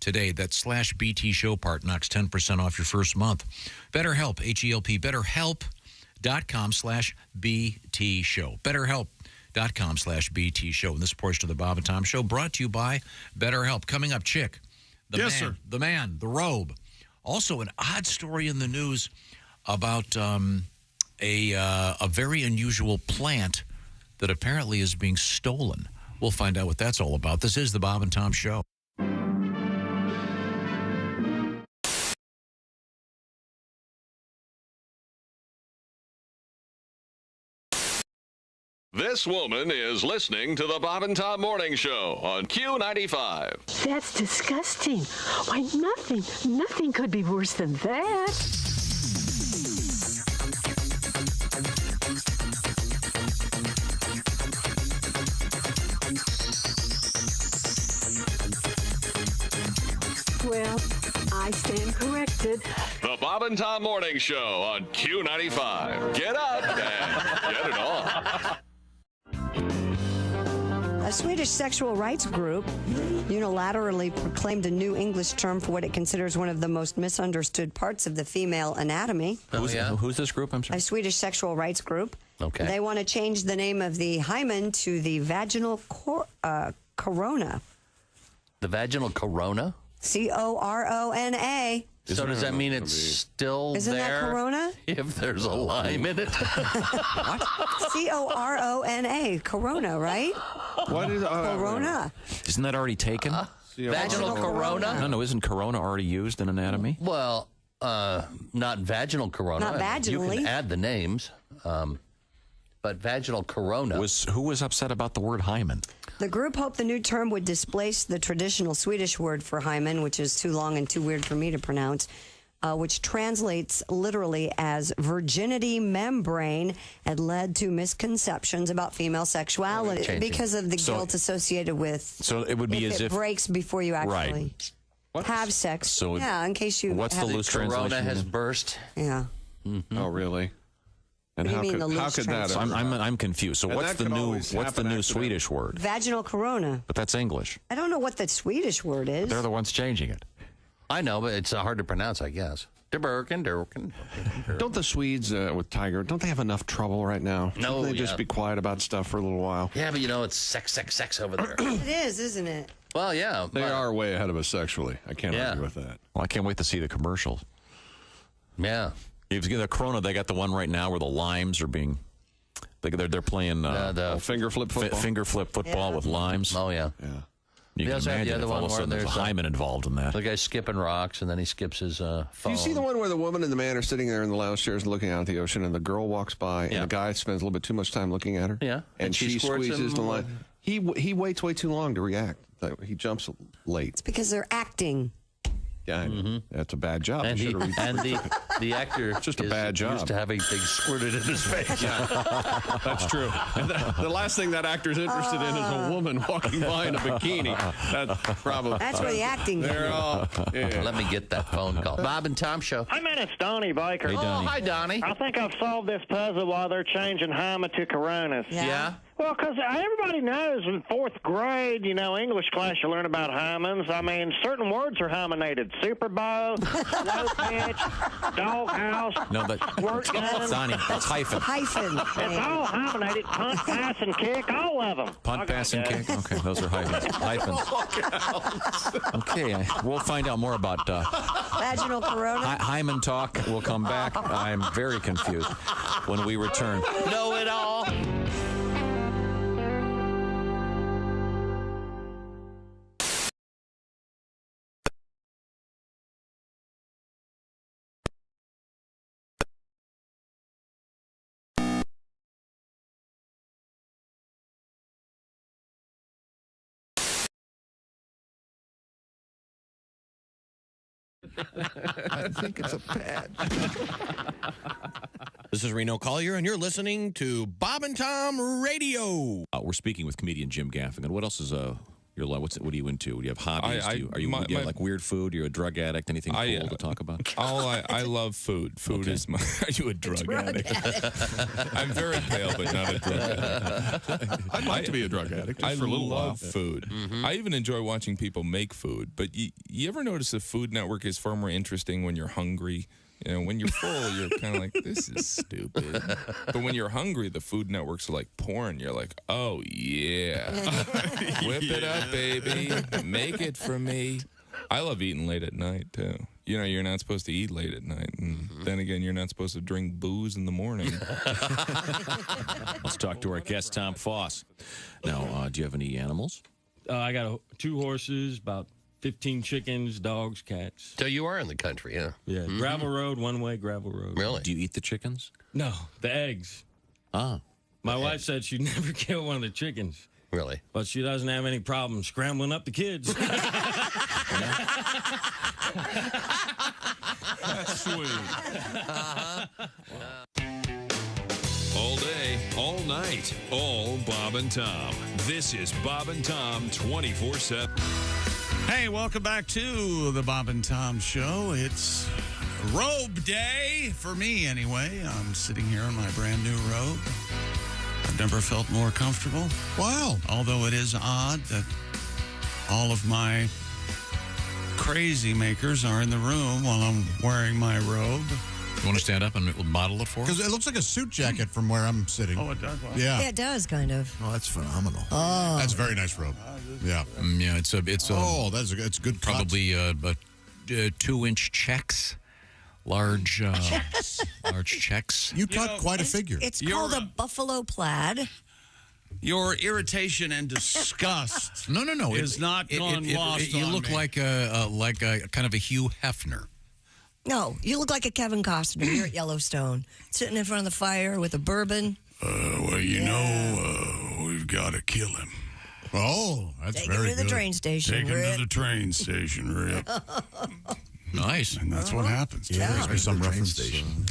today. That /BT Show part knocks 10% off your first month. BetterHelp, H-E-L-P, BetterHelp.com/BT Show. BetterHelp.com/BT Show. And this portion of the Bob and Tom Show brought to you by BetterHelp. Coming up, Chick. Yes, sir. The man, the robe. Also, an odd story in the news about a very unusual plant that apparently is being stolen. We'll find out what that's all about. This is the Bob and Tom Show. This woman is listening to the Bob and Tom Morning Show on Q95. That's disgusting. Why, nothing could be worse than that. Well, I stand corrected. The Bob and Tom Morning Show on Q95. Get up and get it on. A Swedish sexual rights group unilaterally proclaimed a new English term for what it considers one of the most misunderstood parts of the female anatomy. Who's this group? I'm sorry. A Swedish sexual rights group. Okay. They want to change the name of the hymen to the vaginal corona. The vaginal corona? C-O-R-O-N-A. So does that mean it's still Isn't there? that corona? If there's a lime in it? What? C-O-R-O-N-A. Corona, right? What is corona? Isn't that already taken? Vaginal corona? No, isn't corona already used in anatomy? Well, not vaginal corona. Not vaginally. You can add the names. But vaginal corona. Who was upset about the word hymen? The group hoped the new term would displace the traditional Swedish word for hymen, which is too long and too weird for me to pronounce, which translates literally as virginity membrane, and led to misconceptions about female sexuality because of the guilt associated with. So it would be if as it if breaks before you actually have sex. So yeah, in case you. What's the loose translation? Corona has burst. Yeah. Mm-hmm. Oh, really? And What do you mean, the how loose could that? I'm confused. So And what's that the could new always what's the happen new Swedish word? Vaginal corona. But that's English. I don't know what the Swedish word is. They're the ones changing it. I know, but it's hard to pronounce, I guess. Durkin. Don't the Swedes with Tiger, don't they have enough trouble right now? No, Shouldn't they just be quiet about stuff for a little while? Yeah, but it's sex over there. It is, isn't it? Well, yeah. They are way ahead of us sexually. I can't argue with that. Well, I can't wait to see the commercials. Yeah. If you get the Corona, they got the one right now where the limes are being. They're playing the finger flip football. Finger flip football with limes. Oh yeah. Yeah. You can also have the imagine other if all one of a where sudden there's a there's hymen involved in that. The guy's skipping rocks, and then he skips his phone. Do you see the one where the woman and the man are sitting there in the lounge chairs looking out at the ocean, and the girl walks by, and the guy spends a little bit too much time looking at her? Yeah. And she squirts squeezes him. the line. He waits way too long to react. He jumps late. It's because they're acting. Yeah, that's a bad job. And, He should've the actor it's just a bad job. used to having things squirted in his face. Yeah, that's true. And the last thing that actor's interested in is a woman walking by in a bikini. That's probably. That's where the acting They're goes. all. Yeah. Let me get that phone call. Bob and Tom Show. Hey, man, it's Donnie Baker. Hey, Donnie. Oh, hi, Donnie. I think I've solved this puzzle while they're changing hymen to coronas. Yeah? Well, because everybody knows in fourth grade, English class, you learn about hymens. I mean, certain words are hymenated. Super Bowl, low pitch, doghouse, No, but squirt gun. Sonny, that's hyphen. Hyphen. It's all hymenated. Punt, pass, and kick, all of them. Punt, pass, and kick. Okay, those are hyphens. Okay, we'll find out more about Vaginal corona. hymen talk. We'll come back. I'm very confused when we return. Know it all. I think it's a pad. This is Reno Collier, and you're listening to Bob and Tom Radio. We're speaking with comedian Jim Gaffigan. What else is your life? What are you into? Do you have hobbies? Do you have like weird food? You're a drug addict? Anything cool to talk about? I love food. Food is my. Are you a drug addict? I'm very pale, but not a drug addict. I'd like to be a drug addict I for a little while. love food. I even enjoy watching people make food. But you ever notice the Food Network is far more interesting when you're hungry? You know, when you're full, you're kind of like, this is stupid. But when you're hungry, the Food Network's like porn. You're like, oh, yeah. Whip it up, baby. Make it for me. I love eating late at night, too. You know, you're not supposed to eat late at night. And then again, you're not supposed to drink booze in the morning. Let's talk to our guest, Tom Foss. Now, do you have any animals? I got 2 horses, about 15 chickens, dogs, cats. So you are in the country, huh? Yeah, gravel road, one-way gravel road. Really? Do you eat the chickens? No, the eggs. Ah. My wife said she'd never kill one of the chickens. Really? But she doesn't have any problem scrambling up the kids. That's sweet. All day, all night, all Bob and Tom. This is Bob and Tom 24/7. Hey, welcome back to the Bob and Tom Show. It's robe day for me, anyway. I'm sitting here in my brand new robe. I've never felt more comfortable. Wow. Although it is odd that all of my crazy makers are in the room while I'm wearing my robe. You want to stand up and model it for us? Because it looks like a suit jacket from where I'm sitting. Oh, it does? Wow. Yeah. Yeah, it does, kind of. Oh, that's phenomenal. Oh. That's a very nice robe. Yeah. Yeah, it's a it's good cut. Probably 2-inch checks. Large checks. You cut quite a figure. It's called a buffalo plaid. Your irritation and disgust No. is not gone lost You on look me. like a kind of a Hugh Hefner. No, you look like a Kevin Costner. You're at Yellowstone, sitting in front of the fire with a bourbon. Well, we've got to kill him. Oh, that's Take very him to the good. train station, Take him Rip. to the train station, Rip. Nice. And that's what happens. Yeah. There's me some reference.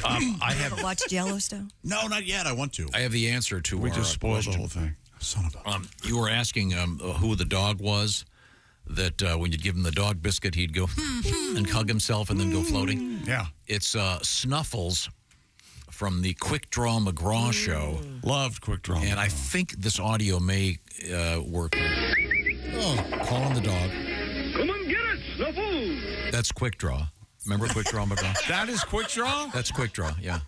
I Ever have watched Yellowstone? No, not yet. I want to. I have the answer to We our just spoiled question. the whole thing. Son of a... You were asking who the dog was. That when you'd give him the dog biscuit, he'd go and hug himself and then go floating. Yeah. It's Snuffles from the Quick Draw McGraw show. Loved Quick Draw. And I think this audio may work. Oh, calling the dog. Come and get it, Snuffles! That's Quick Draw. Remember Quick Draw McGraw? That is Quick Draw? That's Quick Draw, yeah.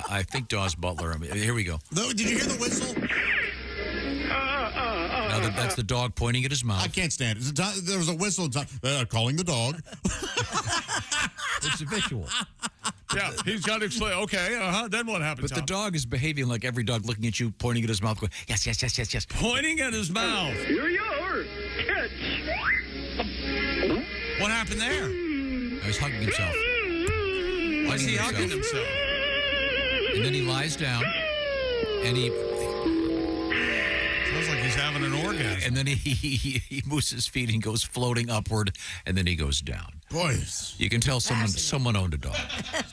I think Dawes Butler. Here we go. Did you hear the whistle? Now that's the dog pointing at his mouth. I can't stand it. There was a whistle calling the dog. It's a visual. Yeah, he's got to explain. Okay, then what happens? But the dog is behaving like every dog looking at you, pointing at his mouth, going, yes, yes, yes, yes, yes. Pointing at his mouth. Here you are. Catch. What happened there? He's hugging himself. Why is he hugging himself? And then he lies down, and he... Sounds like he's having an orgasm. And then he moves his feet and goes floating upward, and then he goes down. Boys. You can tell someone owned a dog.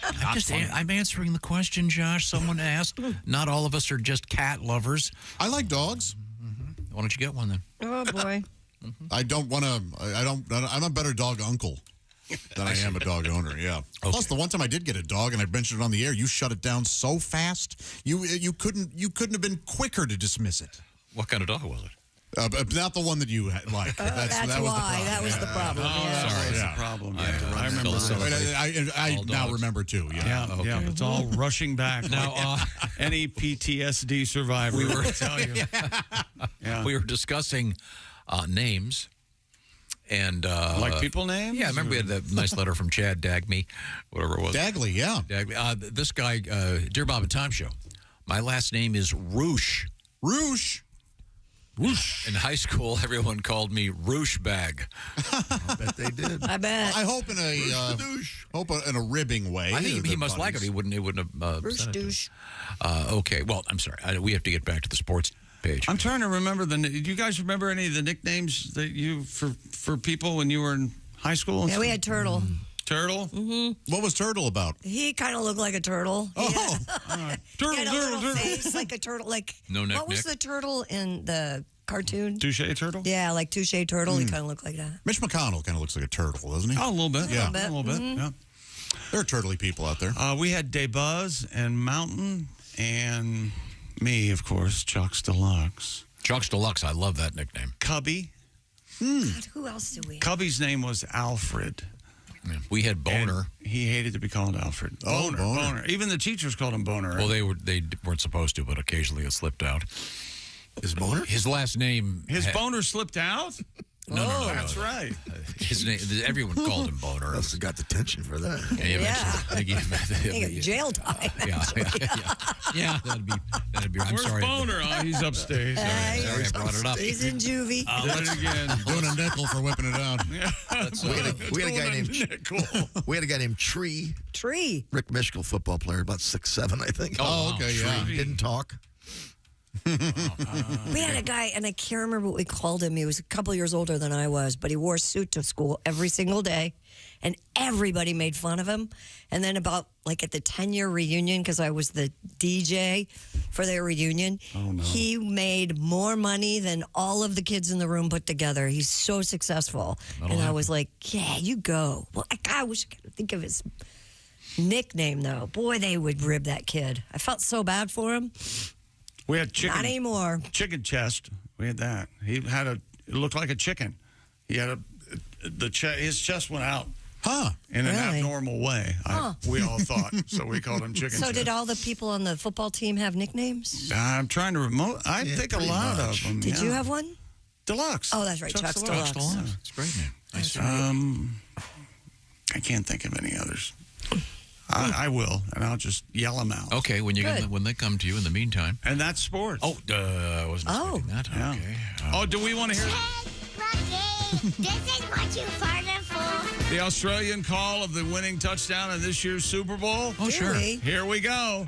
I'm answering the question, Josh. Someone asked. Not all of us are just cat lovers. I like dogs. Mm-hmm. Why don't you get one then? Oh, boy. I don't want to. I'm a better dog uncle than I am a dog owner. Yeah. Okay. Plus, the one time I did get a dog and I mentioned it on the air, you shut it down so fast. You couldn't have been quicker to dismiss it. What kind of dog was it? Not the one that you like. That's why. That was the problem. Yeah. Sorry, Yeah. the problem. I remember. I now remember too. Yeah. Yeah, it's all rushing back. Now, any PTSD survivor will tell you. Yeah. We were discussing names. And like people names? Yeah, I remember we had that nice letter from Chad Dagme, whatever it was. Dagley, yeah. Dagley. This guy, Dear Bob and Tom Show, my last name is Roosh. Roosh. Whoosh. In high school, everyone called me Roosh Bag. I bet they did. I bet. I hope in a ribbing way. I think he must like it. He wouldn't have. Roosh douche. Okay. Well, I'm sorry. We have to get back to the sports page. I'm trying to remember do you guys remember any of the nicknames that you for people when you were in high school? Yeah, we had Turtle. Turtle? Mm-hmm. What was Turtle about? He kind of looked like a turtle. Oh, turtle, he had a little face like a turtle. Like No neck, what was Nick? the turtle in the cartoon? Touche Turtle? Yeah, like Touche Turtle. He kind of looked like that. Mitch McConnell kind of looks like a turtle, doesn't he? Oh, a little bit. Yeah. A little bit. Yeah. There are turtly people out there. We had Daybuzz and Mountain and me, of course, Chuck's Deluxe. Chuck's Deluxe, I love that nickname. Cubby. God, who else do we have? Cubby's name was Alfred. Yeah. We had Boner. And he hated to be called Alfred. Oh, Boner. Even the teachers called him Boner. Well, they weren't supposed to, but occasionally it slipped out. Is Boner? His last name. His boner slipped out? No, That's right. His name. Everyone called him Boner. Must have got detention for that. Jail time. Yeah, that'd be. I'm Where's sorry. Boner? Oh, he's upstairs. Sorry, I brought it up. He's in juvie. Did it again. Doing a nickel for whipping it out. We had a guy named We had a guy named Tree. Rick Mischel, football player, about 6'7", I think. Oh, okay, yeah. Didn't talk. We had a guy, and I can't remember what we called him. He was a couple years older than I was, but he wore a suit to school every single day, and everybody made fun of him. And then about, like, at the 10-year reunion, because I was the DJ for their reunion, he made more money than all of the kids in the room put together. He's so successful. I was like, yeah, you go. Well, I wish I could think of his nickname, though. Boy, they would rib that kid. I felt so bad for him. We had chicken. Not anymore. Chicken chest. We had that. He had it looked like a chicken. He had his chest went out. Huh. In an abnormal way. We all thought. So we called him chicken So chest. did all the people on the football team have nicknames? I'm trying to I think a lot of them. Did you have one? Deluxe. Oh, that's right. Chuck's Deluxe. It's a great name. Nice. I can't think of any others. I will, and I'll just yell them out. Okay, when they come to you in the meantime. And that's sports. Oh, I wasn't expecting that. Yeah. Okay. Do we want to hear This is what you farted for. the Australian call of the winning touchdown in this year's Super Bowl? Oh, sure. Here we go.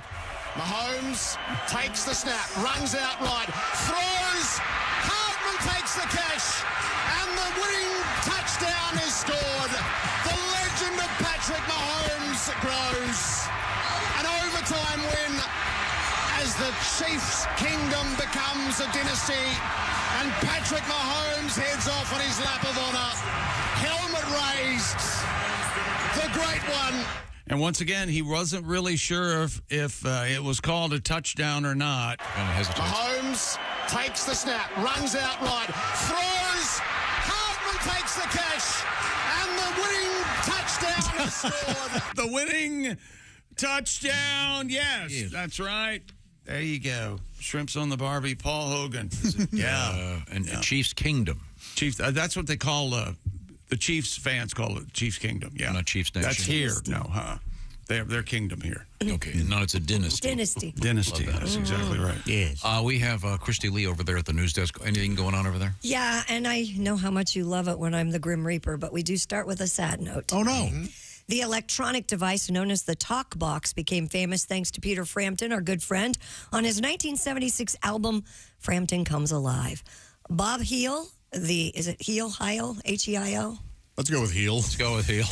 Mahomes takes the snap, runs out right, throws. Harpoon takes the catch, and the winning touchdown is scored. The legend of Patrick Mahomes grows. An overtime win as the Chiefs' kingdom becomes a dynasty, and Patrick Mahomes heads off on his lap of honor. Helmet raised. The great one. And once again, he wasn't really sure if it was called a touchdown or not. Kind of hesitates. Mahomes takes the snap, runs out right, throws. Harpoon takes the catch, and the winning touchdown is scored. The winning touchdown, yes, that's right. There you go. Shrimps on the Barbie, Paul Hogan. Chiefs Kingdom. Chiefs. That's what they call the Chiefs fans call it Chiefs Kingdom. Yeah, not Chiefs Nation. That's here. No, their kingdom here. Okay, now it's a dynasty. Dynasty. Dynasty. That's exactly right. Yes. We have Christy Lee over there at the news desk. Anything going on over there? Yeah, and I know how much you love it when I'm the Grim Reaper, but we do start with a sad note. Oh, no. The electronic device known as the Talkbox became famous thanks to Peter Frampton, our good friend, on his 1976 album, Frampton Comes Alive. Bob Heil, is it Heil, H-E-I-L? Let's go with Heil. Let's go with Heil.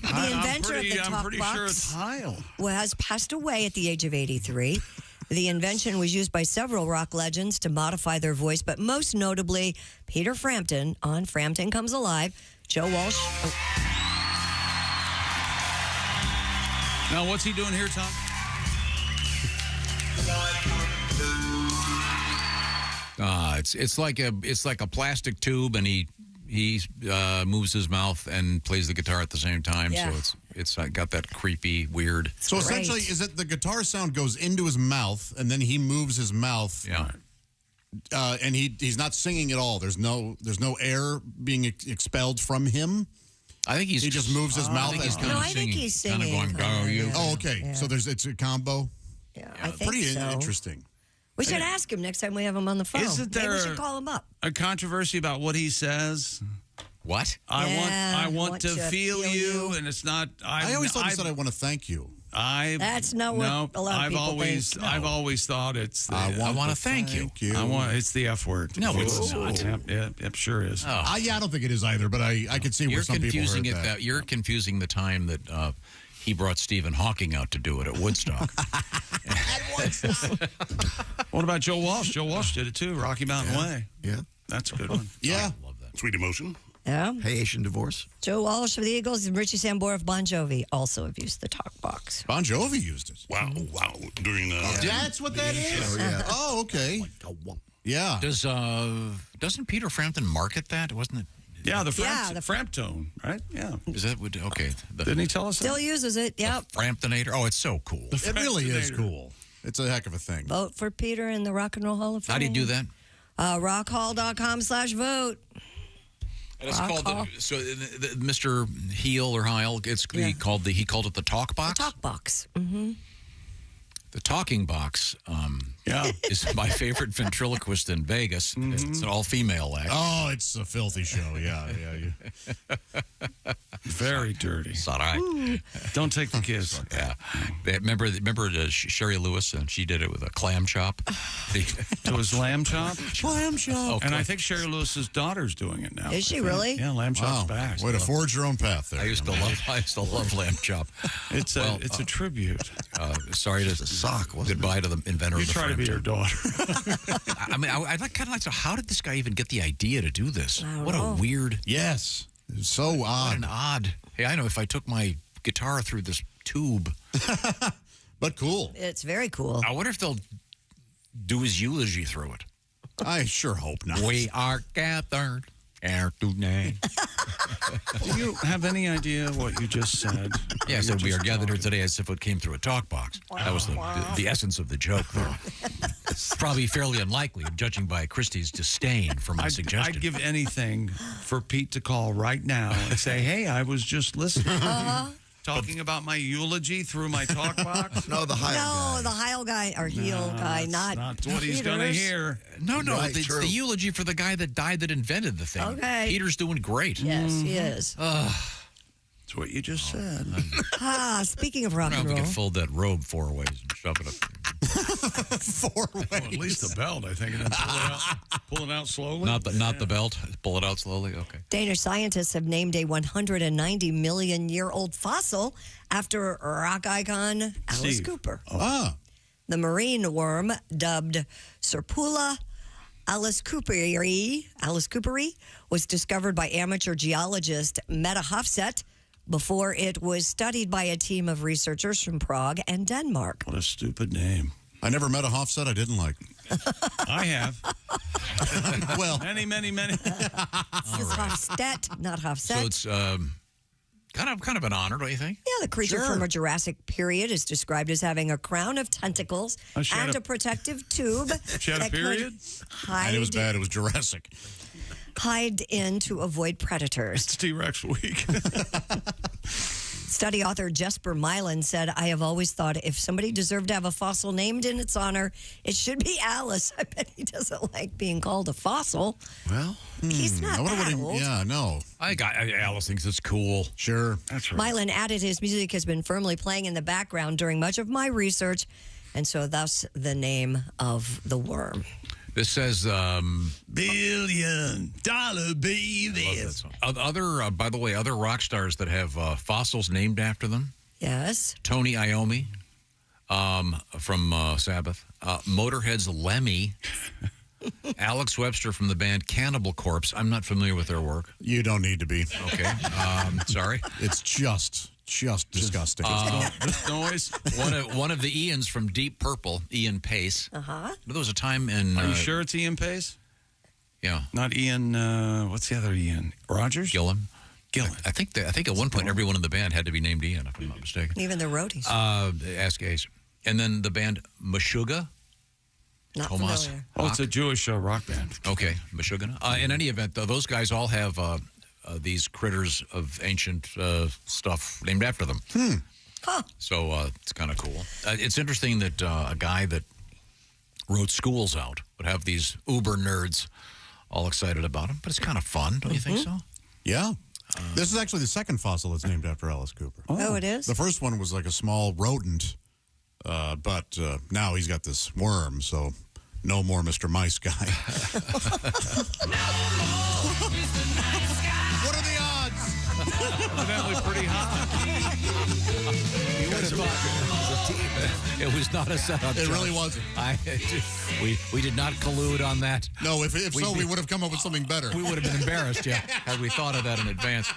The inventor of the Talkbox. I'm pretty sure it's Heil. Was passed away at the age of 83. The invention was used by several rock legends to modify their voice, but most notably, Peter Frampton on Frampton Comes Alive, Joe Walsh. Now, what's he doing here, Tom? It's like a plastic tube, and he moves his mouth and plays the guitar at the same time. Yeah. So it's got that creepy, weird. So essentially, is it the guitar sound goes into his mouth, and then he moves his mouth? Yeah. And he's not singing at all. There's no air being expelled from him. I think he just moves his mouth. I think he's singing. Kind of going, oh, okay. Yeah. So it's a combo. Yeah, I think pretty so. Interesting. We should ask him next time we have him on the phone. Isn't there Maybe we should call him up. a controversy about what he says? What? I want to feel you, and it's not. I always thought he said, "I want to thank you." That's not what a lot of people think. I've always thought it's. I want to thank you. It's the F word. No, it's not. Yep, sure is. I don't think it is either, but I can see where some people heard that. You're confusing the time that he brought Stephen Hawking out to do it at Woodstock. What about Joe Walsh? Joe Walsh did it too. Rocky Mountain Way. Yeah. That's a good one. Yeah. I love that. Sweet Emotion. Yeah. Haitian Divorce. Joe Walsh of the Eagles and Richie Sambora of Bon Jovi also have used the Talkbox. Bon Jovi used it. Wow. During the... That's what that is? Yeah. Oh, okay. Yeah. Doesn't Peter Frampton market that? Wasn't it? Yeah, the Framptone, right? Yeah. Is that what? Okay. Didn't he tell us Still uses it, yep. Framptonator. Oh, it's so cool. It really is cool. It's a heck of a thing. Vote for Peter in the Rock and Roll Hall of Fame. How do you do that? Rockhall.com/vote. It's called Mr. Heel or Heil. He called it the Talkbox. The Talkbox. Mm-hmm. The Talking Box is my favorite ventriloquist in Vegas. Mm-hmm. It's an all-female act. Oh, it's a filthy show. Yeah. Very dirty. It's all right. Don't take the kiss. Yeah. Remember Sherry Lewis? And she did it with a clam chop. To his lamb chop? Clam chop. And I think Sherry Lewis's daughter's doing it now. Is she really? Yeah, lamb chop's back. Way to forge your own path there. I used to love lamb chop. It's a tribute. Sorry to goodbye to the inventor of the try to be your daughter. I mean, I'd kind of like to. How did this guy even get the idea to do this? What a weird. Yes. So odd. What an odd. Hey, I know if I took my guitar through this tube. But cool. It's very cool. I wonder if they'll do his eulogy through it. I sure hope not. We are gathered here tonight. Do you have any idea what you just said? Yeah, I said we are gathered here today as if it came through a talk box. That was the essence of the joke there. It's probably fairly unlikely, judging by Christie's disdain for my suggestion. I'd give anything for Pete to call right now and say, hey, I was just listening. Talking about my eulogy through my talk box? No, the Heil guy. No, the Heil guy, or heel guy, not what he's going to hear. No, it's the eulogy for the guy that died that invented the thing. Okay. Peter's doing great. Yes, he is. That's what you just said. Speaking of rock and roll. We can fold that robe 4 ways and shove it up. 4 ways. Well, at least the belt, I think. And then pull it out slowly. Not the belt. Pull it out slowly. Okay. Danish scientists have named a 190 million year old fossil after rock icon Alice Cooper. The marine worm, dubbed Serpula alicecooperi, was discovered by amateur geologist Mette Hofstedt before it was studied by a team of researchers from Prague and Denmark. What a stupid name. I never met a Hofstedt I didn't like. I have. Well, many. It's Hofstedt, not Hofstedt. So it's kind of an honor, don't you think? Yeah, the creature from a Jurassic period is described as having a crown of tentacles and a protective tube. She had a period? And it was bad. It was Jurassic. Hide in to avoid predators. It's T-Rex week. Study author Jesper Myland said, I have always thought if somebody deserved to have a fossil named in its honor, it should be Alice. I bet he doesn't like being called a fossil. Well, he's not that old. Yeah, no. Alice thinks it's cool. Sure. That's right. Myland added his music has been firmly playing in the background during much of my research, and so thus the name of the worm. This says $1 billion babies. By the way, other rock stars that have fossils named after them. Yes. Tony Iommi from Sabbath. Motorhead's Lemmy. Alex Webster from the band Cannibal Corpse. I'm not familiar with their work. You don't need to be. Okay. Sorry. It's just disgusting. This noise. One of the Ians from Deep Purple, Ian Pace. There was a time in... Are you sure it's Ian Pace? Yeah. Not Ian... what's the other Ian? Rogers? Gillan. I think at one point everyone in the band had to be named Ian, if I'm not mistaken. Even the roadies. Ask Ace. And then the band Meshuggah. Not Thomas. familiar. Oh, it's a Jewish rock band. Okay, Meshuggah. In any event, those guys all have these critters of ancient stuff named after them. So it's kind of cool. It's interesting that a guy that wrote Schools Out would have these uber nerds all excited about him, but it's kind of fun, don't you think so? Yeah. This is actually the second fossil that's named after Alice Cooper. Oh, it is? The first one was like a small rodent, but now he's got this worm, so no more Mr. Mice Guy. What are the odds? Evidently pretty hot. You would have thought it was not a setup. It really wasn't. We did not collude on that. No, if so, we would have come up with something better. We would have been embarrassed, yeah, had we thought of that in advance.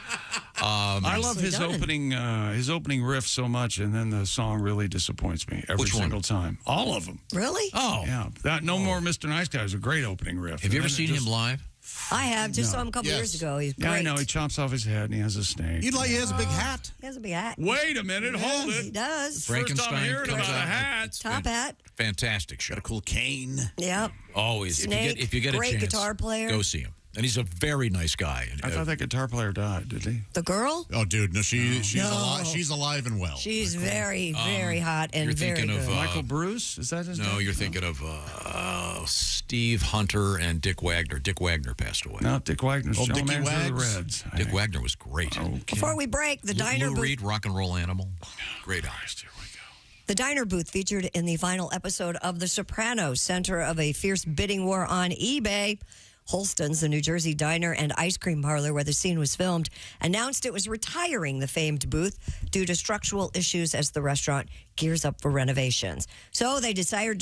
I love his opening riff so much, and then the song really disappoints me every single time. All of them. Really? Oh. Yeah. That No More Mr. Nice Guy is a great opening riff. Have you ever seen him live? I have. Just saw him a couple years ago. He's great. Yeah, I know. He chops off his head, and he has a snake. He has a big hat. He has a big hat. Wait a minute. Hold it. He does. First time hearing about a hat. Top hat. Fantastic show. Got a cool cane. Yep. Always. Snake, if you get a great chance, guitar player. go see him. And he's a very nice guy. I thought that guitar player died, did he? The girl? Oh, dude, no, she's alive. She's alive and well. She's very, very hot and you're very thinking good. of Michael Bruce? Is that his name? No, you're thinking of Steve Hunter and Dick Wagner. Dick Wagner passed away. No, Dick Wagner's Old general Dickie manager of the Wags. Reds. Dick Wagner was great. Okay. Before we break, the diner Lou booth. Reed, rock and roll animal. Great artist. Here we go. The diner booth featured in the final episode of The Sopranos, center of a fierce bidding war on eBay. Holston's, the New Jersey diner and ice cream parlor where the scene was filmed, announced it was retiring the famed booth due to structural issues as the restaurant gears up for renovations. So they decided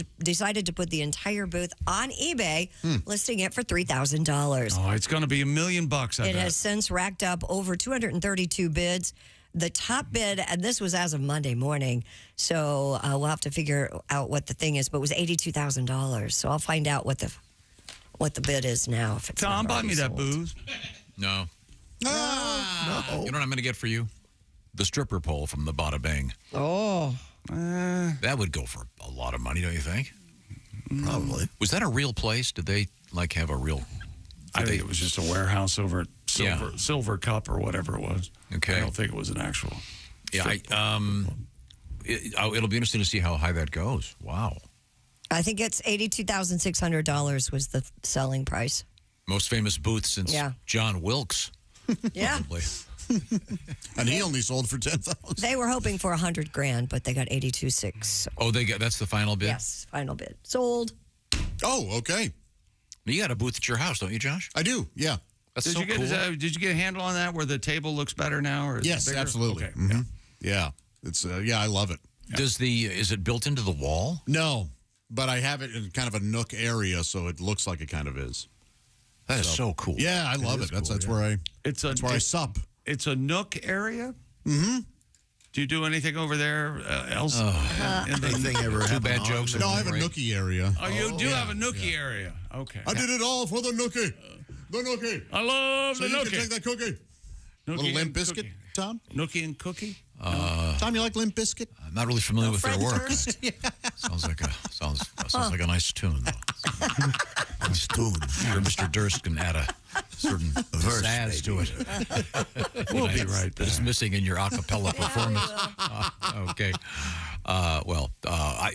to put the entire booth on eBay, listing it for $3,000. Oh, it's going to be $1 million, I bet. It has since racked up over 232 bids. The top bid, and this was as of Monday morning, so we'll have to figure out what the thing is, but it was $82,000. So I'll find out what the bid is now. If it's Tom, buy me that sold. booze. No. No. You know what I'm going to get for you? The stripper pole from the Bada Bing. Oh. That would go for a lot of money, don't you think? Probably. Was that a real place? Did they have a real... I think it was just a warehouse over at Silver Cup or whatever it was. Okay. I don't think it was an actual. Yeah, it'll be interesting to see how high that goes. Wow. I think it's $82,600 was the selling price. Most famous booth since John Wilkes. Yeah. Probably. And he only sold for $10,000. They were hoping for $100,000, but they got $82,600. Oh, that's the final bid? Yes, final bid. Sold. Oh, okay. You got a booth at your house, don't you, Josh? I do, yeah. That's Did so you get, cool. did you get a handle on that where the table looks better now? Or is Yes, it bigger? absolutely. Okay. Mm-hmm. Yeah. It's I love it. Yeah. Is it built into the wall? No, but I have it in kind of a nook area, so it looks like it kind of is. That is so cool. Yeah, I love it. That's where I I sup. It's a nook area? Mm-hmm. Do you do anything over there else? Anything ever Two bad jokes. No, I have a nookie area. Oh, you do have a nookie area. Okay. I did it all for the nookie. The nookie. I love so the you nookie. can take that cookie. Little Limp Biscuit, Tom? Nookie and cookie? Tom, you like Limp Biscuit? I'm not really familiar with their work. Yeah. Sounds like a nice tune, though. Nice tune. Sure, Mr. Durst can add a certain pizzazz to it. We'll be right back. It's missing in your a cappella performance. Okay.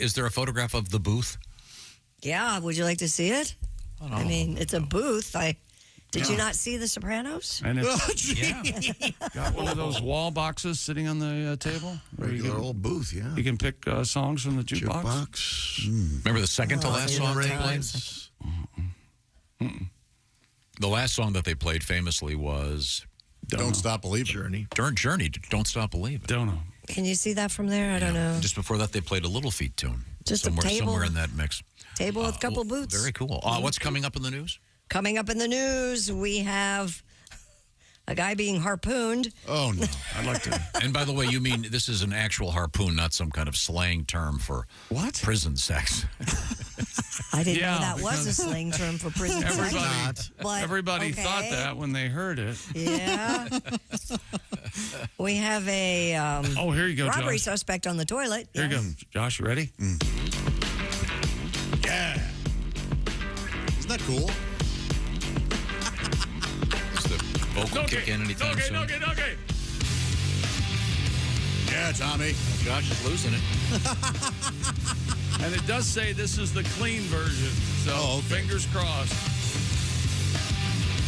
Is there a photograph of the booth? Yeah, would you like to see it? Oh, I mean, it's a booth. Did you not see The Sopranos? And got one of those wall boxes sitting on the table. Regular old booth, yeah. You can pick songs from the jukebox. Remember the second to last song they played? The last song that they played famously was Don't Stop Believing. Journey. Don't Stop Believing. Don't know. Can you see that from there? I don't know. Just before that, they played a Little Feat tune. Just a table? Somewhere in that mix. Table with a couple booths. Very cool. What's coming up in the news? Coming up in the news, we have a guy being harpooned. Oh, no. I'd like to. And by the way, you mean this is an actual harpoon, not some kind of slang term for prison sex. I didn't know that was a slang term for prison sex. Everybody thought that when they heard it. Yeah. We have a here you go, robbery Josh. suspect on the toilet. Here you go. Josh, you ready? Yeah. Isn't that cool? Vocal kick in anytime soon. Okay. Yeah, Tommy. Josh is losing it. And it does say this is the clean version. So fingers crossed.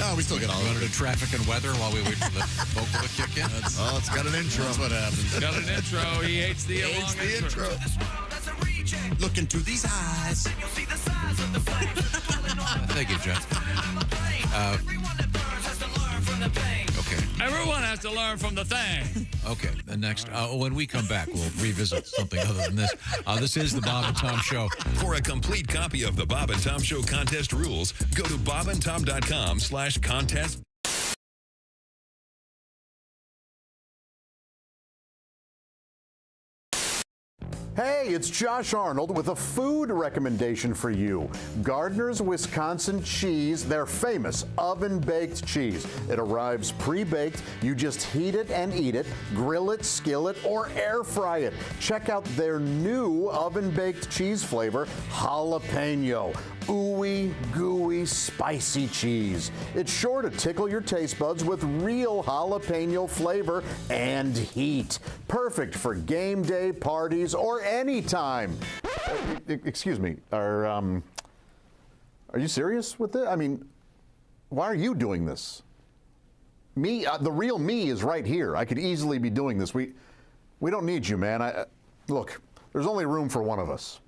Oh, we still get all running to traffic and weather while we wait for the vocal to kick in. It's got an intro. That's what happens. Got an intro. He hates the intro. Look into these eyes. Thank you, John. Okay. Everyone has to learn from the thing. Okay, the next, when we come back, we'll revisit something other than this. This is the Bob and Tom Show. For a complete copy of the Bob and Tom Show contest rules, go to bobandtom.com/contest. Hey, it's Josh Arnold with a food recommendation for you. Gardner's Wisconsin cheese, their famous oven-baked cheese. It arrives pre-baked. You just heat it and eat it, grill it, skillet, or air fry it. Check out their new oven-baked cheese flavor, jalapeno. Ooey, gooey, spicy cheese. It's sure to tickle your taste buds with real jalapeno flavor and heat. Perfect for game day, parties, or any time. Excuse me, are you serious with this? I mean, why are you doing this? Me, the real me is right here. I could easily be doing this. We don't need you, man. Look, there's only room for one of us.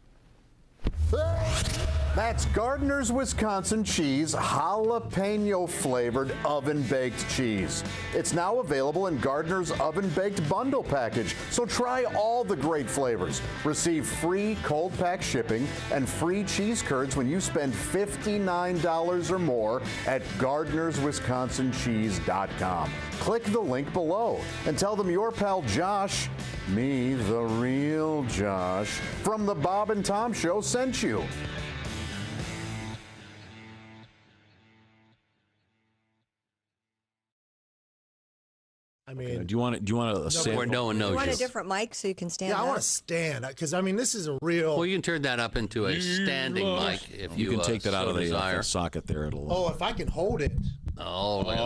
That's Gardner's Wisconsin cheese, jalapeno flavored oven baked cheese. It's now available in Gardner's oven baked bundle package. So try all the great flavors. Receive free cold pack shipping and free cheese curds when you spend $59 or more at Gardner'sWisconsinCheese.com. Click the link below and tell them your pal Josh, me, the real Josh, from the Bob and Tom Show sent you. I mean, do you want a sample? Where no one knows You want you. a different mic so you can stand yeah, I up? want to stand because I mean this is a real. Well, you can turn that up into a standing mic if you can take that so out of desire. the socket there. Oh, if I can hold it. Oh, look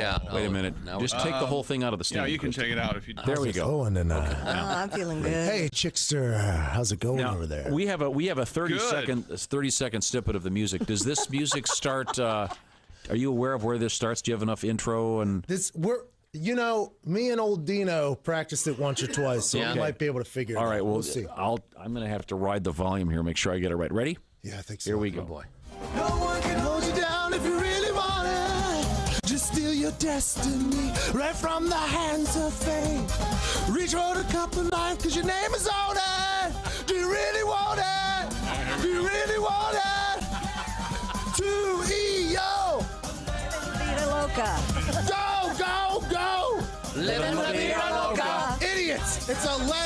out. Wait a minute. Just take the whole thing out of the stand. Yeah, you can take it out if you. There we go. Going tonight? I'm feeling good. Hey, Chickster, how's it going over there? We have a 30-second snippet of the music. Does this music start? Are you aware of where this starts? Do you have enough intro and You know, me and old Dino practiced it once or twice, so we might be able to figure it out. All right, well, we'll see. I'm going to have to ride the volume here, make sure I get it right. Ready? Yeah, I think so. Here we go. Boy. No one can hold you down if you really want it. Just steal your destiny right from the hands of fate. Reach for the cup of life because your name is on it. Do you really want it? Do you really want it? 2-E-O. Vida Loca. Go, go, go. Living La Vida Loca. Idiots. It's a lay.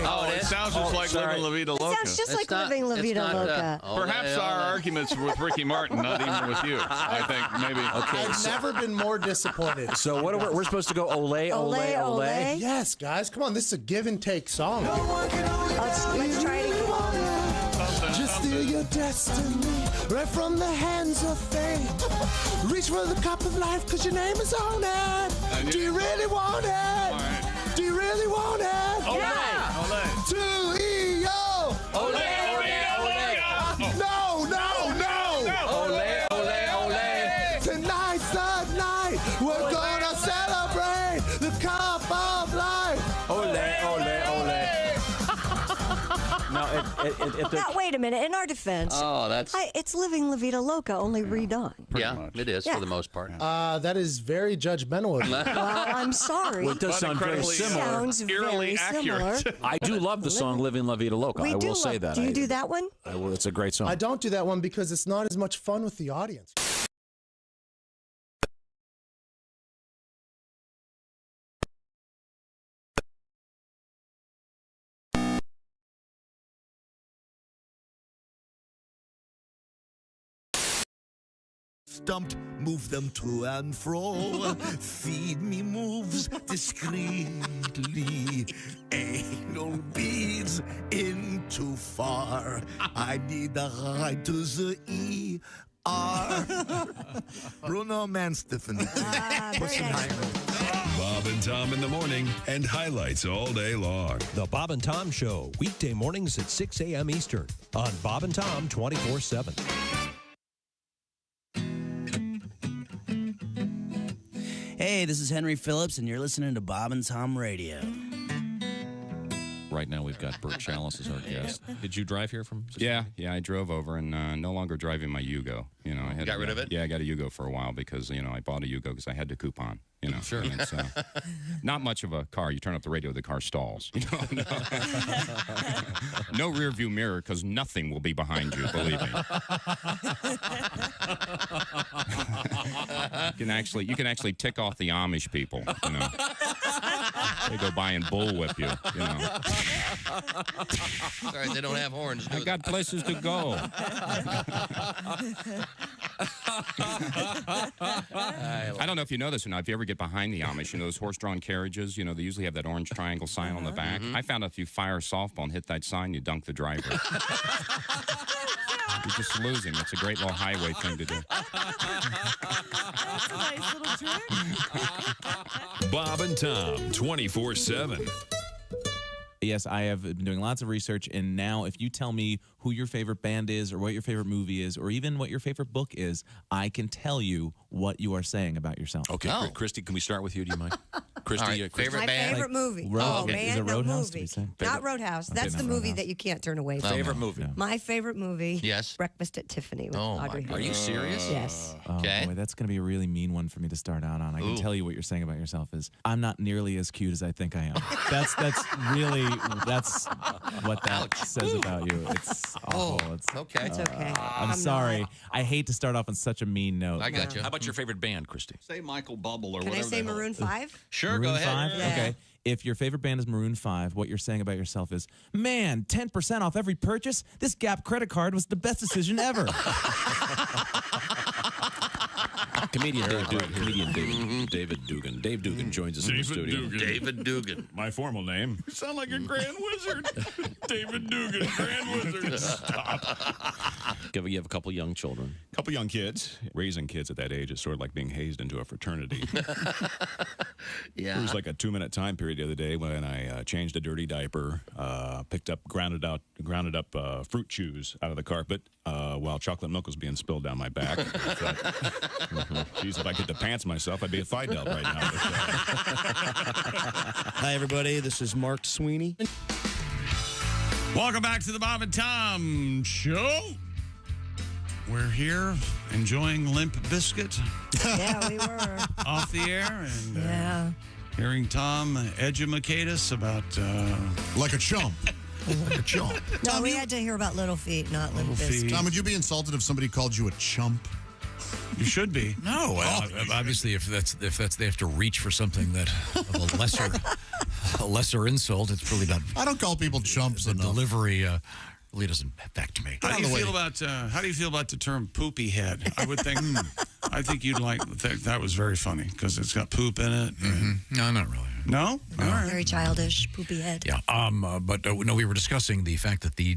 Oh, it sounds just like Living La Vida Loca. It sounds just like living La Vida Loca. Perhaps our arguments were with Ricky Martin, not even with you. I think maybe. Okay, I've never been more disappointed. So what are we're supposed to go ole, ole, ole? Yes, guys, come on. This is a give and take song. Let's try it again. Just steal your destiny right from the hands of fate. Reach for the cup of life because your name is on it. Do you really want it? Do you really want it? Yeah. 2-E-O. Ole, ole, ole. No. Ole, ole, ole. Tonight's the night. We're gonna celebrate the cup of life. Ole, ole, ole. Now, Now, wait a minute. In our defense, it's living La Vida Loca, only redone. Yeah, it is for the most part. That is very judgmental of you. Well, I'm sorry. Well, it does sound very similar. Sounds very similar. I do love the song "Living La Vida Loca." I will say that. Do you do that one? It's a great song. I don't do that one because it's not as much fun with the audience. Stumped, move them to and fro. Feed me moves discreetly. Anal beads in too far. I need a ride to the ER. Bruno Manstiffen. Bob and Tom in the morning and highlights all day long. The Bob and Tom Show, weekday mornings at 6 a.m. Eastern on Bob and Tom 24/7. Hey, this is Henry Phillips, and you're listening to Bob and Tom Radio. Right now, we've got Bert Chalice as our guest. Did you drive here from? Yeah, I drove over and no longer driving my Yugo. You know, I had got rid of it. Yeah, I got a Yugo for a while because I bought a Yugo because I had the coupon. You know, sure. And it's not much of a car. You turn up the radio, the car stalls. No rear view mirror because nothing will be behind you. Believe me. You can actually tick off the Amish people. You know, they go by and bullwhip you. You know. Sorry, they don't have horns. I got places to go. I don't know if you know this or not. If you ever get behind the Amish, those horse-drawn carriages, they usually have that orange triangle sign on the back. I found out if you fire a softball and hit that sign, you dunk the driver. You just lose him. It's a great little highway thing to do. That's a nice little trick. Bob and Tom, 24/7. Yes, I have been doing lots of research, and now if you tell me who your favorite band is or what your favorite movie is or even what your favorite book is, I can tell you what you are saying about yourself. Okay, Christy, can we start with you? Do you mind? Christy, right, favorite band? My favorite movie. Band, no movie. Not Roadhouse. Okay, That's not the movie Roadhouse. that you can't turn away from. Favorite movie? Yeah. My favorite movie. Yes. Breakfast at Tiffany with Oh, my Audrey God. Hepburn. Are you serious? Yes. Okay. Boy, that's going to be a really mean one for me to start out on. I can tell you what you're saying about yourself is I'm not nearly as cute as I think I am. That's what that says about you. It's awful. Okay. It's okay. I'm sorry. not. I hate to start off on such a mean note. I got you. How about your favorite band, Christy? Say Michael Bubble or Can I whatever. say Maroon 5? Sure, Maroon go ahead. 5? Yeah. Okay. If your favorite band is Maroon 5, what you're saying about yourself is, man, 10% off every purchase? This Gap credit card was the best decision ever. Comedian David Dugan. Dave Dugan joins us in the studio. David Dugan. My formal name. You sound like a Grand Wizard. David Dugan, Grand Wizard. Stop. You have a couple young children. A couple young kids. Raising kids at that age is sort of like being hazed into a fraternity. Yeah. There was like a 2-minute time period the other day when I changed a dirty diaper, grounded up fruit chews out of the carpet while chocolate milk was being spilled down my back. Geez, if I could pants myself, I'd be a Fidel right now. But, Hi, everybody. This is Mark Sweeney. Welcome back to the Bob and Tom Show. We're here enjoying Limp Bizkit. Yeah, we were. Off the air and hearing Tom edumacate us about... like a chump. Like a chump. No, Tom, we had to hear about Little Feet, not Limp Bizkit. Tom, would you be insulted if somebody called you a chump? You should be. No, obviously, if that's they have to reach for something that of a lesser insult. It's really not. I don't call people chumps. The delivery really doesn't affect me. How do you feel about the term poopy head? I would think. I think you'd like that was very funny because it's got poop in it. No, not really. No? All right. Very childish, poopy head. Yeah. But no, we were discussing the fact that the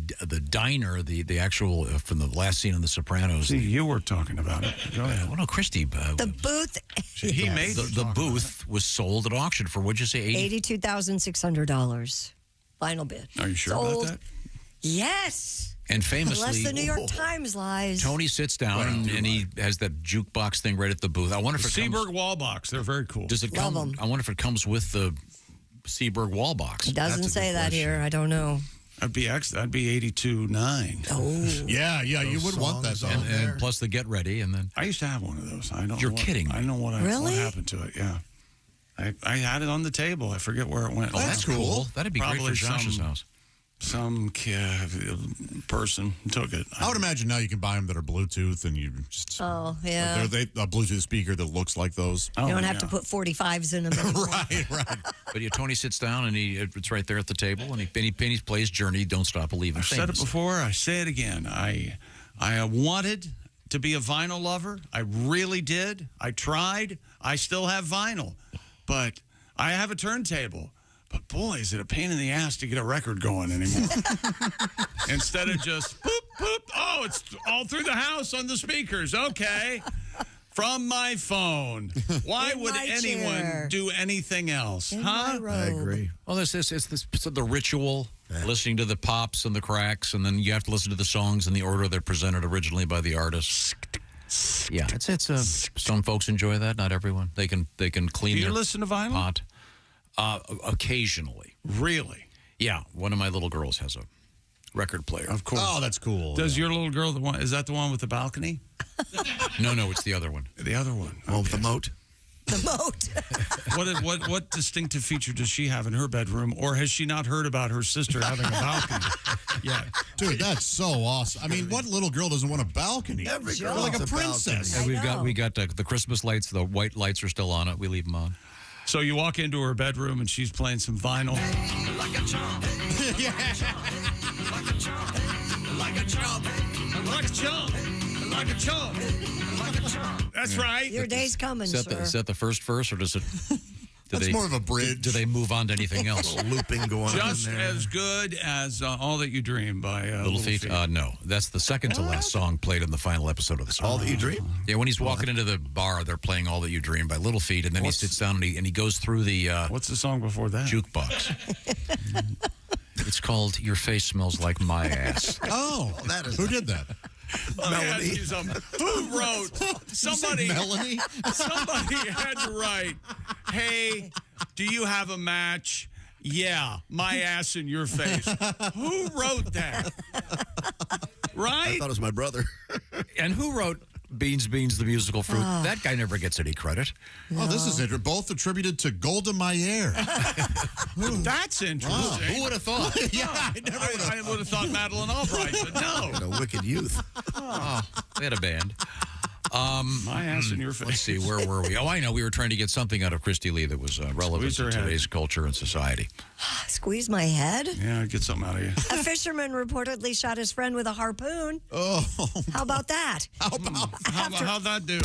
diner, the actual from the last scene in The Sopranos. See, you were talking about it. Go ahead. Well, no, Christy. The booth. He made the booth was sold at auction for what'd you say? $82,600. Final bid. Are you sure Sold. about that? Yes. And famously, unless the New York Times lies. Tony sits down and he has that jukebox thing right at the booth. I wonder if it Seaberg wall box. They're very cool. Does it come? I wonder if it comes with the Seaberg wall box. It doesn't say that here. I don't know. That'd be 82.9. Oh. Yeah, you would want that. And plus the get ready, and then I used to have one of those. You're kidding me. I know what Really? what happened to it. Yeah, I had it on the table. I forget where it went. Oh, that's cool. That'd be great for Josh's house. Some person took it. I would imagine now you can buy them that are Bluetooth, and you just Oh, yeah. they're a Bluetooth speaker that looks like those. You don't have to put 45s in them anymore. right. But Tony sits down and it's right there at the table, and he plays Journey, Don't Stop Believing. I've said it before. I say it again. I wanted to be a vinyl lover. I really did. I tried. I still have vinyl, but I have a turntable. But boy, is it a pain in the ass to get a record going anymore. Instead of just boop, boop. Oh, it's all through the house on the speakers. Okay. From my phone. Why would anyone do anything else? Huh? I agree. Well, it's the ritual, listening to the pops and the cracks, and then you have to listen to the songs in the order they're presented originally by the artist. Yeah, it's some folks enjoy that. Not everyone. They can clean. Do you their listen to vinyl? Pot. Occasionally. Really? Yeah. One of my little girls has a record player. Of course. Oh, that's cool. Does your little girl is that the one with the balcony? No, it's the other one. The other one. One with the moat. The moat. What distinctive feature does she have in her bedroom, or has she not heard about her sister having a balcony? Yeah, dude, that's so awesome. I mean, what little girl doesn't want a balcony? Every girl like wants a a princess. balcony. We got the Christmas lights. The white lights are still on it. We leave them on. So you walk into her bedroom and she's playing some vinyl. Like a chump. Yeah. Like a chump. Like a chump. Like a chump. Like a chump. Like a chump. That's right. Your day's coming, Is sir. that the first verse, or does it? That's more of a bridge. Do they move on to anything else? Looping going Just on there. as good as All That You Dream by Little Feat? No, that's the second to last song played in the final episode of the song. All That You Dream? Yeah, when he's walking into the bar, they're playing All That You Dream by Little Feat, and then he sits down and he goes through the what's the song before that? Jukebox. It's called Your Face Smells Like My Ass. Oh, who did that? Melanie. Who wrote? Somebody. Melanie? Somebody had to write, hey, do you have a match? Yeah, my ass in your face. Who wrote that? Right? I thought it was my brother. And who wrote Beans, the musical fruit? That guy never gets any credit. No. Oh, this is interesting. Both attributed to Golda Meir. That's interesting. Wow. Who would have thought? Yeah, I would have thought Madeline Albright, but no. What a wicked youth. Oh, they had a band. My ass in your face. Let's see, where were we? Oh, I know. We were trying to get something out of Christy Lee that was relevant to today's culture and society. Squeeze my head. Yeah, get something out of you. A fisherman reportedly shot his friend with a harpoon. Oh. How about that? How'd that do?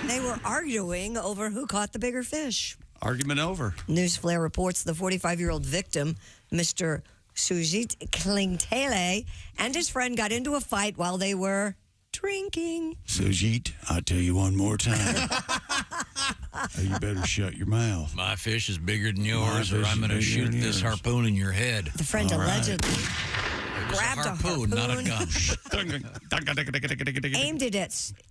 They were arguing over who caught the bigger fish. Argument over. Newsflare reports the 45-year-old victim, Mr. Sujit Klingtele, and his friend got into a fight while they were drinking. Sujit, I'll tell you one more time. You better shut your mouth. My fish is bigger than yours, or I'm going to shoot this harpoon in your head. The friend allegedly grabbed a harpoon, not a gun.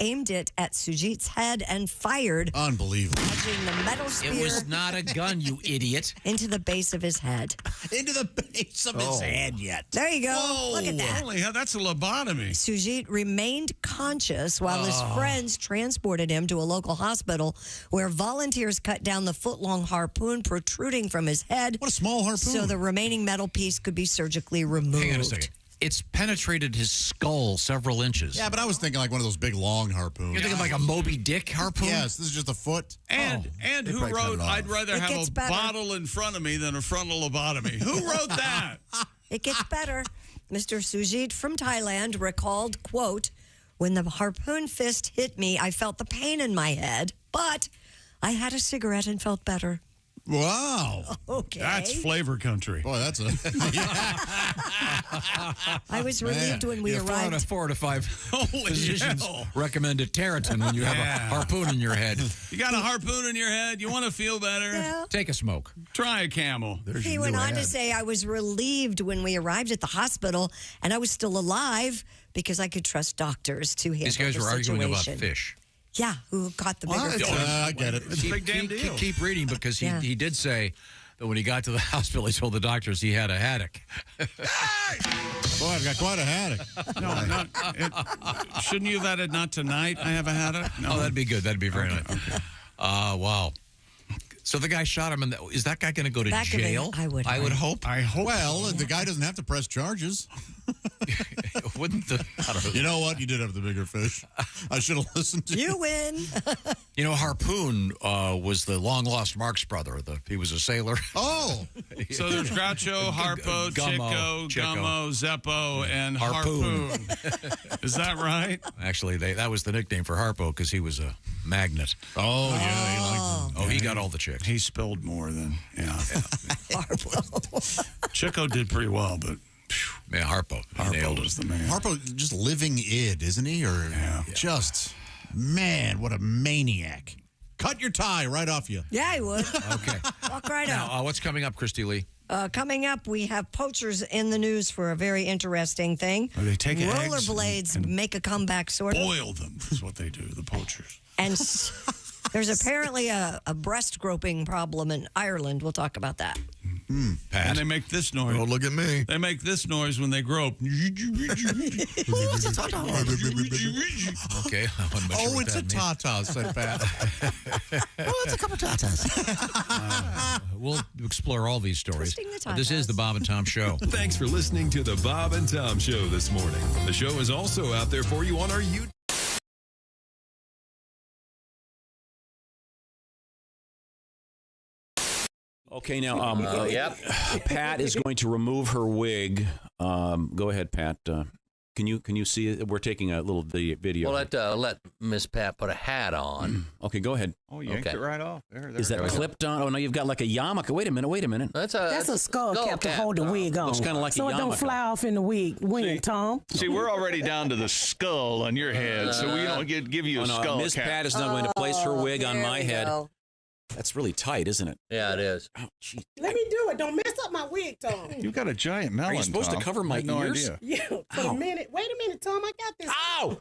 aimed it at Sujit's head and fired. Unbelievable. Dodging the metal spear. It was not a gun, you idiot. Into the base of his head. Into the base of his head yet. There you go. Whoa. Look at that. Holy hell, that's a lobotomy. Sujit remained conscious while his friends transported him to a local hospital where volunteers cut down the foot-long harpoon protruding from his head. What a small harpoon. So the remaining metal piece could be surgically removed. Hang on a second. It's penetrated his skull several inches. Yeah, but I was thinking like one of those big long harpoons. You're thinking like a Moby Dick harpoon? Yes, this is just a foot. And who wrote, I'd rather have a bottle in front of me than a frontal lobotomy? Who wrote that? It gets better. Mr. Sujit from Thailand recalled, quote, when the harpoon fist hit me, I felt the pain in my head, but I had a cigarette and felt better. Wow. Okay. That's flavor country. Boy, that's a... I was relieved when we arrived. 4 to 5 physicians hell. recommend a Territon when you have a harpoon in your head. You got a harpoon in your head? You want to feel better? Yeah. Take a smoke. Try a Camel. He went on to say, I was relieved when we arrived at the hospital and I was still alive because I could trust doctors to handle These guys the were arguing about situation. fish. Yeah, who caught the bigger fish. I get it. It's a big damn deal. Keep reading because he did say that when he got to the hospital, he told the doctors he had a haddock. Boy, I've got quite a haddock. No, shouldn't you have added not tonight? I have a haddock? No. Oh, that'd be good. That'd be very nice. Okay. Wow. So the guy shot him, and is that guy going to go to jail? I would hope. I hope. Well, the guy doesn't have to press charges. Wouldn't the? I don't know. You know what? You did have the bigger fish. I should have listened to you. You win. You know, Harpoon was the long-lost Marx brother. He was a sailor. Oh. So there's Groucho, Harpo, Chico, Gummo, Zeppo, and Harpoon. Is that right? Actually, that was the nickname for Harpo because he was a magnet. Oh, yeah. He liked them. Oh, he got all the chicks. He spilled more than, Chico did pretty well, but... Man, Harpo nailed was the man. Harpo, just living id, isn't he? Or just, man, what a maniac. Cut your tie right off you. Yeah, I would. Okay. Walk right out. Now, what's coming up, Christy Lee? Coming up, we have poachers in the news for a very interesting thing. They take rollerblades and make a comeback, sort of. Boil them is what they do, the poachers. And there's apparently a breast groping problem in Ireland. We'll talk about that. Pat. And they make this noise. Oh, look at me. They make this noise when they grope. Okay. Oh, it's a tata, said Pat. Oh, it's a couple tatas. We'll explore all these stories. This is the Bob and Tom Show. Thanks for listening to the Bob and Tom Show this morning. The show is also out there for you on our YouTube. Okay, now, Pat is going to remove her wig. Go ahead, Pat. Can you see it? We're taking a little video. Well, let Miss Pat put a hat on. Okay, go ahead. Oh, you yanked it right off. There is that clipped on? Oh, no, you've got like a yarmulke. Wait a minute. That's a skull cap to hold the wig on. Looks kind of like a yarmulke. So it don't fly off in the wig, Tom. See, we're already down to the skull on your head, so we don't give you a skull Miss cap. Pat is not going to place her wig on my head. Go. That's really tight, isn't it? Yeah, it is. Oh, geez. Let me do it. Don't mess up my wig, Tom. You've got a giant melon, Are you supposed Tom. to cover my no ears? Idea. Yeah, for a minute. Wait a minute, Tom. I got this. Ow!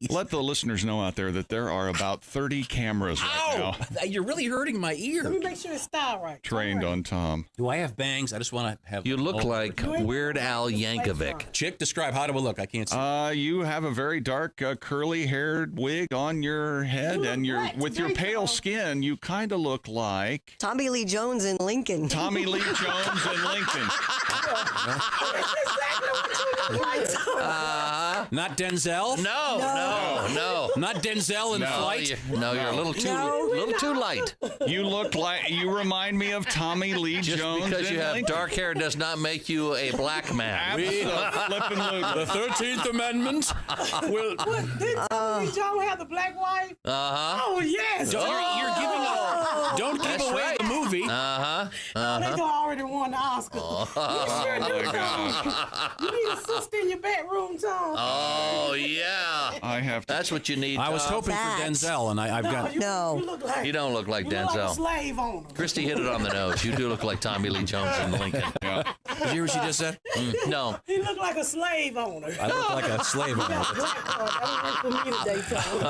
Let the listeners know out there that there are about 30 cameras right now. You're really hurting my ear. Let me make sure it's styled right. Trained on Tom. Do I have bangs? I just want to have... You look like Weird Al Yankovic. Chick, describe. How do I look? I can't see. You have a very dark, curly-haired wig on your head, and with your pale skin, you kind of look like... Tommy Lee Jones in Lincoln. Tommy Lee Jones in Lincoln. Not Denzel? No. Not Denzel in Flight? You're a little too light. You remind me of Tommy Lee Just Jones. Because you have Lincoln. dark hair does not make you a black man. The 13th Amendment will... Didn't Tommy Lee Jones have the black wife? Uh-huh. Oh, yes. You're giving up. Don't give away the movie. They already won the Oscar. You sure do, Tom. You need a sister in your bedroom, Tom. Oh, yeah. I have to. That's what you need, I was hoping for Denzel, and I've got... You look like, You don't look like you Denzel. look like a slave owner. Christy hit it on the nose. You do look like Tommy Lee Jones in Lincoln. Did you hear what she just said? No. He looked like a slave owner. I look like a slave owner.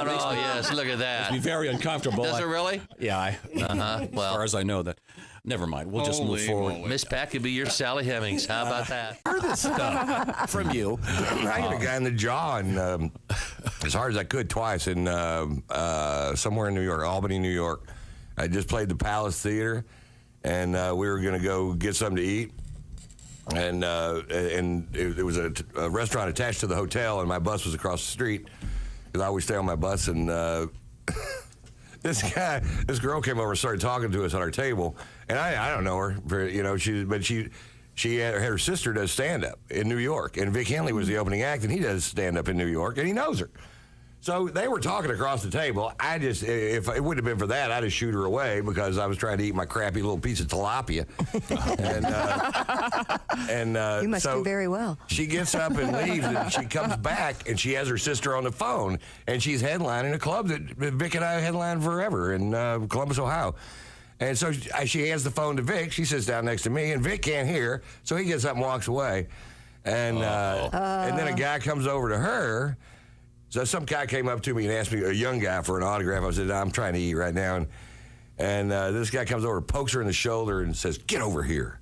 Oh, yes. Look at that. It'd be very uncomfortable. Does it really? Yeah. Well, as far as I know that. Never mind. We'll just move forward. Miss Pat could be your Sally Hemings. How about that? Heard this stuff from you. I hit a guy in the jaw and as hard as I could twice in somewhere in New York, Albany, New York. I just played the Palace Theater, and we were going to go get something to eat. And it was a restaurant attached to the hotel, and my bus was across the street because I always stay on my bus. And this girl came over and started talking to us at our table, and I don't know her, she had her sister does stand up in New York, and Vic Henley was the opening act, and he does stand up in New York, and he knows her. So they were talking across the table. If it wouldn't have been for that, I'd have shoot her away because I was trying to eat my crappy little piece of tilapia. You must do very well. She gets up and leaves, and she comes back, and she has her sister on the phone, and she's headlining a club that Vic and I headlined forever in Columbus, Ohio. And so she hands the phone to Vic. She sits down next to me, and Vic can't hear, so he gets up and walks away. And then a guy comes over to her. So some guy came up to me and asked me, a young guy, for an autograph. I said, I'm trying to eat right now. And this guy comes over, pokes her in the shoulder, and says, get over here.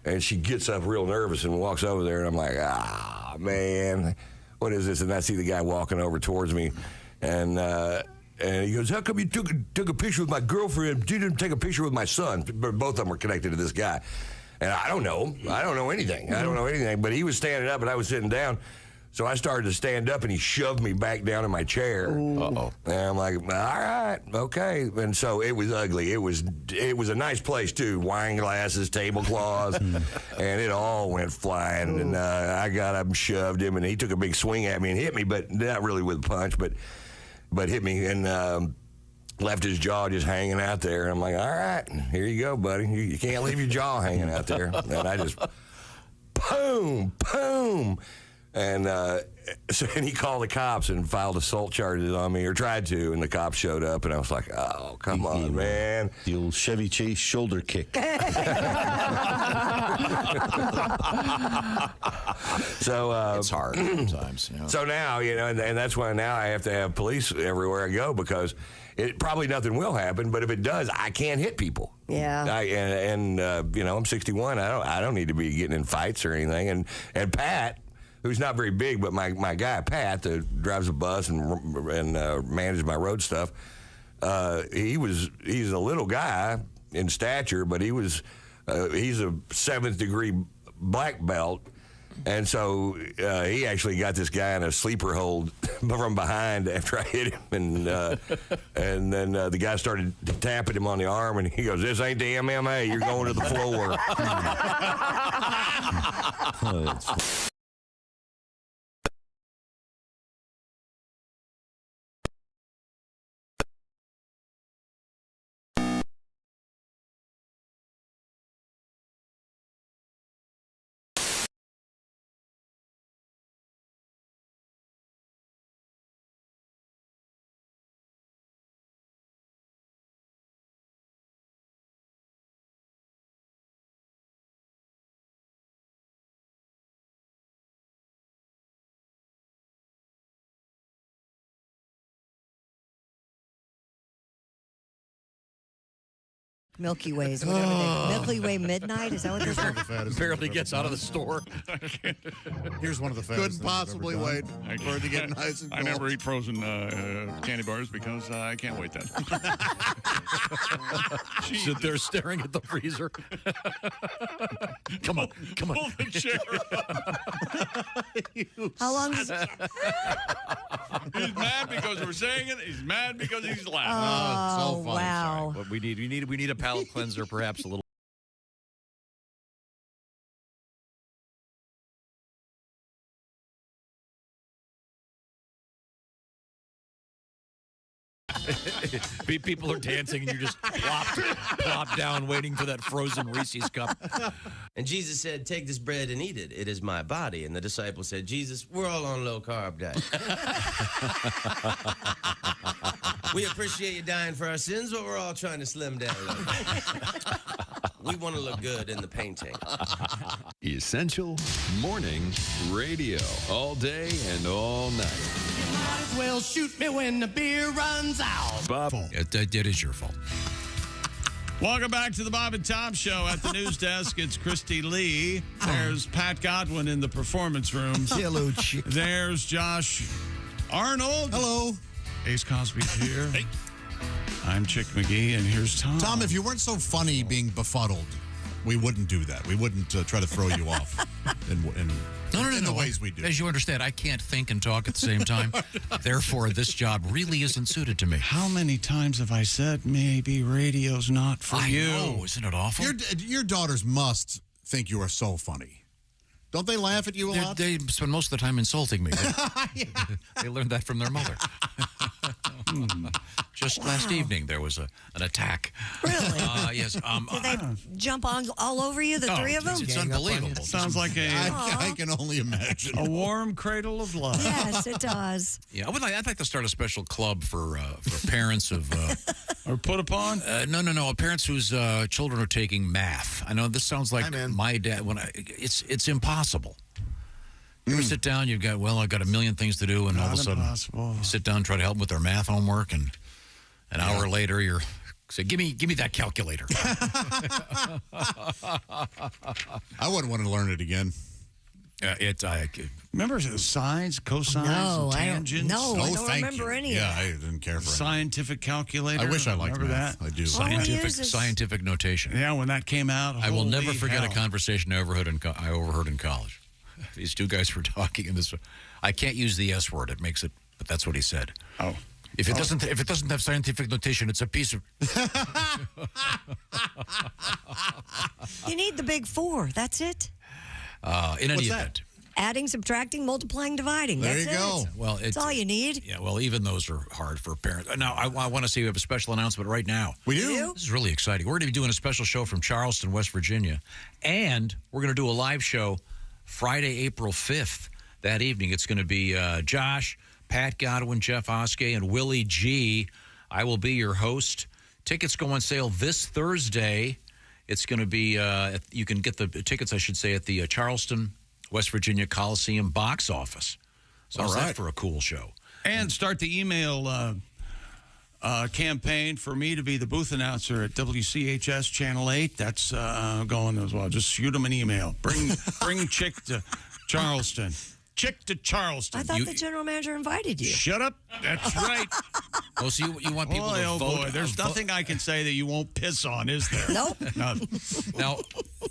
And she gets up real nervous and walks over there. And I'm like, man, what is this? And I see the guy walking over towards me. And he goes, how come you took a picture with my girlfriend, didn't take a picture with my son? Both of them were connected to this guy. And I don't know. I don't know anything. But he was standing up, and I was sitting down. So I started to stand up, and he shoved me back down in my chair. Uh-oh. And I'm like, all right, okay. And so it was ugly. It was a nice place, too. Wine glasses, tablecloths, and it all went flying. And I got up and shoved him, and he took a big swing at me and hit me, but not really with a punch, but hit me and left his jaw just hanging out there. And I'm like, all right, here you go, buddy. You can't leave your jaw hanging out there. And I just, boom, And and he called the cops and filed assault charges on me, or tried to, and the cops showed up, and I was like, oh, come on, man. The old Chevy Chase shoulder kick. So it's hard sometimes. Yeah. So now, and that's why now I have to have police everywhere I go, because probably nothing will happen, but if it does, I can't hit people. Yeah. I'm 61. I don't need to be getting in fights or anything. And Pat, who's not very big, but my guy Pat that drives a bus and manages my road stuff, he's a little guy in stature, but he's a 7th degree black belt. And so he actually got this guy in a sleeper hold from behind after I hit him, and then the guy started tapping him on the arm, and he goes, "This ain't the MMA. You're going to the floor." Milky Ways, whatever Milky Way Midnight, is that what they're called? Barely gets out of the store. Here's one of the fattest. Couldn't possibly wait for it to get nice and cold. I never eat frozen candy bars because I can't wait that. Sit there staring at the freezer. Come on. Pull the chair up. How long is it? He's mad because we're saying it. He's mad because he's laughing. Oh, so funny. wow. Sorry. But we need a palate cleanser, perhaps a little. People are dancing, and you just plop down, waiting for that frozen Reese's cup. And Jesus said, "Take this bread and eat it. It is my body." And the disciples said, "Jesus, we're all on low carb diet. We appreciate you dying for our sins, but we're all trying to slim down a little bit. We want to look good in the painting." Essential morning radio. All day and all night. You might as well shoot me when the beer runs out. Bob. It is your fault. Welcome back to the Bob and Tom Show. At the news desk, it's Christy Lee. There's Pat Godwin in the performance room. Hello, Chick. There's Josh Arnold. Hello. Ace Cosby's here. Hey. I'm Chick McGee, and here's Tom. Tom, if you weren't so funny being befuddled, we wouldn't do that. We wouldn't try to throw you off in the ways we do. As you understand, I can't think and talk at the same time. Therefore, this job really isn't suited to me. How many times have I said maybe radio's not for you? I know. Isn't it awful? Your daughters must think you are so funny. Don't they laugh at you a lot? They spend most of the time insulting me. They learned that from their mother. Just last evening, there was an attack. Really? Yes. Did they jump all over you, the three of them? It's unbelievable. Sounds like I can only imagine. A warm cradle of love. Yes, it does. Yeah, I'd like to start a special club for parents of... or put upon? No. Parents whose children are taking math. I know this sounds like my dad. It's impossible. You ever sit down, I've got a million things to do, and all of a sudden you sit down and try to help them with their math homework, and an hour later you're say, give me that calculator. I wouldn't want to learn it again. Remember sines, cosines, and tangents? I don't remember any of that. I didn't care for it. Scientific calculator. I wish I liked math. That? I do. Scientific notation. Yeah, when that came out, I will never forget a conversation I overheard in college. These two guys were talking in this. I can't use the S word. It makes it, but that's what he said. Oh. If it doesn't have scientific notation, it's a piece of. You need the big four. That's it. In any event. Adding, subtracting, multiplying, dividing. There That's you go. Well, that's all you need. Yeah, well, even those are hard for parents. Now, I want to say we have a special announcement right now. We do? This is really exciting. We're going to be doing a special show from Charleston, West Virginia. And we're going to do a live show Friday, April 5th that evening. It's going to be Josh, Pat Godwin, Jeff Oskey, and Willie G. I will be your host. Tickets go on sale this Thursday. It's going to be, you can get the tickets, I should say, at the Charleston, West Virginia Coliseum box office. So how's that for a cool show? And start the email campaign for me to be the booth announcer at WCHS Channel 8. That's going as well. Just shoot them an email. Bring Chick to Charleston. Chick to Charleston. I thought the general manager invited you. Shut up. That's right. Oh, so you want people to vote? Boy. There's nothing I can say that you won't piss on, is there? Nope. No. Now,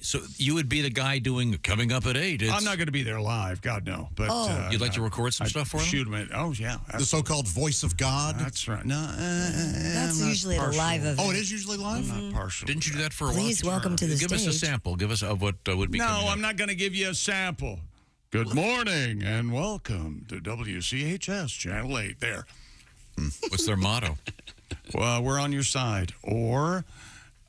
so you would be the guy doing Coming Up at 8. I'm not going to be there live. God, no. But you'd like to record some stuff for them? Shoot them at, oh, yeah. The so-called voice of God? That's right. No, that's usually a live event. Oh, it is usually live? I'm not partial. Didn't you do that for a while? Please welcome to the Give stage. us a sample. Give us what would be coming up. I'm not going to give you a sample. Good morning and welcome to WCHS Channel 8. There. What's their motto? Well, we're on your side. Or...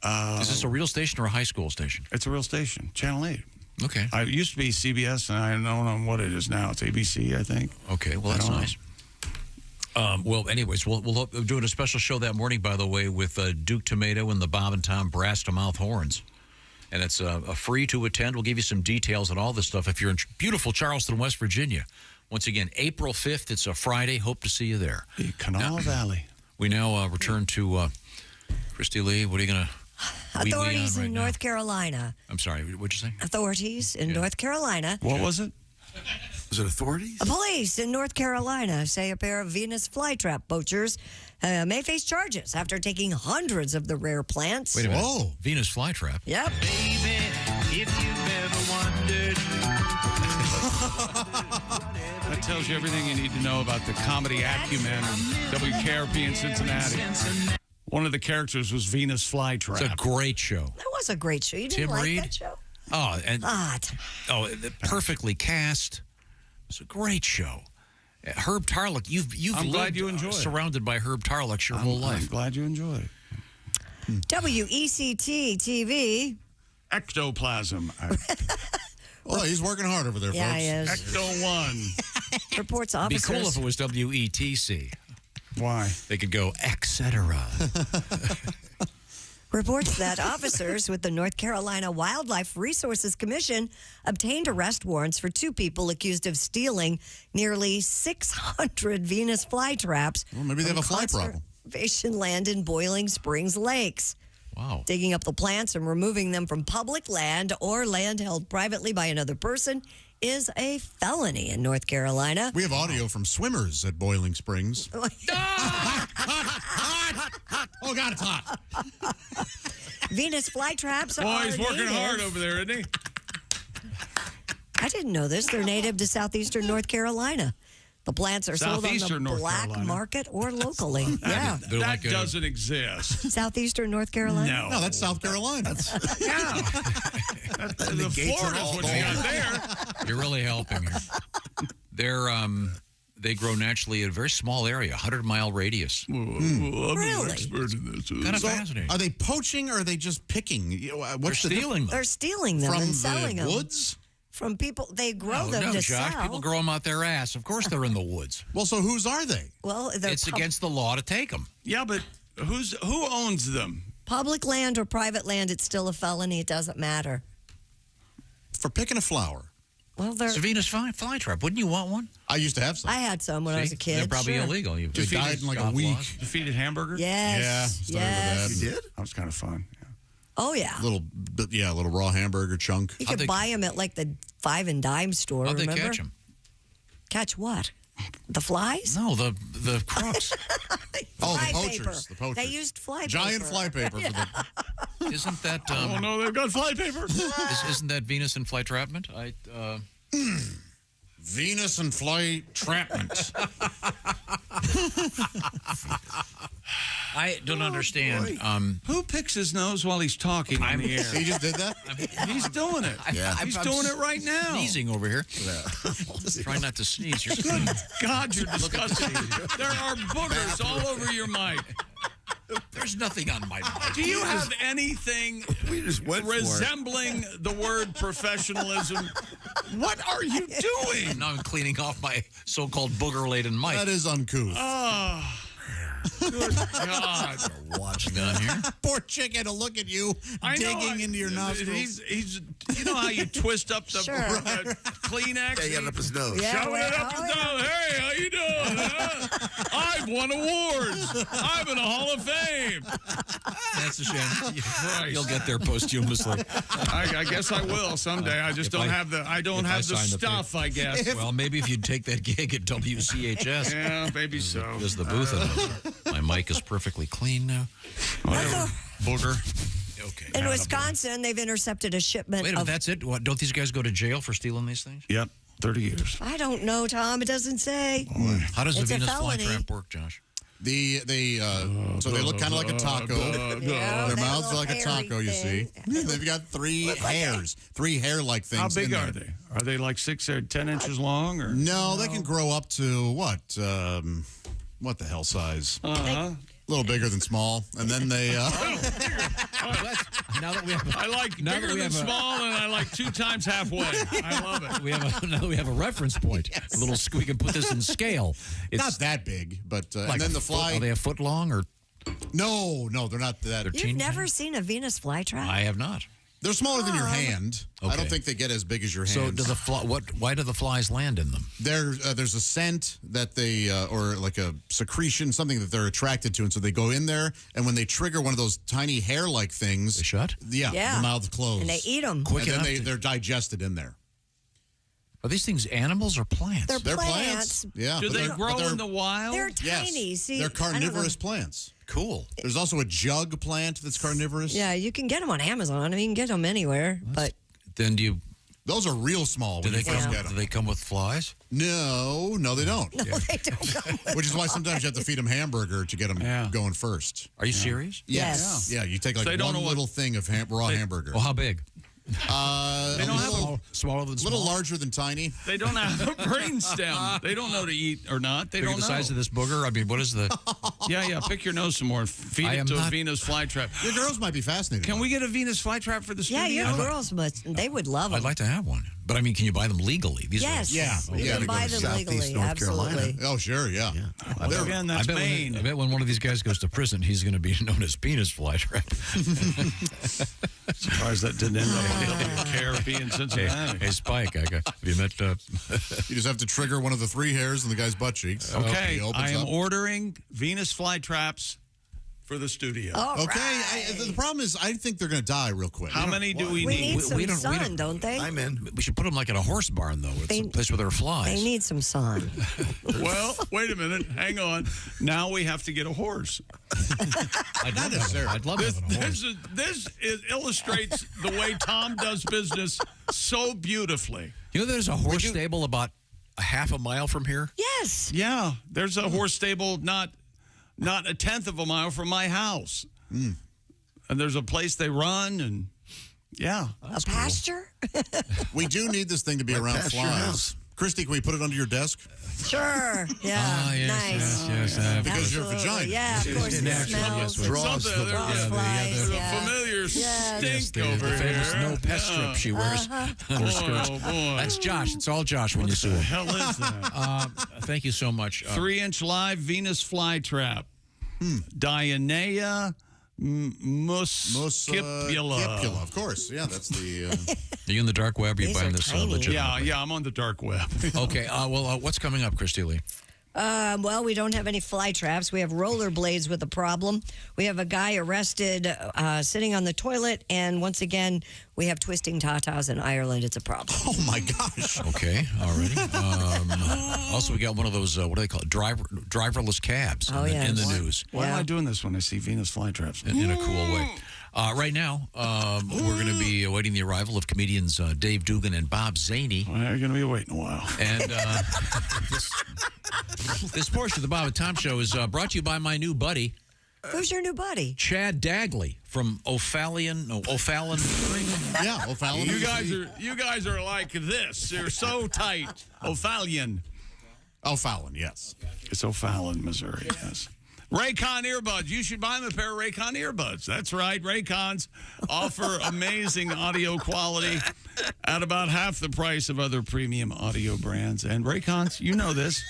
is this a real station or a high school station? It's a real station. Channel 8. Okay. It used to be CBS, and I don't know what it is now. It's ABC, I think. Okay, well, that's nice. Well, anyways, we're doing a special show that morning, by the way, with Duke Tomato and the Bob and Tom Brass to Mouth Horns. And it's a free to attend. We'll give you some details on all this stuff if you're in beautiful Charleston, West Virginia. Once again, April 5th. It's a Friday. Hope to see you there. The Canal Valley. We now return to Christy Lee. What are you going to... Authorities in North Carolina. I'm sorry, what'd you say? Authorities in North Carolina. What was it? Was it authorities? Police in North Carolina say a pair of Venus flytrap poachers may face charges after taking hundreds of the rare plants. Wait a minute. Whoa. Venus flytrap? Yep. Baby, if you've ever wondered. That tells you everything you need to know about the comedy acumen of WKRP in Cincinnati. One of the characters was Venus Flytrap. It's a great show. That was a great show. You didn't Tim like Reed? that show? Oh, and perfectly cast. It's a great show. Herb Tarlick, you've I'm glad lived you enjoy it. Surrounded by Herb Tarlick your whole life. I'm glad you enjoy it. WECT TV. Ectoplasm. Oh, he's working hard over there, Yeah, folks. he is. Ecto-1. Reports It'd be officers. cool if it was WETC. Why? They could go, etc. Reports that officers with the North Carolina Wildlife Resources Commission obtained arrest warrants for 2 people accused of stealing nearly 600 Venus flytraps. Well, maybe they have a fly problem. Conservation land in Boiling Springs Lakes. Wow. Digging up the plants and removing them from public land or land held privately by another person is a felony in North Carolina. We have audio from swimmers at Boiling Springs. Hot! Oh, God, it's hot. Venus flytraps are Boy, he's working native. hard over there, isn't he? I didn't know this. They're native to southeastern North Carolina. The plants are sold on the Southeastern North black Carolina. market or locally. Yeah. That doesn't exist. Southeastern North Carolina? No, that's South Carolina. Yeah. The Florida's what you got there. You're really helping here. They grow naturally in a very small area, 100-mile radius. I'm an expert in this. Kind of fascinating. Are they poaching or are they just picking? What's They're stealing them. They're stealing them From and selling the them. woods? From people. They grow them no, to Josh. sell. People grow them out their ass. Of course they're in the woods. Well, so whose are they? Well, they're It's against the law to take them. Yeah, but who owns them? public land or private land. It's still a felony. It doesn't matter. For picking a flower. Well, they're It's a Venus flytrap. Wouldn't you want one? I used to have some. I had some when I was a kid. They're probably sure. illegal. You They died in like a week. Defeated hamburger? Yes. Yeah, started with that. You did? That was kind of fun. Yeah. Oh, yeah. A little raw hamburger chunk. You could buy them at like the 5 and dime store. How'd they remember? catch them? Catch what? The flies? No, the crooks. Oh, Fly the poachers. paper. The poachers. They used fly Giant paper. fly paper. For the, Isn't that? Oh no, they've got fly paper. Isn't that Venus and flytrapment? Venus and fly trapment. I don't understand. Who picks his nose while he's talking on the air? He just did that? He's doing it. Yeah. He's doing it right now. Sneezing over here. Try not to sneeze. You're Good God, you're disgusting. There are boogers all over your mic. There's nothing on my mic. Do you have anything resembling the word professionalism? What are you doing? Now I'm cleaning off my so-called booger-laden mic. That is uncouth. Oh. Good God. Watch down here. Poor chicken to look at you digging into your nostrils. He's you know how you twist up the Kleenex? Yeah, he had it up his nose. Yeah, Shoving it up his nose. Hey, how you doing? Huh? I've won awards. I'm in the Hall of Fame. That's a shame. Christ. You'll get there posthumously. I guess I will someday. I just don't have the stuff, I guess. Well, maybe if you'd take that gig at WCHS. Yeah, maybe so. There's the booth. My mic is perfectly clean now. Whatever. Booger. Okay. In Wisconsin, they've intercepted a shipment Wait a minute, that's it? What, don't these guys go to jail for stealing these things? Yep, 30 years. I don't know, Tom. It doesn't say. How does the It's a Venus felony. flytrap work, Josh? So they look kind of like a taco. Their mouths are like a taco, you see. They've got three hairs, three hair-like things. How big in are there. they? Are they like 6 or 10 inches long? Or No, they can grow up to what? What the hell size? A little bigger than small, and then they. Now that we have, I like bigger than small, and I like 2 times halfway. I love it. Now that we have a reference point. Yes. A little, we can put this in scale. It's not that big, but like and then the fly. Are they a foot long or? No, they're not that. You've never seen a Venus flytrap? I have not. They're smaller than your hand. Okay. I don't think they get as big as your hand. So do the why do the flies land in them? There's a scent that they or like a secretion, something that they're attracted to, and so they go in there. And when they trigger one of those tiny hair-like things, they shut. Yeah, the mouths close, and they eat them quick and enough. then they're digested in there. Are these things animals or plants? They're plants. Yeah. Do they grow in the wild? They're tiny. Yes, See, they're I don't know. carnivorous plants. Cool. There's also a jug plant that's carnivorous. Yeah, you can get them on Amazon. I mean, you can get them anywhere. But Then do you? Those are real small. Do When they you first come? get them. Do they come with flies? No, they don't. no, they don't. Which is why sometimes you have to feed them hamburger to get them going first. Are you serious? Yes. Yeah, you take like They don't one know little thing of raw hamburger. Well, how big? They don't have smaller than small. little larger than tiny. They don't have a brain stem. They don't know to eat or not. They Bigger don't the know. size of this booger? I mean, what is the? Yeah. Pick your nose some more. Feed I it am to a not- Venus flytrap. Your girls might be fascinated. Can we get a Venus flytrap for the studio? Yeah, your girls must. They would love them. I'd like to have one, but I mean, can you buy them legally? These Yes. Yeah. You Yeah, can to go buy to them Southeast legally. North Absolutely. Carolina. Oh, sure, yeah. Again, that's Maine. I bet when one of these guys goes to prison, he's going to be known as penis flytrap. Surprised that didn't end up in Caribbean, Cincinnati. Hey, Spike, have you met? You just have to trigger one of the 3 hairs in the guy's butt cheeks. Okay, He opens I am up. ordering Venus flytraps for the studio. All Okay, right. the problem is I think they're going to die real quick. How many do we We need? need some we don't- sun, don't they? I'm in. We should put them like in a horse barn, though. It's a place where there are flies. They need some sun. Well, wait a minute. Hang on. Now we have to get a horse. I'd love to have a horse. This illustrates the way Tom does business so beautifully. You know, there's a horse stable about a half a mile from here. Yes. Yeah, there's a horse stable not a tenth of a mile from my house. And there's a place they run, and yeah. A pasture? We do need this thing to be around past your flies. house. Christy, can we put it under your desk? Sure. Yeah. Ah, yes, nice. yes. Because you're a Absolutely. vagina. Yeah, of course. It smells. Draws Something- the- there's flies, a yeah. familiar Yes. stink over the famous here. no pest strip she wears on her skirts. Oh, boy. That's Josh. It's all Josh when you sue him. Hell is that? Thank you so much. 3-inch live Venus flytrap. Dianea muscipula. Cipula, of course. Yeah, that's the. Are you in the dark web? Or are you These buying are this tiny. legit? Yeah, I'm on the dark web. Okay. Well, what's coming up, Christy Lee? Well, we don't have any fly traps. We have rollerblades with a problem. We have a guy arrested sitting on the toilet. And once again, we have twisting tatas in Ireland. It's a problem. Oh, my gosh. Okay, already. Also, we got one of those, what do they call it? Driverless cabs Oh, in the yes. news Why am I doing this when I see Venus flytraps? in a cool way. Right now, we're going to be awaiting the arrival of comedians Dave Dugan and Bob Zany. Well, you're going to be waiting a while. And this portion of the Bob and Tom Show is brought to you by my new buddy, Who's your new buddy? Chad Dagley from O'Fallon. Yeah, O'Fallon. You guys are like this. You're so tight. O'Fallon. O'Fallon, yes. It's O'Fallon, Missouri. Yes. Raycon earbuds. You should buy them a pair of Raycon earbuds. That's right. Raycons offer amazing audio quality at about half the price of other premium audio brands. And Raycons, you know this,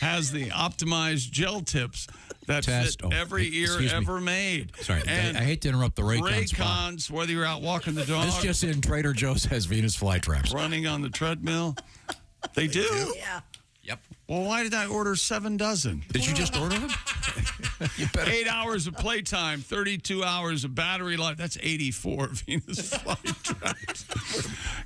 has the optimized gel tips that fit every ear ever made. Sorry, and I hate to interrupt the Raycons. Raycons, whether you're out walking the dog. This just in, Trader Joe's has Venus flytraps. Running on the treadmill. They do? Yeah. Yep. Well, why did I order 7 dozen? Did you just order them? 8 hours of playtime, 32 hours of battery life. That's 84 Venus flytraps.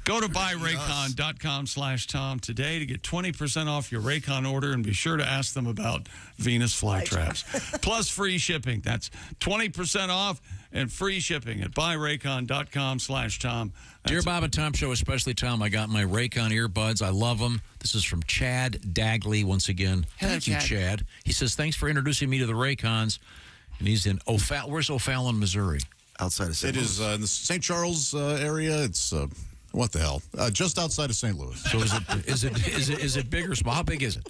Go to buyraycon.com/Tom today to get 20% off your Raycon order, and be sure to ask them about Venus flytraps. Plus free shipping. That's 20% off and free shipping at buyraycon.com/Tom. Dear Bob and Tom Show, especially Tom, I got my Raycon earbuds. I love them. This is from Chad Dagley once again. Thank you, Chad. He says, thanks for introducing me to the Raycons. And he's in where's O'Fallon, Missouri? Outside of St. Louis. It is in the St. Charles area. It's what the hell? Just outside of St. Louis. So is it big or small? How big is it?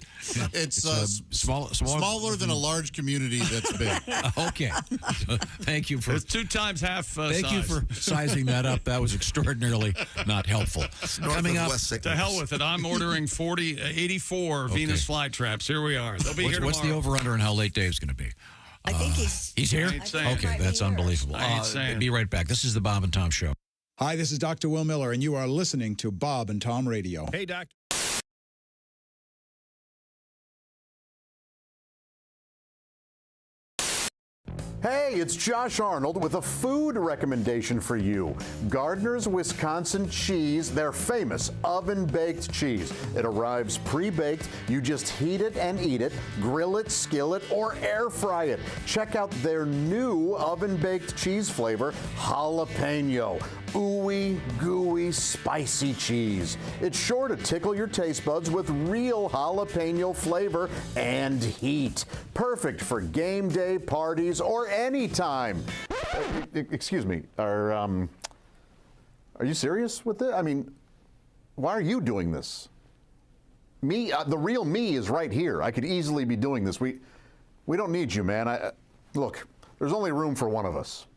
It's smaller than a large community that's big. Okay. Thank you for. It's 2 times half size. Thank you for sizing that up. That was extraordinarily not helpful. Coming up, to hell with it. I'm ordering 84 Venus flytraps. Here we are. They'll be here tomorrow. What's the over/under and how late Dave's going to be? I think he's here. Okay, that's unbelievable. Be right back. This is the Bob and Tom Show. Hi, this is Dr. Will Miller, and you are listening to Bob and Tom Radio. Hey, Doc. Hey, it's Josh Arnold with a food recommendation for you. Gardner's Wisconsin cheese, their famous oven-baked cheese. It arrives pre-baked. You just heat it and eat it, grill it, skillet, or air fry it. Check out their new oven-baked cheese flavor, jalapeno. Ooey, gooey, spicy cheese. It's sure to tickle your taste buds with real jalapeno flavor and heat. Perfect for game day, parties, or any time. Excuse me, are you serious with this? I mean, why are you doing this? Me, the real me is right here. I could easily be doing this. We don't need you, man. Look, there's only room for one of us.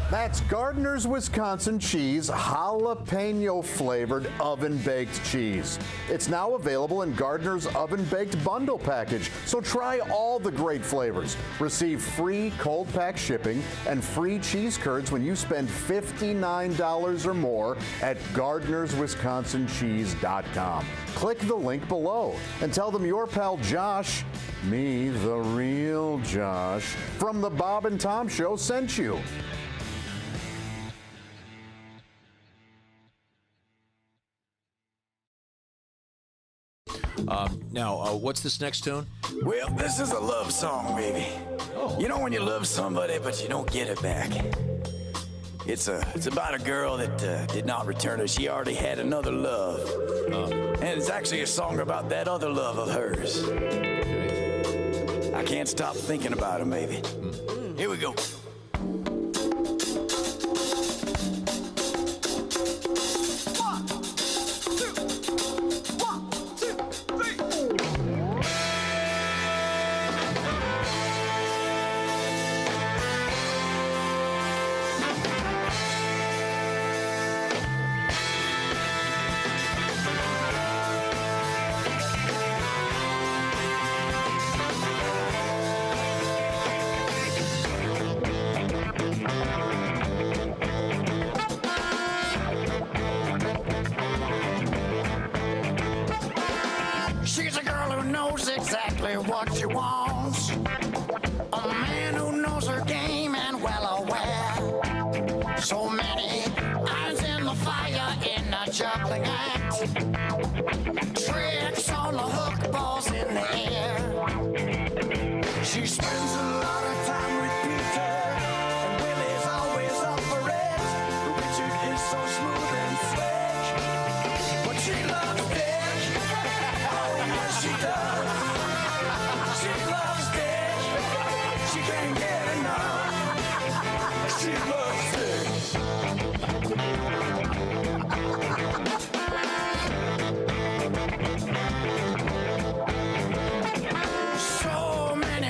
That's Gardner's Wisconsin cheese, jalapeno flavored oven baked cheese. It's now available in Gardner's oven baked bundle package. So try all the great flavors. Receive free cold pack shipping and free cheese curds when you spend $59 or more at Gardner'sWisconsinCheese.com. Click the link below and tell them your pal Josh, me, the real Josh, from the Bob and Tom Show sent you. Now, what's this next tune? Well, this is a love song, baby. You know when you love somebody, but you don't get it back. It's about a girl that did not return her. She already had another love. And it's actually a song about that other love of hers. I can't stop thinking about her, baby. Here we go. She's a girl who knows exactly what she wants. A man who knows her game and well aware. So many irons in the fire in a juggling act. Tricks on the hook, balls in the air. She spends a lot of time with Peter, and Willie's always up for it. Richard is so smooth and slick, but she loves Dick. Oh, yes, she does. She loves Dick. She can't get enough. She loves Dick. So many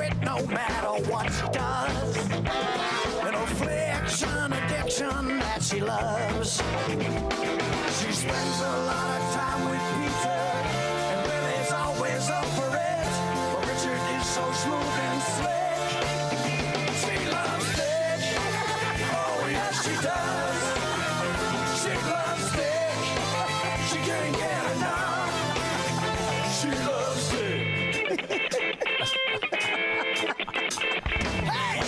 it no matter what she does. An affliction, addiction that she loves. She spends a lot of time with Peter, and Willie's always up for it. But Richard is so smooth and slick. She loves Dick. Oh, yes, she does. She loves Dick. She can't get enough. She loves Dick. Hey!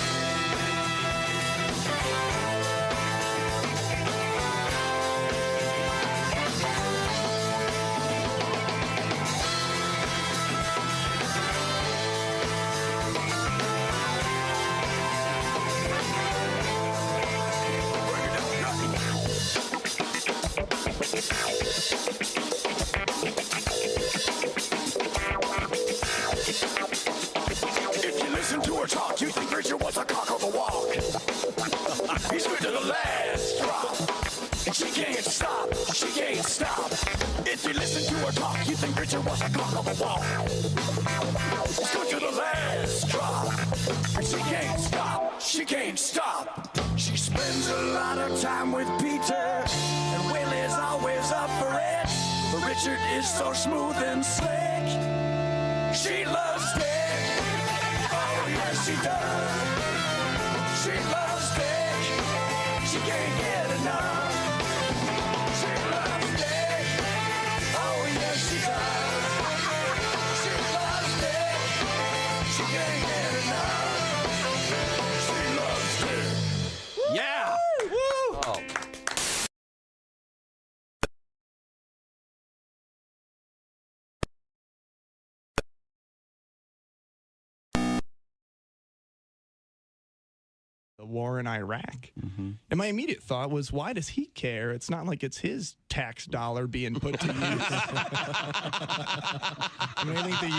If you listen to her talk, you think Richard was a cock of the walk. He's good to the last drop, and she can't stop. She can't stop. If you listen to her talk, you think Richard was a cock of the walk. He's good to the last drop, and she can't stop. She can't stop. She spends a lot of time with Peter, and Willie's always up for it. But Richard is so smooth and slick. She loves Dick. Oh, yes, she does. She loves Dick. She can't get enough. She loves Dick. Oh, yes, she does. She loves Dick. She can't get enough. She loves Dick. Yeah. Woo! Oh. The war in Iraq. And my immediate thought was, why does he care? It's not like it's his tax dollar being put to use. I mean, I think the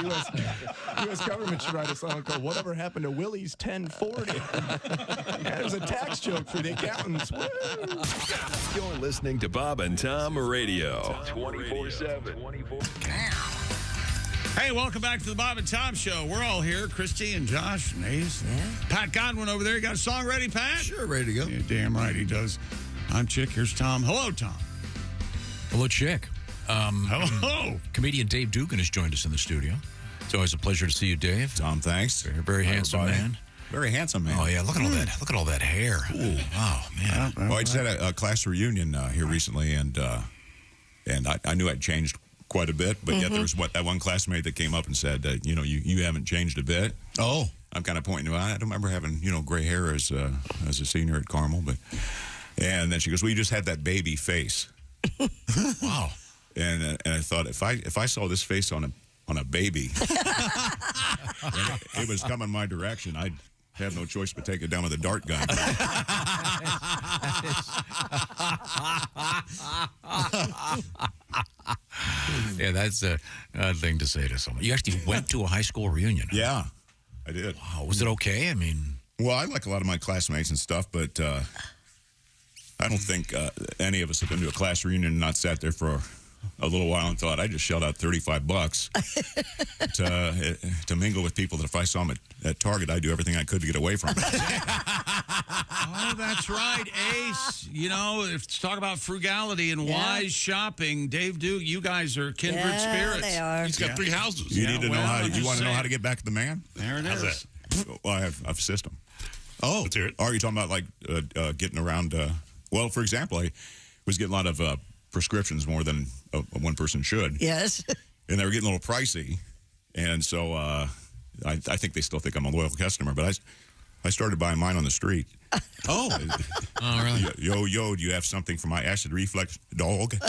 U.S. government should write a song called Whatever Happened to Willie's 1040. There's a tax joke for the accountants. Woo! You're listening to Bob and Tom Radio. 24/7. Hey, welcome back to the Bob and Tom Show. We're all here, Christy and Josh and Ace. Yeah. Pat Godwin over there. You got a song ready, Pat? Sure, ready to go. Yeah, damn right he does. I'm Chick. Here's Tom. Hello, Tom. Hello, Chick. Hello. Comedian Dave Dugan has joined us in the studio. It's always a pleasure to see you, Dave. Tom, thanks. Very, very handsome man. Very handsome man. Oh yeah, look at all that. Look at all that hair. Ooh, wow, man. Well, I just had a class reunion here recently, and I knew I'd changed quite a bit, but yet there was that one classmate that came up and said, you haven't changed a bit. Oh, I'm kind of pointing to. I don't remember having gray hair as a senior at Carmel, and then she goes, well, you just had that baby face. Wow. And I thought, if I saw this face on a baby, and it was coming my direction, I'd have no choice but take it down with a dart gun. Yeah, that's a odd thing to say to someone. You actually went to a high school reunion. Yeah, I did. Wow, was it okay? I mean, well, I like a lot of my classmates and stuff, but I don't think any of us have been to a class reunion and not sat there for a little while and thought, I just shelled out $35 to mingle with people that if I saw them at Target, I'd do everything I could to get away from them. Oh, that's right, Ace. Talk about frugality and wise shopping. Dave Duke, you guys are kindred spirits. They are. He's got 3 houses. You need to know how. You want to know how to get back to the man? There it is. Well, I have a system. Oh, let's hear it. Are you talking about like getting around? Well, for example, I was getting a lot of prescriptions more than one person should. Yes. And they were getting a little pricey, and so I think they still think I'm a loyal customer. But I started buying mine on the street. Oh, really? Yo, do you have something for my acid reflux dog? Yeah,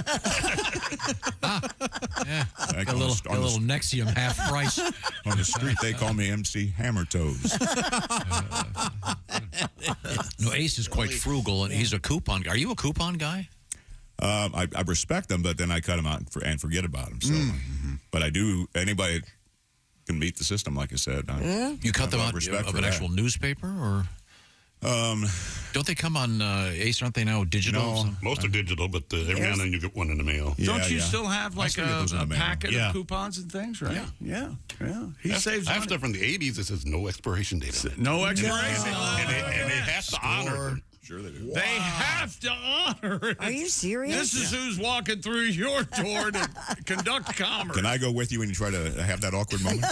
a little Nexium half price. On the street, they call me MC Hammer Toes. No, Ace is quite frugal, and he's a coupon guy. Are you a coupon guy? I respect them, but then I cut them out and forget about them. So, but I do. Anybody can beat the system, like I said. You cut them out of an actual newspaper, or? Don't they come on Ace? Aren't they now digital? No, most are digital, but every now and then you get one in the mail. Don't you still have like a packet of coupons and things, right? Yeah. He saves I have money. stuff from the 80s that says no expiration date. No expiration. And they have to honor it. Sure they do. They have to honor it. Are you serious? This is who's walking through your door to conduct commerce. Can I go with you when you try to have that awkward moment?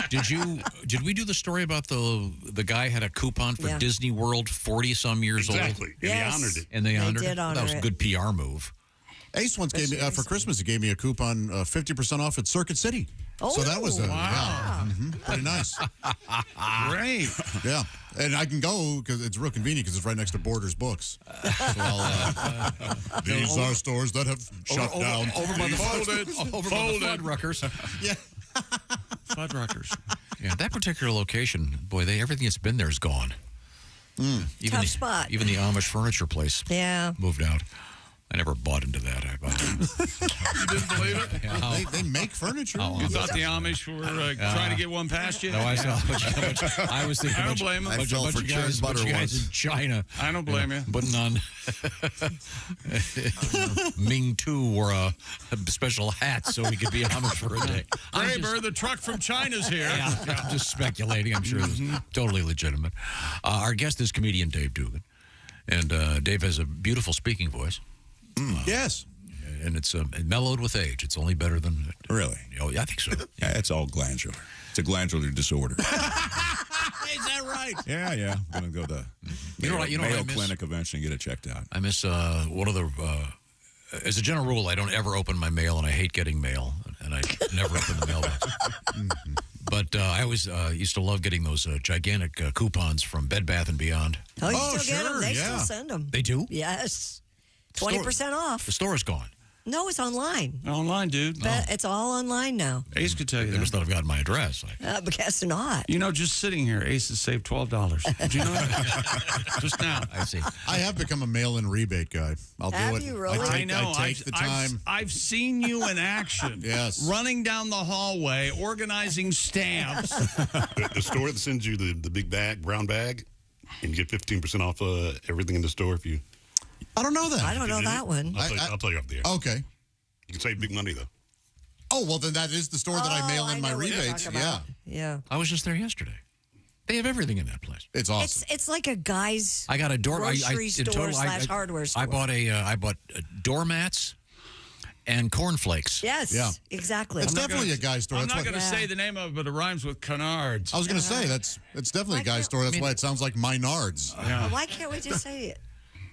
Did we do the story about the guy had a coupon for Disney World 40-some years old? Exactly. And they honored it. And they honored did it? honor That was a good PR move. Ace once gave me, for Christmas, he gave me a coupon, 50% off at Circuit City. So that was pretty nice. Great. Yeah. And I can go because it's real convenient because it's right next to Borders Books. So these are stores that have shut down. Over by the Fuddruckers. Yeah. Fuddruckers. Yeah, that particular location, boy, everything that's been there is gone. Tough spot. Even the Amish furniture place moved out. I never bought into that. You didn't believe it? Yeah. They make furniture. You thought the Amish were trying to get one past you? No, I was thinking. I don't blame them. I fell for cherry butter guys in China. I don't blame you. Putting on Ming Tu wore a special hat so he could be Amish for a day. Graber, the truck from China's here. Yeah, I'm just speculating. I'm sure it's totally legitimate. Our guest is comedian Dave Dugan. And Dave has a beautiful speaking voice. Yes. And it's mellowed with age. It's only better than... Really? Oh, yeah, I think so. Yeah, it's all glandular. It's a glandular disorder. Is that right? Yeah. I'm going to go to the Mayo Clinic eventually and get it checked out. I miss one of the... as a general rule, I don't ever open my mail, and I hate getting mail, and I never open the mailbox. But I always used to love getting those gigantic coupons from Bed Bath & Beyond. Oh, you still get them? They still send them. They do? Yes. 20% off. The store is gone. No, it's online. Online, dude. It's all online now. Ace could tell you They that. must not have gotten my address. But guess not. You know, just sitting here, Ace has saved $12. Do you know that? Just now. I see. I have become a mail-in rebate guy. I'll do Have it. you really? I know. I take the time. I've seen you in action. Yes. Running down the hallway, organizing stamps. The store that sends you the big bag, brown bag, and you get 15% off everything in the store if you... I don't know that. I don't know that one. I'll tell you off the air. Okay. You can save big money, though. Oh, well, then that is the store that I mail in my rebates. Yeah. Yeah. I was just there yesterday. They have everything in that place. It's awesome. It's like a guy's I got a grocery store / hardware store. I bought doormats and cornflakes. Yes. Yeah. Exactly. It's definitely a guy's store. I'm That's not why- going to say the name of it, but it rhymes with canards. I was going to say, it's definitely a guy's store. That's why it sounds like Minards. Why can't we just say it?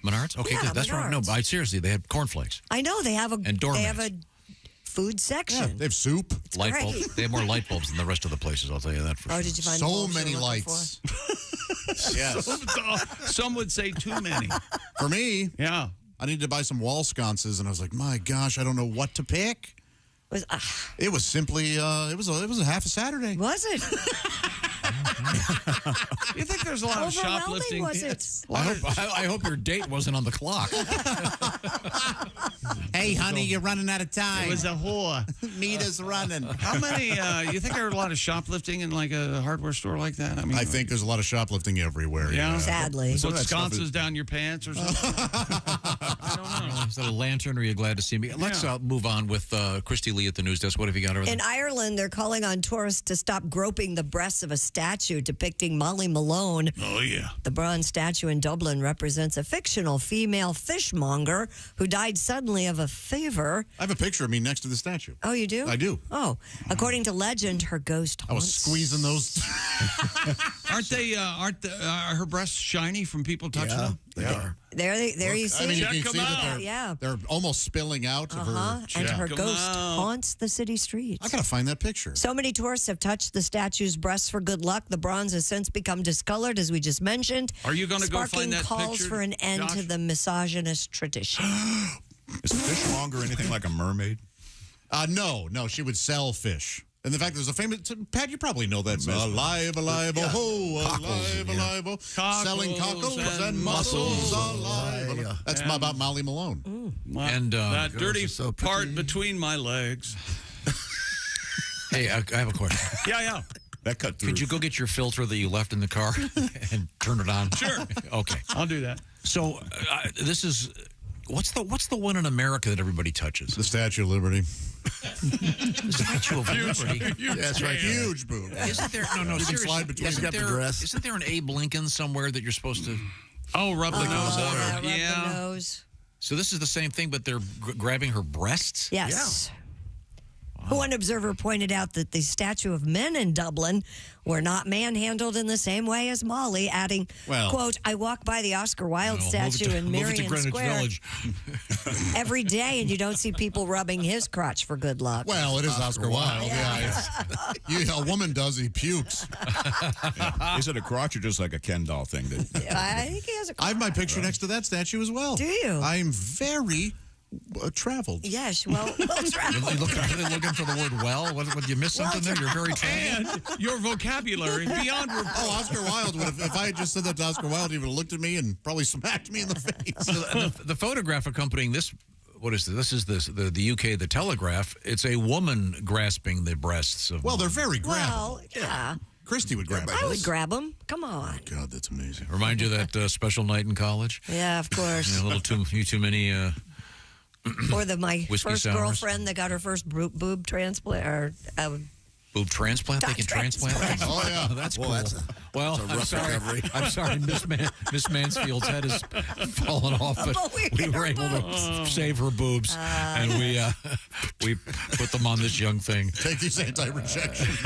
Menards? Okay, Yeah, good. That's right. No, Menards. seriously, they had cornflakes. I know they have a And doormats. they have a food section. They have soup. Light great. bulbs. They have more light bulbs than the rest of the places, I'll tell you that for sure. Did you find the So bulbs many you were looking lights. Yes. Some would say too many. For me, Yeah. I needed to buy some wall sconces, and I was like, my gosh, I don't know what to pick. Was It was simply, it was a half a Saturday. was it? You think there's a lot of Overwhelming, shoplifting? was it? I hope your date wasn't on the clock. Hey, honey, you're running out of time. It was a whore. Meat is running. How many, you think there are a lot of shoplifting in like a hardware store like that? I mean, I think there's a lot of shoplifting everywhere. Yeah. Sadly. Put sconces down your pants or something? Is that a lantern, or are you glad to see me? Let's move on with Christy Lee at the news desk. What have you got over there? In Ireland, they're calling on tourists to stop groping the breasts of a statue depicting Molly Malone. Oh, yeah. The bronze statue in Dublin represents a fictional female fishmonger who died suddenly of a fever. I have a picture of me next to the statue. Oh, you do? I do. Oh, according to legend, her ghost I was haunts. squeezing those. Aren't her breasts shiny from people touching them? They are. There you see. I mean, you Check can them see out. that Yeah. they're almost spilling out of her And her Check 'em ghost out. haunts the city streets. I gotta find that picture. So many tourists have touched the statue's breasts for good luck. The bronze has since become discolored, as we just mentioned. Are you gonna go sparking find that calls picture, for an end to Josh? the misogynist tradition. Is fishmonger anything like a mermaid? No, she would sell fish. And the fact there's a famous, Pat, you probably know that. Alive, alive, oh, ho, alive, alive, oh. Selling cockles and mussels alive. Yeah. That's about Molly Malone. And that dirty part between my legs. Hey, I have a question. Yeah. That cut through. Could you go get your filter that you left in the car and turn it on? Sure. Okay. I'll do that. So this is what's the one in America that everybody touches? The Statue of Liberty. The Statue of Liberty. Yeah, that's right. Huge boob. Isn't there? No, You can seriously. slide between Isn't there an Abe Lincoln somewhere that you're supposed to? Oh, rub the nose on her. Rub the nose. So this is the same thing, but they're grabbing her breasts? Yes. One observer pointed out that the statue of men in Dublin were not manhandled in the same way as Molly, adding, quote, I walk by the Oscar Wilde statue in Marion Square every day, and you don't see people rubbing his crotch for good luck. Well, it is Oscar Wilde. Yeah, a woman does, he pukes. Is it a crotch or just like a Ken doll thing? I think he has a crotch. I have my picture next to that statue as well. Do you? I'm very traveled. Yes, well traveled. You're looking for the word well? What, you miss something there? You're very traveled. And your vocabulary beyond reproach. Oh, Oscar Wilde would have, if I had just said that to Oscar Wilde, he would have looked at me and probably smacked me in the face. So the photograph accompanying this, what is this? This is the UK, the Telegraph. It's a woman grasping the breasts of. Well, they're very grabbable. Well, yeah. Christy would grab it. I would grab them. Come on. God, that's amazing. Remind you of that special night in college? Yeah, of course. Yeah, a little too many. Or my first sours. girlfriend that got her first boob transplant. Or, boob transplant? They can transplant? Oh, yeah. That's cool. That's I'm sorry. Miss Mansfield's head has fallen off, but we were able to save her boobs, and we put them on this young thing. Take these anti-rejection.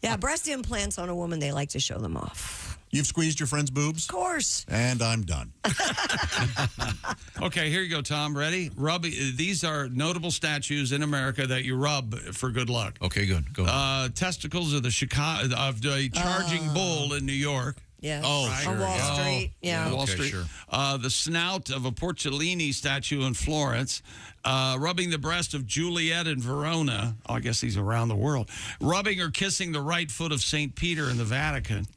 Yeah, breast implants on a woman, they like to show them off. You've squeezed your friend's boobs? Of course. And I'm done. Okay, here you go, Tom. Ready? These are notable statues in America that you rub for good luck. Okay, good. Go on. Testicles of the charging bull in New York. Yeah. Oh, right? sure. On Wall Street. Yeah. Wall Okay, Street. sure. The snout of a Porcellini statue in Florence. Rubbing the breast of Juliet in Verona. Oh, I guess he's around the world. Rubbing or kissing the right foot of St. Peter in the Vatican.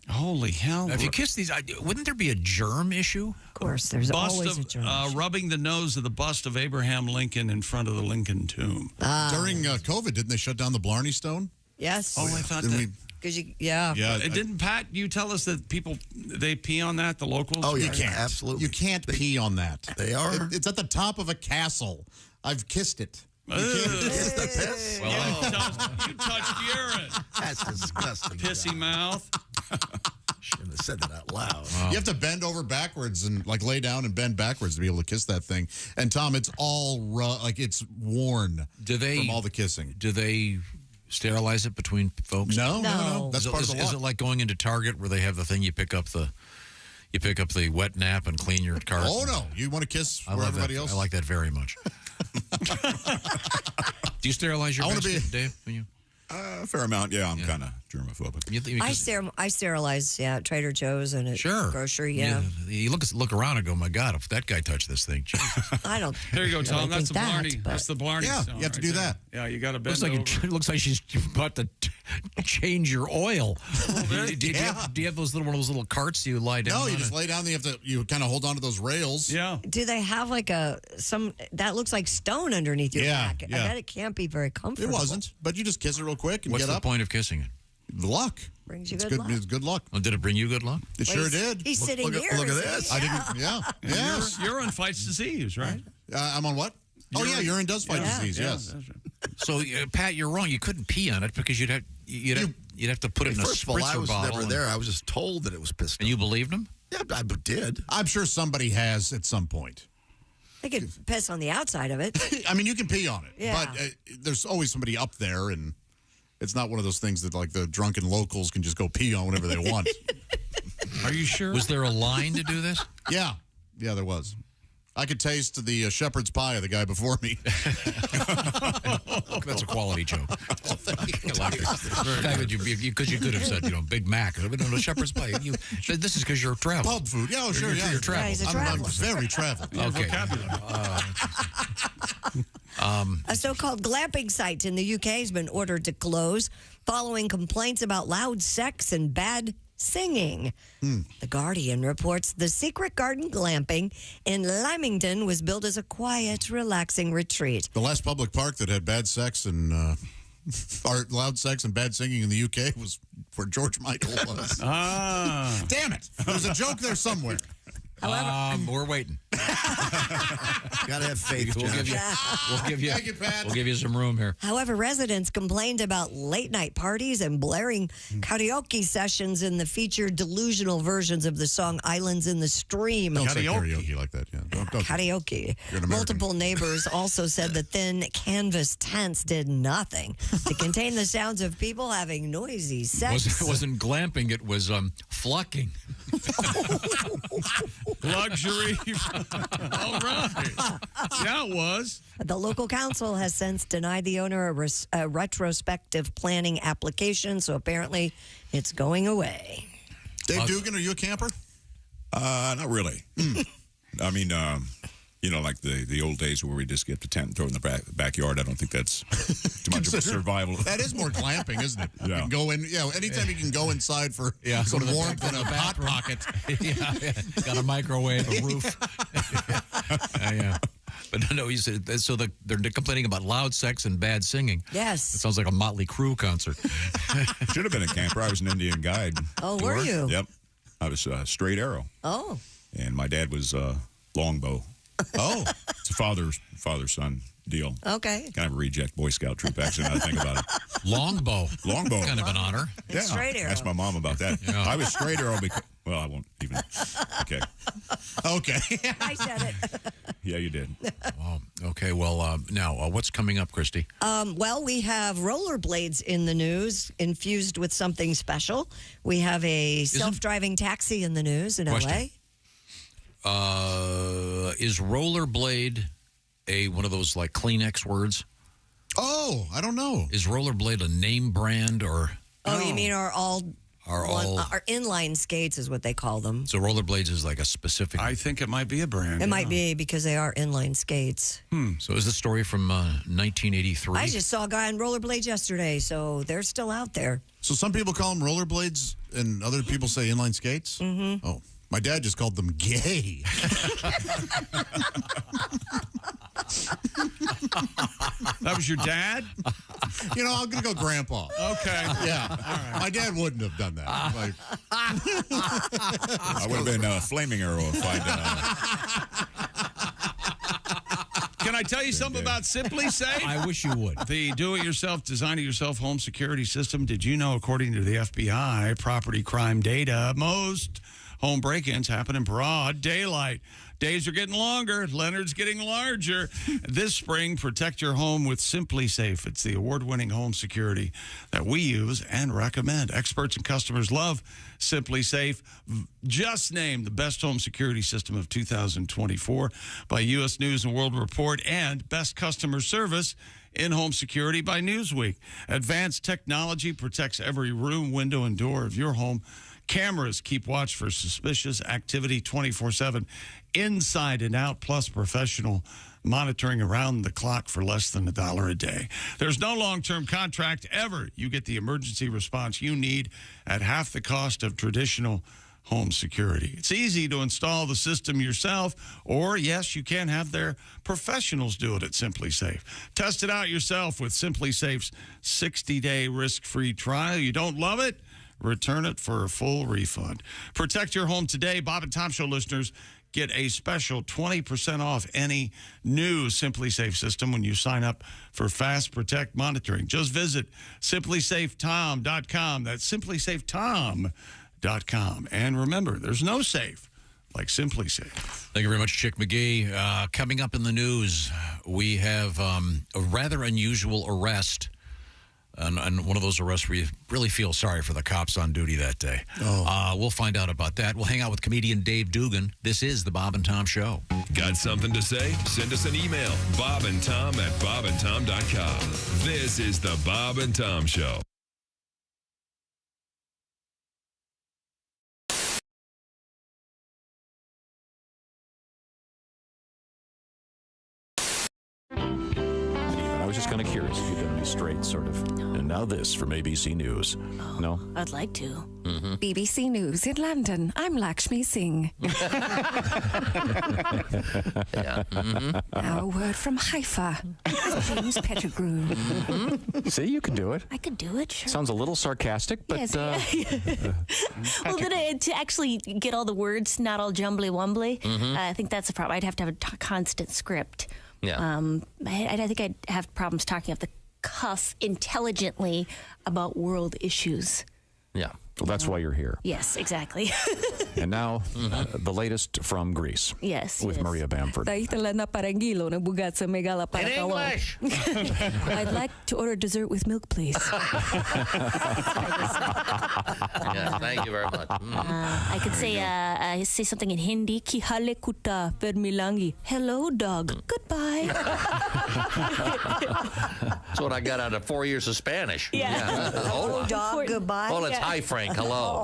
Holy hell. Now, if you kiss these, wouldn't there be a germ issue? Of course, there's always a germ. Rubbing the nose of the bust of Abraham Lincoln in front of the Lincoln tomb. During COVID, didn't they shut down the Blarney Stone? Yes. Oh, I thought that. Because yeah. Didn't Pat, you tell us that people, they pee on that, the locals? Oh, You yeah, can't. absolutely. You can't pee on that. They are. It's at the top of a castle. I've kissed it. You can't Kiss the piss. You touched urine. That's disgusting. Pissy mouth. Shouldn't have said that out loud. You have to bend over backwards and lay down and bend backwards to be able to kiss that thing. And Tom, it's all it's worn from all the kissing. Do they sterilize it between folks? No. That's part of the law. Is it like going into Target where they have the thing you pick up the wet nap and clean your cart? Oh no, you want to kiss where everybody else? I like that very much. Do you sterilize your breast, Dave? A fair amount, yeah. I'm kind of germophobic. I sterilize, at Trader Joe's and at grocery, You look around and go, my God, if that guy touched this thing. I don't. Here you go, Tom. That's the Blarney. That's the Blarney. Yeah, stone you have to right do there. that. Yeah, you got to bend It looks like she's about to change your oil. Do you have those little carts you lie down? No, you just lay down. You kind of hold on to those rails. Yeah. Do they have some that looks like stone underneath your back? I bet it can't be very comfortable. It wasn't, but you just kiss her real quick and What's get the up. point of kissing it? Luck. Brings you it's good luck. It's good luck. Well, did it bring you good luck? It sure did. He's sitting here. Look at this. I didn't. Yeah. Yes. Urine fights disease, right? I'm on what? Urine does fight disease. Yes. So, Pat, you're wrong. You couldn't pee on it because you'd have to put it in a First of all, I spritzer was bottle. never there. I was just told that it was pissed. And you believed him? Yeah, I did. I'm sure somebody has at some point. They could piss on the outside of it. I mean, you can pee on it, Yeah. but there's always somebody up there, and it's not one of those things that the drunken locals can just go pee on whenever they want. Are you sure? Was there a line to do this? Yeah, there was. I could taste the shepherd's pie of the guy before me. That's a quality joke. I like it. The fact that because you could have said, Big Mac, but no, shepherd's pie. This is because you're traveling. Pub food. Yeah, sure, yeah. You're traveling. Yeah, he's a I'm traveler. very traveled. Okay. A so-called glamping site in the UK has been ordered to close following complaints about loud sex and bad singing. The Guardian reports the Secret Garden Glamping in Lymington was built as a quiet, relaxing retreat. The last public park that had bad sex and Our Loud Sex and Bad Singing in the UK was where George Michael was. Damn it. There's a joke there somewhere. We're waiting. Gotta have faith. We'll give you. Thank you, Pat. We'll give you some room here. However, residents complained about late night parties and blaring karaoke sessions in the featured delusional versions of the song Islands in the Stream. Don't say karaoke like that. Yeah. Don't. Karaoke. You're an American. Multiple neighbors also said the thin canvas tents did nothing to contain the sounds of people having noisy sex. It wasn't glamping, it was flucking. Luxury. All right. Yeah, it was. The local council has since denied the owner a retrospective planning application, so apparently it's going away. Dave Dugan, are you a camper? Not really. I mean, like the old days where we just get the tent and throw it in the backyard. I don't think that's too much of a survival. That is more glamping, isn't it? Yeah. You can go in. Yeah. Anytime you can go inside for some warmth and a hot pocket. Yeah. Got a microwave, a roof. Yeah. But no, you said so. They're complaining about loud sex and bad singing. Yes. It sounds like a Motley Crue concert. Should have been a camper. I was an Indian guide. Oh, were you? Yep. I was straight arrow. Oh. And my dad was longbow. Oh. It's a father-son deal. Okay. Kind of a reject Boy Scout troop, actually, now that I think about it. Longbow. Kind of an honor. Yeah. Straight arrow. Ask my mom about that. Yeah. I was straight arrow because, well, I won't even. Okay. I said it. Yeah, you did. Oh, okay. Well, now, what's coming up, Christy? Well, we have rollerblades in the news, infused with something special. We have a self-driving taxi in the news in Question. LA. Is rollerblade one of those like Kleenex words? Oh, I don't know. Is rollerblade a name brand or? Oh, you mean our inline skates is what they call them. So rollerblades is like a specific. I think it might be a brand. It might be because they are inline skates. So is the story from 1983? I just saw a guy on rollerblades yesterday, so they're still out there. So some people call them rollerblades and other people say inline skates? Mm-hmm. Oh, my dad just called them gay. That was your dad? I'm going to go grandpa. Okay. Yeah. All right. My dad wouldn't have done that. I would have been a flaming arrow if I'd. Can I tell you something about Simply Safe? I wish you would. The do-it-yourself, design-it-yourself home security system. Did you know, according to the FBI, property crime data, most home break-ins happen in broad daylight. Days are getting longer. Leonard's getting larger. This spring, protect your home with Simply Safe. It's the award-winning home security that we use and recommend. Experts and customers love Simply Safe. Just named the best home security system of 2024 by U.S. News and World Report, and best customer service in home security by Newsweek. Advanced technology protects every room, window, and door of your home. Cameras keep watch for suspicious activity 24/7, inside and out, plus professional monitoring around the clock for less than $1 a day. There's no long-term contract ever. You get the emergency response you need at half the cost of traditional home security. It's easy to install the system yourself, or yes, you can have their professionals do it at Simply Safe. Test it out yourself with Simply Safe's 60-day risk-free trial. You don't love it? Return it for a full refund. Protect your home today. Bob and Tom Show listeners get a special 20% off any new Simply Safe system when you sign up for Fast Protect monitoring. Just visit simplysafetom.com. That's simplysafetom.com. And remember, there's no safe like Simply Safe. Thank you very much, Chick McGee. Coming up in the news, we have a rather unusual arrest. And one of those arrests where you really feel sorry for the cops on duty that day. We'll find out about that. We'll hang out with comedian Dave Dugan. This is the Bob and Tom Show. Got something to say? Send us an email, bobandtom@bobandtom.com. This is the Bob and Tom Show. I was just kind of curious if you've done any straight, sort of. No. And now this from ABC News. Oh, no? I'd like to. Mm-hmm. BBC News in London. I'm Lakshmi Singh. Yeah. Mm-hmm. Now a word from Haifa. James Pettigrew. Mm-hmm. See, you can do it. I could do it, sure. Sounds a little sarcastic, but... Yes, well, then to actually get all the words not all jumbly-wumbly, I think that's a problem. I'd have to have a constant script. Yeah. I think I'd have problems talking off the cuff intelligently about world issues. Yeah. Well, that's why you're here. Yes, exactly. And now, the latest from Greece. Yes. With Maria Bamford. In English! I'd like to order dessert with milk, please. Yeah, thank you very much. I could say something in Hindi. Ki hale kuta per milangi. Hello, dog. Goodbye. That's what I got out of 4 years of Spanish. Yeah. Hola. Dog, goodbye. Well, it's Yeah. hi, Frank. Hello.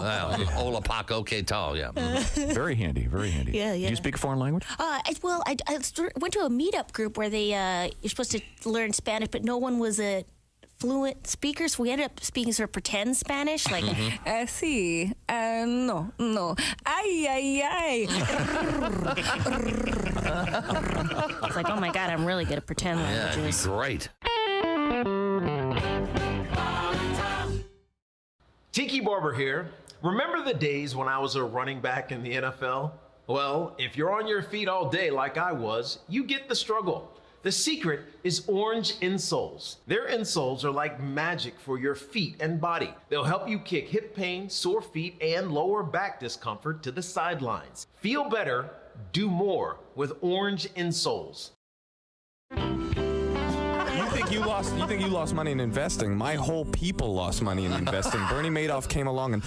Hola, Paco. Que tal? Yeah. Very handy, very handy. Yeah, yeah. Do you speak a foreign language? I went to a meetup group where you're supposed to learn Spanish, but no one was a fluent speaker, so we ended up speaking sort of pretend Spanish, like, sí, no, ay. It's like, oh my God, I'm really good at pretend languages. Yeah, great. Tiki Barber here. Remember the days when I was a running back in the NFL? Well, if you're on your feet all day like I was, you get the struggle. The secret is orange insoles. Their insoles are like magic for your feet and body. They'll help you kick hip pain, sore feet, and lower back discomfort to the sidelines. Feel better, do more with orange insoles. You think you lost money in investing? My whole people lost money in investing. Bernie Madoff came along and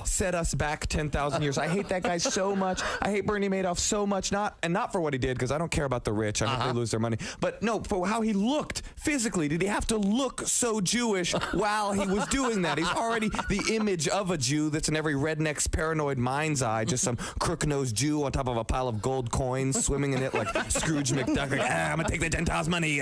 set us back 10,000 years. I hate that guy so much. I hate Bernie Madoff so much. Not for what he did, because I don't care about the rich. I hope they lose their money. But no, for how he looked physically. Did he have to look so Jewish while he was doing that? He's already the image of a Jew that's in every redneck's paranoid mind's eye. Just some crook-nosed Jew on top of a pile of gold coins, swimming in it like Scrooge McDuck. Like, I'm gonna take the Gentiles' money.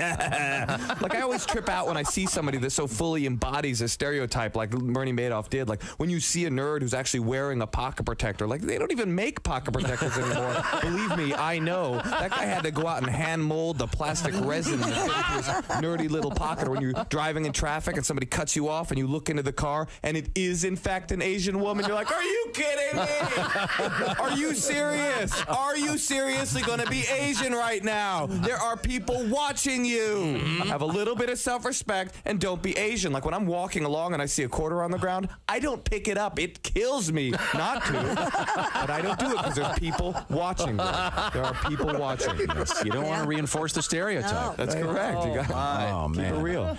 Like, I always trip out when I see somebody that so fully embodies a stereotype like Bernie Madoff did. Like, when you see a nerd who's actually wearing a pocket protector, like, they don't even make pocket protectors anymore. Believe me, I know. That guy had to go out and hand mold the plastic resin to fit into his nerdy little pocket. Or when you're driving in traffic and somebody cuts you off and you look into the car and it is, in fact, an Asian woman, you're like, are you kidding me? Are you serious? Are you seriously going to be Asian right now? There are people watching you. Have a little bit of self-respect and don't be Asian. Like, when I'm walking along and I see a quarter on the ground, I don't pick it up. It kills me not to. But I don't do it because there's people watching me. There are people watching. Yes, you don't want to reinforce the stereotype. No. That's correct. You got man. Keep it real.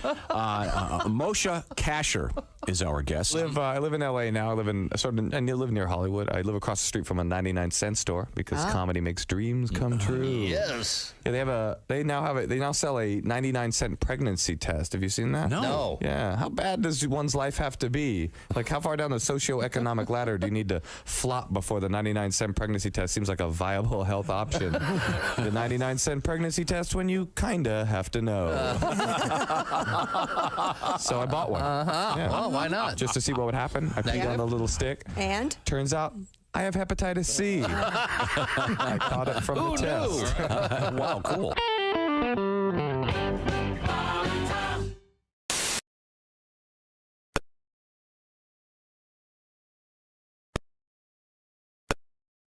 Moshe Kasher is our guest. I live in L.A. now. I live near Hollywood. I live across the street from a 99-cent store because comedy makes dreams come true. Yes. Yeah, they now sell a 99-cent pregnancy test. Have you seen that? No. Yeah. How bad does one's life have to be? Like, how far down the socioeconomic ladder do you need to flop before the 99-cent pregnancy test seems like a viable health option? The 99-cent pregnancy test when you kinda have to know. So I bought one. Yeah. Well, why not? Just to see what would happen. I put it on the little stick. And? Turns out I have hepatitis C. I caught it from the test. Wow, cool.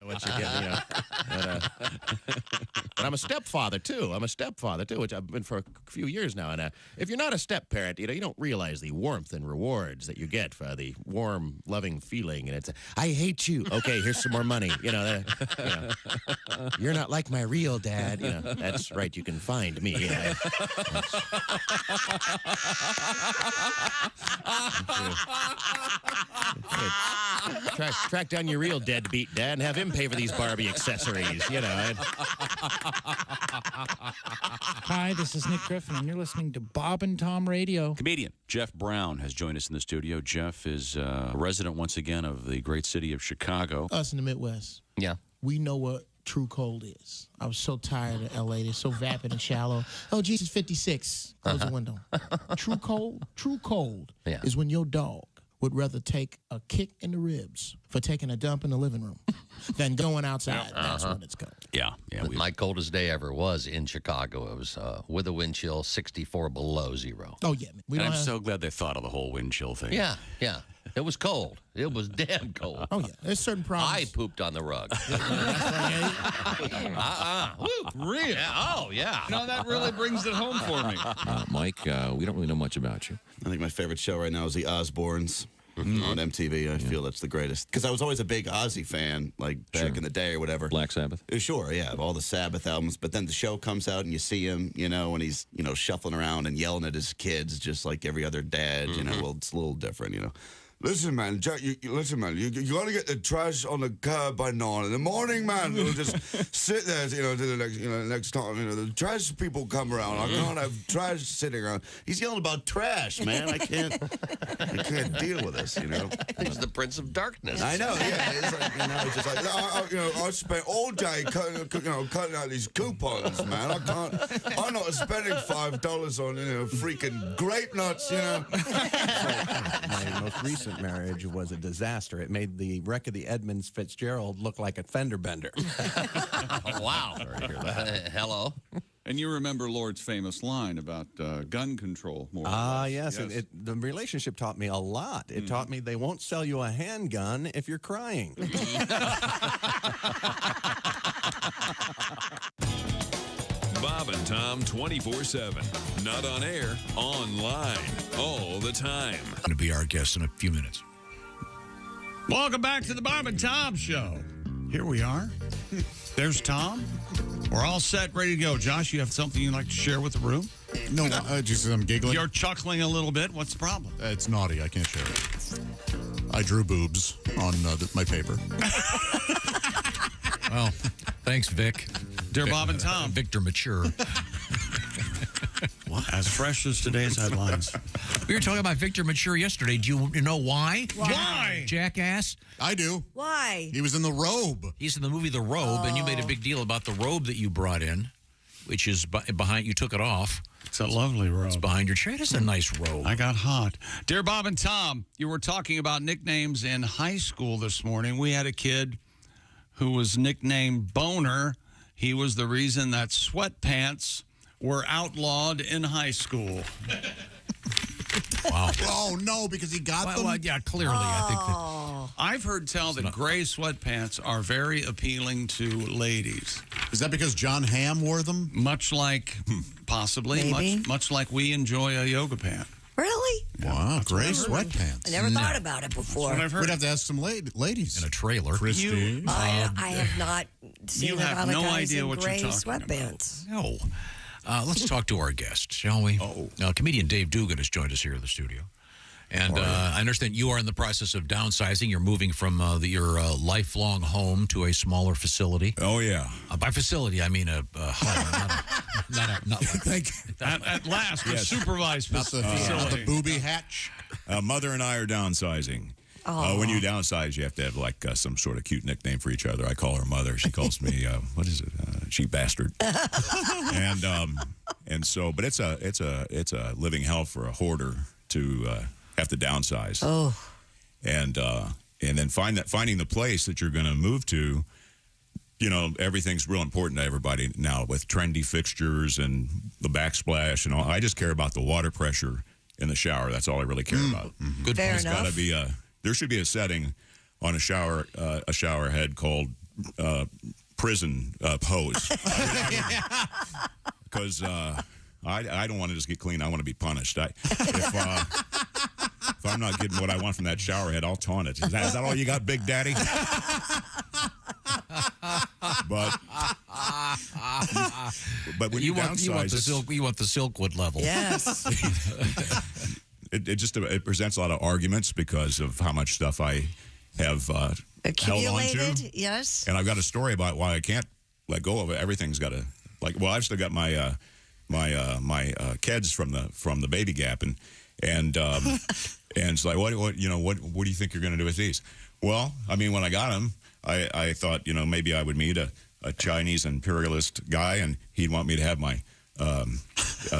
What you get, but I'm a stepfather too. Which I've been for a few years now. And if you're not a step parent, you don't realize the warmth and rewards that you get for the warm, loving feeling. And it's, I hate you. Okay, here's some more money. You're not like my real dad. That's right. You can find me. Track down your real deadbeat dad and have him pay for these Barbie accessories, Hi, this is Nick Griffin, and you're listening to Bob and Tom Radio. Comedian Jeff Brown has joined us in the studio. Jeff is a resident, once again, of the great city of Chicago. Us in the Midwest. Yeah. We know what true cold is. I was so tired of L.A. They're so vapid and shallow. Oh, Jesus, 56. Close the window. True cold is when your dog would rather take a kick in the ribs for taking a dump in the living room than going outside. That's when it's cold. Yeah. My coldest day ever was in Chicago. It was with a wind chill, 64 below zero. Oh, yeah. I'm so glad they thought of the whole wind chill thing. Yeah. It was cold. It was damn cold. Oh, yeah. There's certain problems. I pooped on the rug. Really? Yeah. Oh, yeah. No, that really brings it home for me. Mike, we don't really know much about you. I think my favorite show right now is The Osbournes. On MTV. I feel that's the greatest. Because I was always a big Ozzy fan, like back in the day or whatever. Black Sabbath? Sure, yeah, all the Sabbath albums. But then the show comes out and you see him, and he's, shuffling around and yelling at his kids just like every other dad, Well, it's a little different, Listen, man, Jack, you got to get the trash on the curb by 9 in the morning, man. We'll just sit there, till the next time, the trash people come around. I can't have trash sitting around. He's yelling about trash, man. I can't deal with this, He's the Prince of Darkness. I know, yeah. It's like, it's just like, I spent all day cutting out these coupons, man. I'm not spending $5 on, freaking grape nuts, My most recent marriage was a disaster. It made the wreck of the Edmunds Fitzgerald look like a fender bender. Wow. Sorry to hear that. Hello. And you remember Lord's famous line about gun control more. Yes. The relationship taught me a lot. It taught me they won't sell you a handgun if you're crying. Bob and Tom 24/7. Not on air, online, all the time. Going to be our guest in a few minutes. Welcome back to the Bob and Tom Show. Here we are. There's Tom. We're all set, ready to go. Josh, you have something you'd like to share with the room? No, just I'm giggling. You're chuckling a little bit. What's the problem? It's naughty. I can't share it. I drew boobs on my paper. Well, thanks, Vic. Dear Bob and Tom. Victor Mature. What? As fresh as today's headlines. We were talking about Victor Mature yesterday. Do you know why? Why? Jackass? I do. Why? He was in The Robe. He's in the movie The Robe, and you made a big deal about the robe that you brought in, which is behind. You took it off. It's a lovely robe. It's behind your chair. It's a nice robe. I got hot. Dear Bob and Tom, you were talking about nicknames in high school this morning. We had a kid who was nicknamed Boner. He was the reason that sweatpants were outlawed in high school. Wow. Oh, no, because he got them? Well, yeah, clearly. I think that I've heard tell that gray sweatpants are very appealing to ladies. Is that because John Hamm wore them? Much like, possibly, much like we enjoy a yoga pant. Really? Wow, gray sweatpants. I never thought about it before. That's what I've heard. We'd have to ask some ladies. in a trailer. Christy. I have not seen You a have lot of no guys idea in what you're gray talking sweatpants. No. Let's talk to our guest, shall we? Comedian Dave Dugan has joined us here in the studio. And I understand you are in the process of downsizing. You're moving from your lifelong home to a smaller facility. Oh, yeah. By facility, I mean a home. not like At last, a supervised Not the booby hatch. Mother and I are downsizing. When you downsize, you have to have like some sort of cute nickname for each other. I call her Mother. She calls me what is it? She bastard. and so, but it's a living hell for a hoarder to have to downsize. And then finding the place that you're going to move to. Everything's real important to everybody now with trendy fixtures and the backsplash and all. I just care about the water pressure in the shower. That's all I really care about. Good. Fair It's enough. got to be there should be a setting on a shower head called prison pose. Because I don't want to just get clean. I want to be punished. If I'm not getting what I want from that shower head, I'll taunt it. Is that all you got, Big Daddy? But when you downsize, you want the Silkwood level. Yes. It presents a lot of arguments because of how much stuff I have held on Accumulated, to. yes. And I've got a story about why I can't let go of it. Everything's got to I've still got my kids from the baby gap and it's like what do you think you're going to do with these? Well, I mean, when I got them, I thought maybe I would meet a Chinese imperialist guy, and he'd want me to have my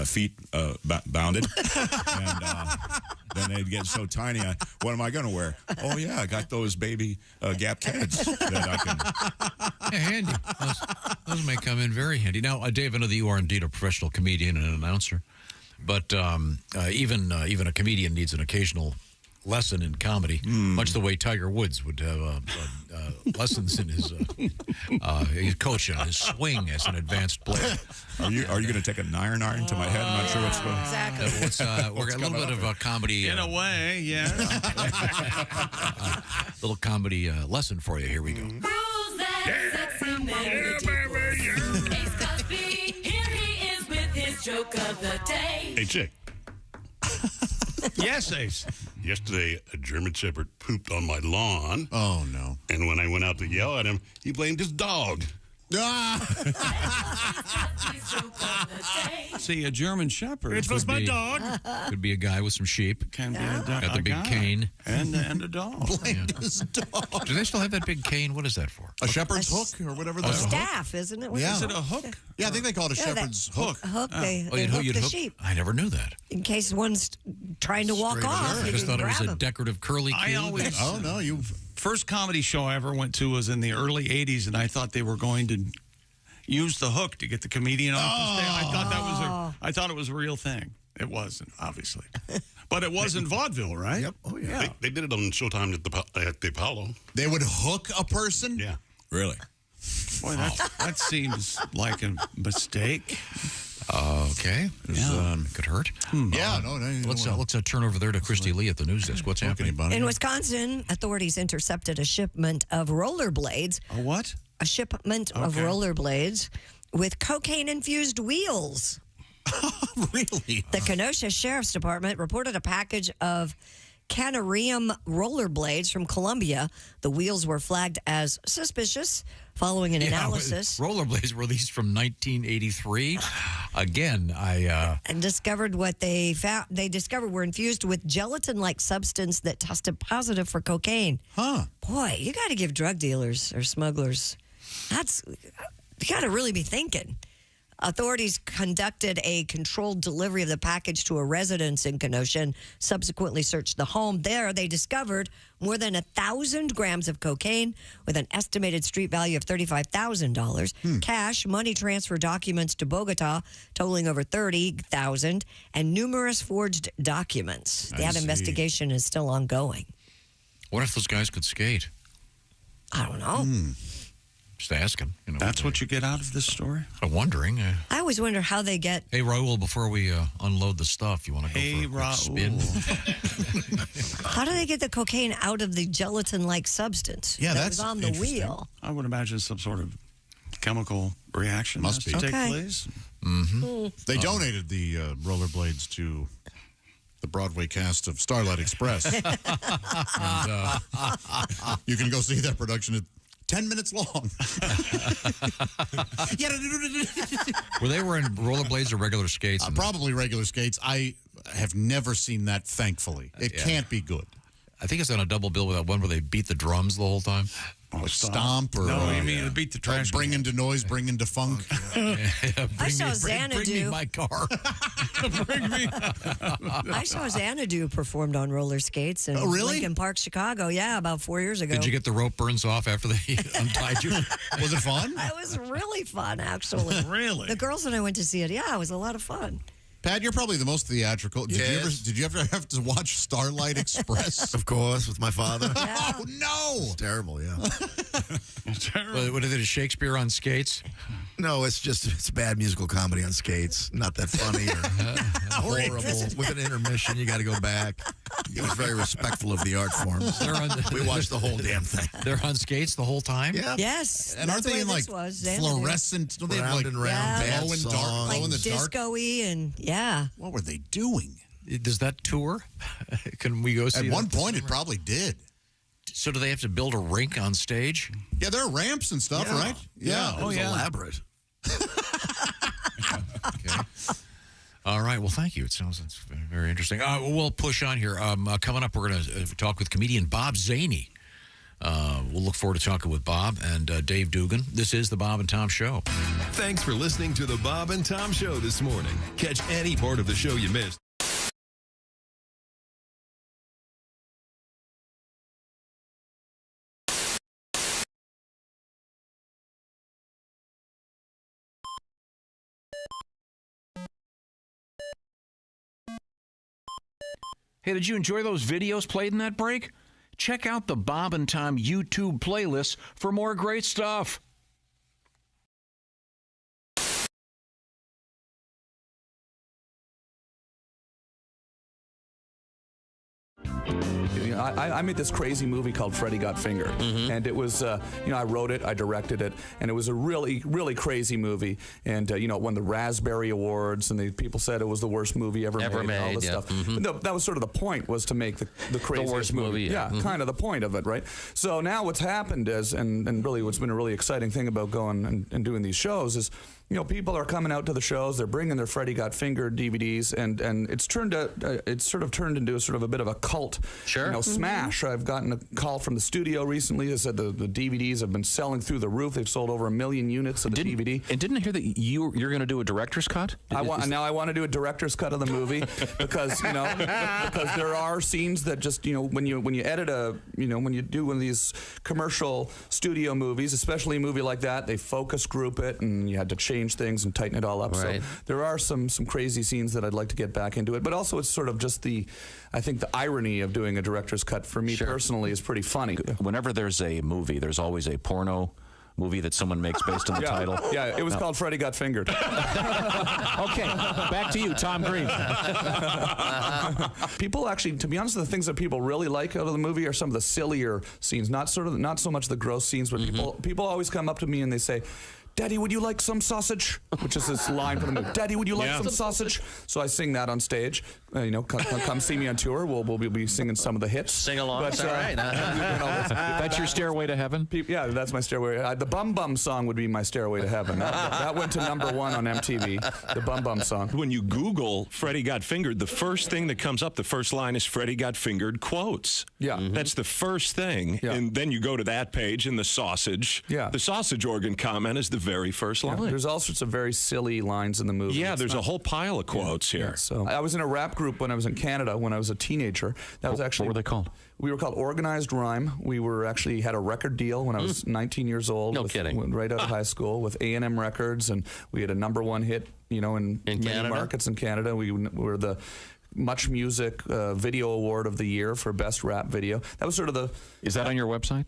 feet bounded. And then they'd get so tiny. What am I going to wear? Oh, yeah, I got those baby Gap kids that I can. Yeah, handy. Those may come in very handy. Now, Dave, I know that you are indeed a professional comedian and an announcer, but even a comedian needs an occasional lesson in comedy, much the way Tiger Woods would have lessons in his coach on his swing as an advanced player. Are you going to take an iron to my head? I'm not sure what's going on. Exactly. We're got a little bit of a comedy. In a way, yeah. Little comedy lesson for you. Here we go. Who's that sexy man? Ace Cosby, here he is with his joke of the day. Hey, chick. Yes, Ace. Yesterday, a German Shepherd pooped on my lawn. Oh, no. And when I went out to yell at him, he blamed his dog. See, a German Shepherd. It was my dog. Could be a guy with some sheep. Can be a dog. Got the big cane. And a dog. Blamed his dog. Do they still have that big cane? What is that for? A shepherd's hook or whatever. A staff, isn't it? Yeah. Is it a hook? Yeah, I think they call it a shepherd's hook. Hook. They you'd hook the hook- sheep I never knew that. in case one's trying to walk off. I you just can thought it was grab a 'em. decorative curly cue. I always. Oh, no, you. First comedy show I ever went to was in the early 80s, and I thought they were going to use the hook to get the comedian off the stage. I thought it was a real thing. It wasn't, obviously. But it was in vaudeville, right? Yep. Oh, yeah. They did it on Showtime at the Apollo. They would hook a person? Yeah. Really? Boy, that seems like a mistake. Okay. Could hurt. Yeah, no. Let's turn over there to Christy Lee at the news desk. What's happening? In Wisconsin, authorities intercepted a shipment of rollerblades. A what? A shipment of rollerblades with cocaine-infused wheels. Really? The Kenosha Sheriff's Department reported a package of Canarium rollerblades from Colombia. The wheels were flagged as suspicious following an analysis. Rollerblades were released from 1983. Again, and discovered what they found. They discovered were infused with gelatin-like substance that tested positive for cocaine. Huh. Boy, you got to give drug dealers or smugglers. You got to really be thinking. Authorities conducted a controlled delivery of the package to a residence in Kenosha and subsequently searched the home. There, they discovered more than 1,000 grams of cocaine with an estimated street value of $35,000. Cash, money transfer documents to Bogota totaling over $30,000, and numerous forged documents. That investigation is still ongoing. what if those guys could skate? I don't know. Just asking. That's what you get out of this story? I'm wondering. I always wonder how they get. Hey, Raul, before we unload the stuff, you want to go for a quick spin? How do they get the cocaine out of the gelatin-like substance that was on the wheel? I would imagine some sort of chemical reaction Must be. take Okay. place. Mm-hmm. They donated the rollerblades to the Broadway cast of Starlight Express. And, you can go see that production at 10 minutes long. Were they wearing rollerblades or regular skates? Probably regular skates. I have never seen that, thankfully. It can't be good. I think it's on a double bill with that one where they beat the drums the whole time. Or stomp, or No, you mean beat the trash. bring into noise, bring into funk. I saw Xanadu. Bring me my car. Bring me. I saw Xanadu performed on roller skates in Lincoln Park, Chicago. Yeah, about 4 years ago. Did you get the rope burns off after they untied you? Was it fun? It was really fun, actually. Really? The girls and I went to see it. Yeah, it was a lot of fun. Pat, you're probably the most theatrical. Did you ever have to watch Starlight Express? Of course, with my father. Oh, no. It's terrible, yeah. What is it, Shakespeare on skates? No, it's bad musical comedy on skates. Not that funny or horrible. With an intermission, you got to go back. He was very respectful of the art form. We watched the whole damn thing. They're on skates the whole time? Yeah. Yes. And aren't they in like fluorescent? Don't they have like and round, bad glow in songs. dark, glow in the dark? Disco-y and yeah. What were they doing? Does that tour? Can we go see At one that point, this it summer? probably did. So do they have to build a rink on stage? Yeah, there are ramps and stuff, Yeah. right? Yeah. It was elaborate. Okay. All right. Well, thank you. It sounds very interesting. We'll push on here. Coming up, we're going to talk with comedian Bob Zany. We'll look forward to talking with Bob and Dave Dugan. This is the Bob and Tom Show. Thanks for listening to the Bob and Tom Show this morning. Catch any part of the show you missed. Hey, did you enjoy those videos played in that break? Check out the Bob and Tom YouTube playlist for more great stuff. I made this crazy movie called Freddy Got Fingered, and it was, I wrote it, I directed it, and it was a really, really crazy movie, and it won the Raspberry Awards, and people said it was the worst movie ever made, and all this stuff. But that was sort of the point, was to make the craziest worst movie. Yeah, kind of the point of it, right? So now what's happened is, and really what's been a really exciting thing about going and doing these shows is, people are coming out to the shows. They're bringing their Freddy Got Fingered DVDs, and it's sort of turned into a sort of a bit of a cult, smash. I've gotten a call from the studio recently that said the DVDs have been selling through the roof. They've sold over 1 million units of the DVD. And didn't I hear that you're going to do a director's cut? I want to do a director's cut of the movie because because there are scenes that just when you edit when you do one of these commercial studio movies, especially a movie like that, they focus group it, and you had to change things and tighten it all up. Right. So there are some crazy scenes that I'd like to get back into it, but also it's sort of just I think the irony of doing a director's cut for me personally is pretty funny. Whenever there's a movie, there's always a porno movie that someone makes based on the title. Yeah, it was called Freddy Got Fingered. Okay, back to you, Tom Green. People actually, to be honest, the things that people really like out of the movie are some of the sillier scenes, not so much the gross scenes, but people always come up to me and they say, "Daddy, would you like some sausage?" Which is this line from the movie. "Daddy, would you like some sausage?" So I sing that on stage. Come see me on tour. We'll be singing some of the hits. Sing along. That's all right. That's your Stairway to Heaven? Yeah, that's my Stairway. The Bum Bum song would be my Stairway to Heaven. That went to #1 on MTV, the Bum Bum song. When you Google Freddy Got Fingered, the first thing that comes up, the first line is Freddy Got Fingered quotes. Yeah. That's the first thing. Yeah. And then you go to that page and the sausage. Yeah. The sausage organ comment is the very first line. Yeah, there's all sorts of very silly lines in the movie. Yeah, there's a whole pile of quotes here. Yeah, so I was in a rap group when I was in Canada when I was a teenager. That was actually, what were they called? We were called Organized Rhyme. We were actually had a record deal when I was 19 years old. No kidding. Right out of high school with A&M Records, and we had a #1 hit, in many Canada? markets in Canada. We were the Much Music Video Award of the Year for Best Rap Video. That was sort of the... Is that on your website?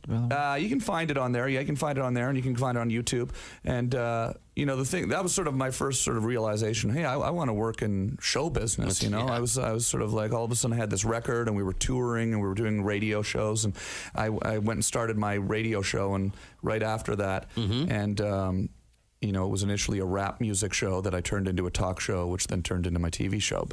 You can find it on there. Yeah, you can find it on there, and you can find it on YouTube. And, the thing, that was sort of my first sort of realization. Hey, I want to work in show business, I was sort of like, all of a sudden I had this record, and we were touring, and we were doing radio shows, and I went and started my radio show, and right after that, and... it was initially a rap music show that I turned into a talk show, which then turned into my TV show.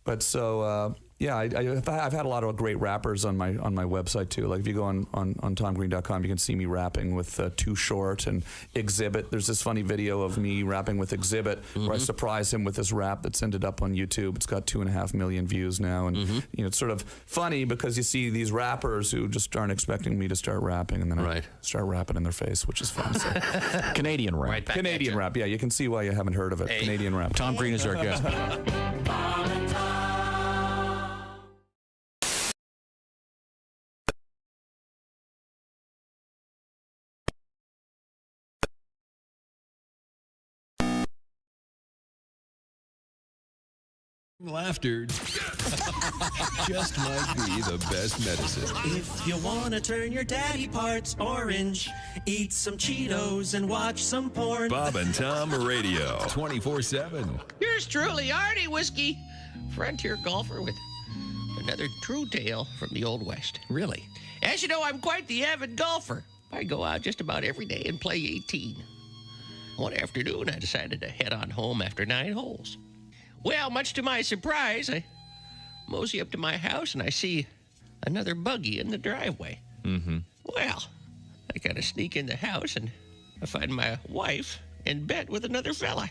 I've had a lot of great rappers on my website too. Like if you go on TomGreen.com, you can see me rapping with Too Short and Exhibit. There's this funny video of me rapping with Exhibit where I surprise him with this rap that's ended up on YouTube. It's got 2.5 million views now, and it's sort of funny because you see these rappers who just aren't expecting me to start rapping, and then I start rapping in their face, which is fun. So. Canadian rap. Canadian rap. Yeah, you can see why you haven't heard of it. Canadian rap. Tom Green is our guest. Laughter just might be the best medicine. If you want to turn your daddy parts orange, eat some Cheetos and watch some porn. Bob and Tom Radio, 24/7. Yours truly, Artie Whiskey, frontier golfer with another true tale from the Old West. Really? As you know, I'm quite the avid golfer. I go out just about every day and play 18. One afternoon, I decided to head on home after 9 holes. Well, much to my surprise, I mosey up to my house and I see another buggy in the driveway. Well, I kind of sneak in the house and I find my wife in bed with another fella.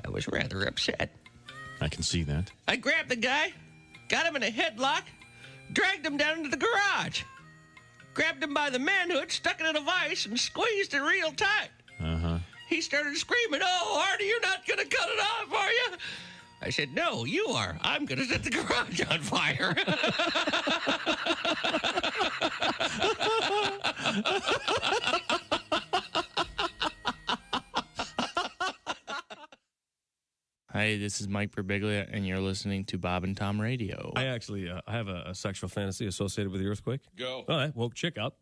I was rather upset. I can see that. I grabbed the guy, got him in a headlock, dragged him down into the garage. grabbed him by the manhood, stuck it in a vise, and squeezed it real tight. He started screaming, "Oh, Artie, you're not going to cut it off, are you?" I said, "No, you are. I'm going to set the garage on fire." Hi, this is Mike Birbiglia, and you're listening to Bob and Tom Radio. I actually I have a sexual fantasy associated with the earthquake. Go. Well, that woke chick up.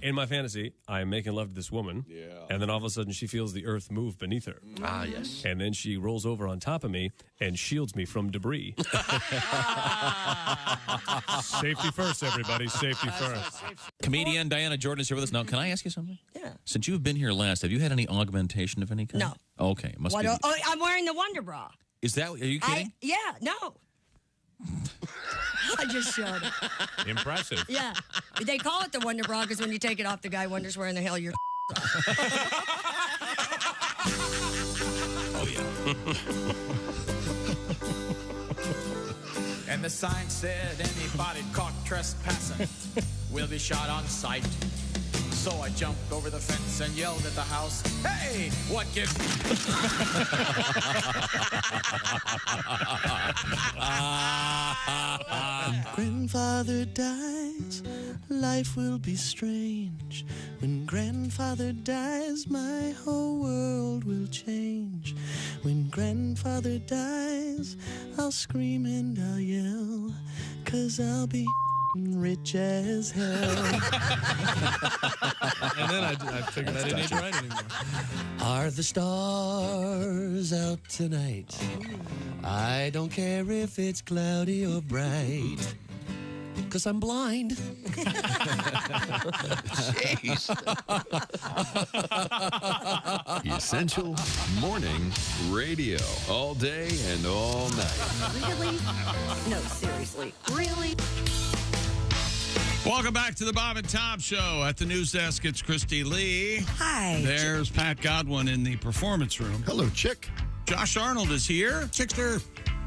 In my fantasy, I am making love to this woman. Yeah. And then all of a sudden, she feels the earth move beneath her. Ah, yes. And then she rolls over on top of me and shields me from debris. Safety first, everybody. Safety first. Comedian Diana Jordan is here with us. Now, can I ask you something? Yeah. Since you've been here last, have you had any augmentation of any kind? No. Okay. Must be. Oh, I'm wearing the Wonder Bra. Is that, are you kidding? Yeah, no. I just showed it. Impressive. Yeah. They call it the Wonder Bra because when you take it off, the guy wonders where in the hell you're. Oh, yeah. And the sign said anybody caught trespassing will be shot on sight. So I jumped over the fence and yelled at the house, "Hey, what gives?" When grandfather dies, life will be strange. When grandfather dies, my whole world will change. When grandfather dies, I'll scream and I'll yell, 'cause I'll be rich as hell. And then I figured I didn't need to write anymore. Are the stars out tonight? I don't care if it's cloudy or bright, 'cause I'm blind. Jeez. Essential Morning Radio. All day and all night. Really? No, seriously. Really? Welcome back to the Bob and Tom Show. At the news desk, it's Christy Lee. Hi. There's Pat Godwin in the performance room. Hello, Chick. Josh Arnold is here. Chickster.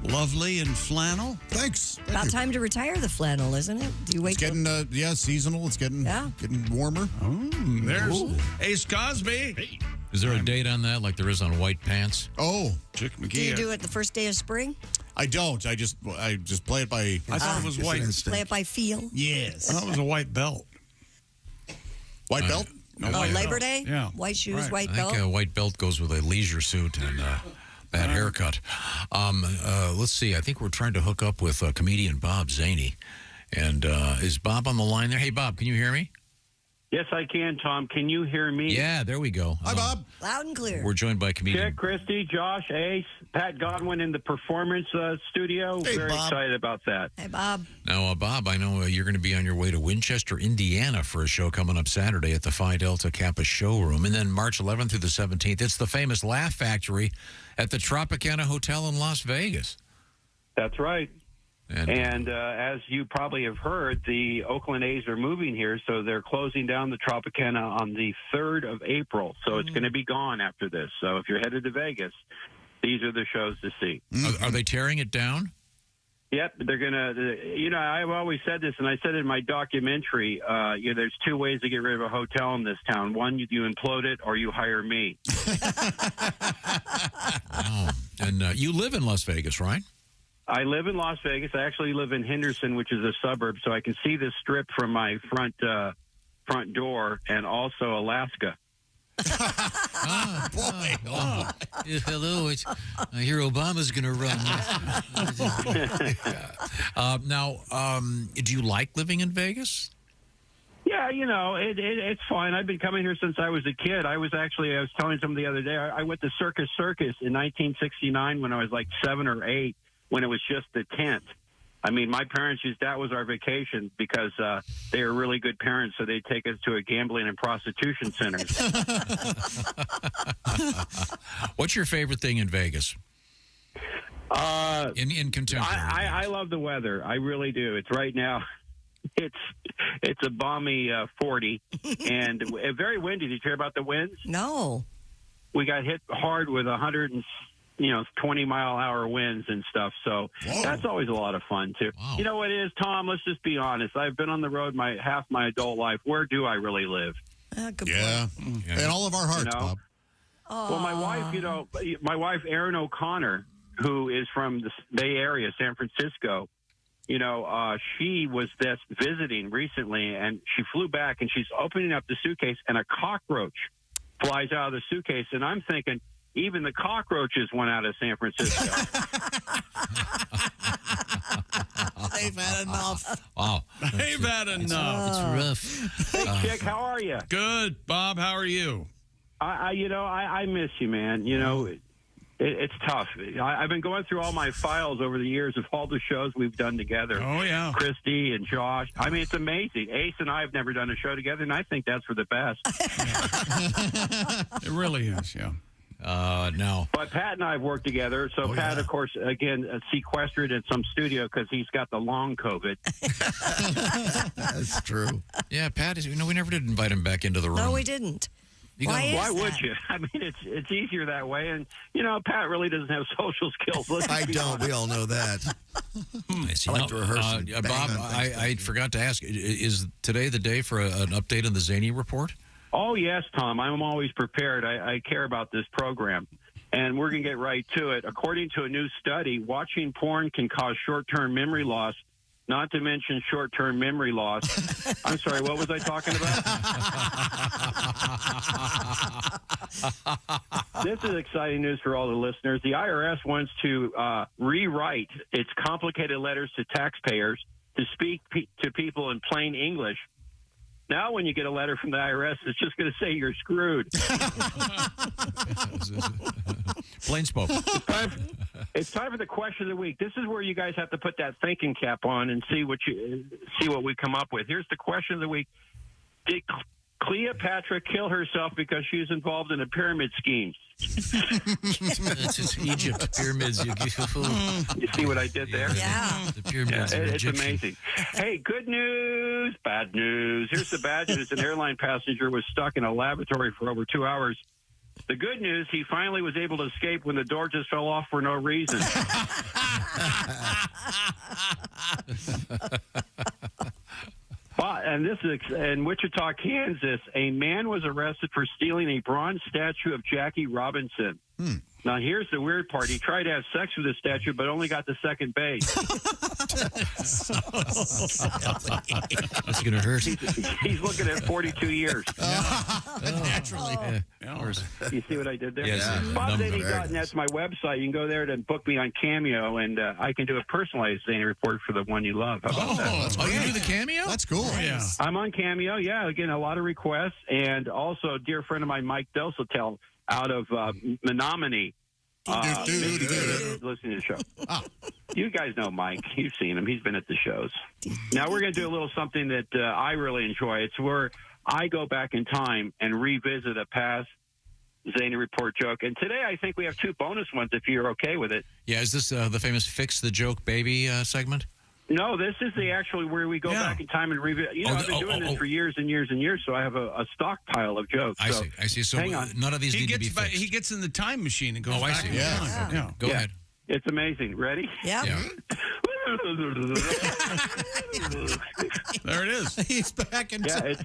Lovely in flannel. Thanks. About time to retire the flannel, isn't it? Do you wait? It's getting, seasonal. It's getting warmer. There's Ace Cosby. Hey. Is there a date on that like there is on white pants? Oh. Chick McGee. Do you do it the first day of spring? I don't. I just play it by... I thought it was white. Play it by feel? Yes. I thought it was a white belt. White belt? No, Labor Day? Yeah. White shoes, Right. white I belt? think a white belt goes with a leisure suit and bad haircut. Let's see. I think we're trying to hook up with comedian Bob Zany. And is Bob on the line there? Hey, Bob, can you hear me? Yes, I can, Tom. Can you hear me? Yeah, there we go. Hi, Bob. Loud and clear. We're joined by comedian... Chick, Christy, Josh, Ace, Pat Godwin in the performance studio. Hey, Very Bob. excited about that. Hey, Bob. Now, Bob, I know you're going to be on your way to Winchester, Indiana for a show coming up Saturday at the Phi Delta Kappa Showroom. And then March 11th through the 17th, it's the famous Laugh Factory at the Tropicana Hotel in Las Vegas. That's right. And as you probably have heard, the Oakland A's are moving here, so they're closing down the Tropicana on the 3rd of April. So it's going to be gone after this. So if you're headed to Vegas, these are the shows to see. Are they tearing it down? Yep, they're going to, I've always said this, and I said it in my documentary, there's two ways to get rid of a hotel in this town. One, you implode it, or you hire me. Oh. And you live in Las Vegas, right? I live in Las Vegas. I actually live in Henderson, which is a suburb, so I can see this strip from my front door, and also Alaska. Boy. Oh. Hello. I hear Obama's going to run. Now, do you like living in Vegas? Yeah, it's fine. I've been coming here since I was a kid. I was telling somebody the other day, I went to Circus in 1969 when I was like 7 or 8. When it was just a tent. I mean, my parents that was our vacation because they were really good parents, so they'd take us to a gambling and prostitution center. What's your favorite thing in Vegas? In contemporary. I love the weather. I really do. It's right now. It's a balmy 40 and very windy. Did you hear about the winds? No. We got hit hard with 106 20-mile-hour winds and stuff. So that's always a lot of fun, too. Wow. You know what it is, Tom? Let's just be honest. I've been on the road half my adult life. Where do I really live? Good yeah. In all of our hearts, Bob. Well, my wife, Erin O'Connor, who is from the Bay Area, San Francisco, she was just visiting recently, and she flew back, and she's opening up the suitcase, and a cockroach flies out of the suitcase, and I'm thinking, even the cockroaches went out of San Francisco. They've had enough. Wow. They've had enough. It's rough. Hey, Chick, how are you? Good. Bob, how are you? I miss you, man. It's tough. I've been going through all my files over the years of all the shows we've done together. Oh, yeah. Christy and Josh. I mean, it's amazing. Ace and I have never done a show together, and I think that's for the best. It really is, yeah. No. But Pat and I have worked together. So Pat, of course, again, sequestered at some studio because he's got the long COVID. That's true. Yeah, Pat, we never did invite him back into the room. No, we didn't. Why would you? I mean, it's easier that way. And, Pat really doesn't have social skills. I don't. We all know that. I like to rehearse. Bob, I forgot to ask, is today the day for an update on the Zany Report? Oh, yes, Tom. I'm always prepared. I care about this program. And we're going to get right to it. According to a new study, watching porn can cause short-term memory loss, not to mention short-term memory loss. I'm sorry, what was I talking about? This is exciting news for all the listeners. The IRS wants to rewrite its complicated letters to taxpayers to speak to people in plain English. Now, when you get a letter from the IRS, it's just going to say you're screwed. Plain spoken. It's time for the question of the week. This is where you guys have to put that thinking cap on and see what we come up with. Here's the question of the week: did Cleopatra kill herself because she was involved in a pyramid scheme? It's just Egypt pyramids. You see what I did there? Yeah. The pyramids. It's amazing. Hey, good news, bad news. Here's the bad news. An airline passenger was stuck in a lavatory for over 2 hours. The good news, he finally was able to escape when the door just fell off for no reason. And this is in Wichita, Kansas. A man was arrested for stealing a bronze statue of Jackie Robinson. Now, here's the weird part. He tried to have sex with the statue, but only got to second base. That's going to hurt. He's looking at 42 years. Naturally. You see what I did there? Yes. BobZany.net's my website. You can go there to book me on Cameo, and I can do a personalized Zany Report for the one you love. How about that? Oh, you do the Cameo? That's cool. Yeah. I'm on Cameo, yeah. Again, a lot of requests. And also, a dear friend of mine, Mike Delsatel, out of Menominee, listening to the show. You guys know Mike. You've seen him. He's been at the shows. Now we're going to do a little something that I really enjoy. It's where I go back in time and revisit a past Zany Report joke. And today I think we have 2 bonus ones if you're okay with it. Yeah, is this the famous Fix the Joke Baby segment? No, this is the actually where we go back in time and revisit. I've been doing this for years and years and years, so I have a stockpile of jokes. I see. So hang on. None of these need to be fixed. He gets in the time machine and goes I back see. in time. Yeah. Go ahead. It's amazing. Ready? Yeah. There it is. He's back in time.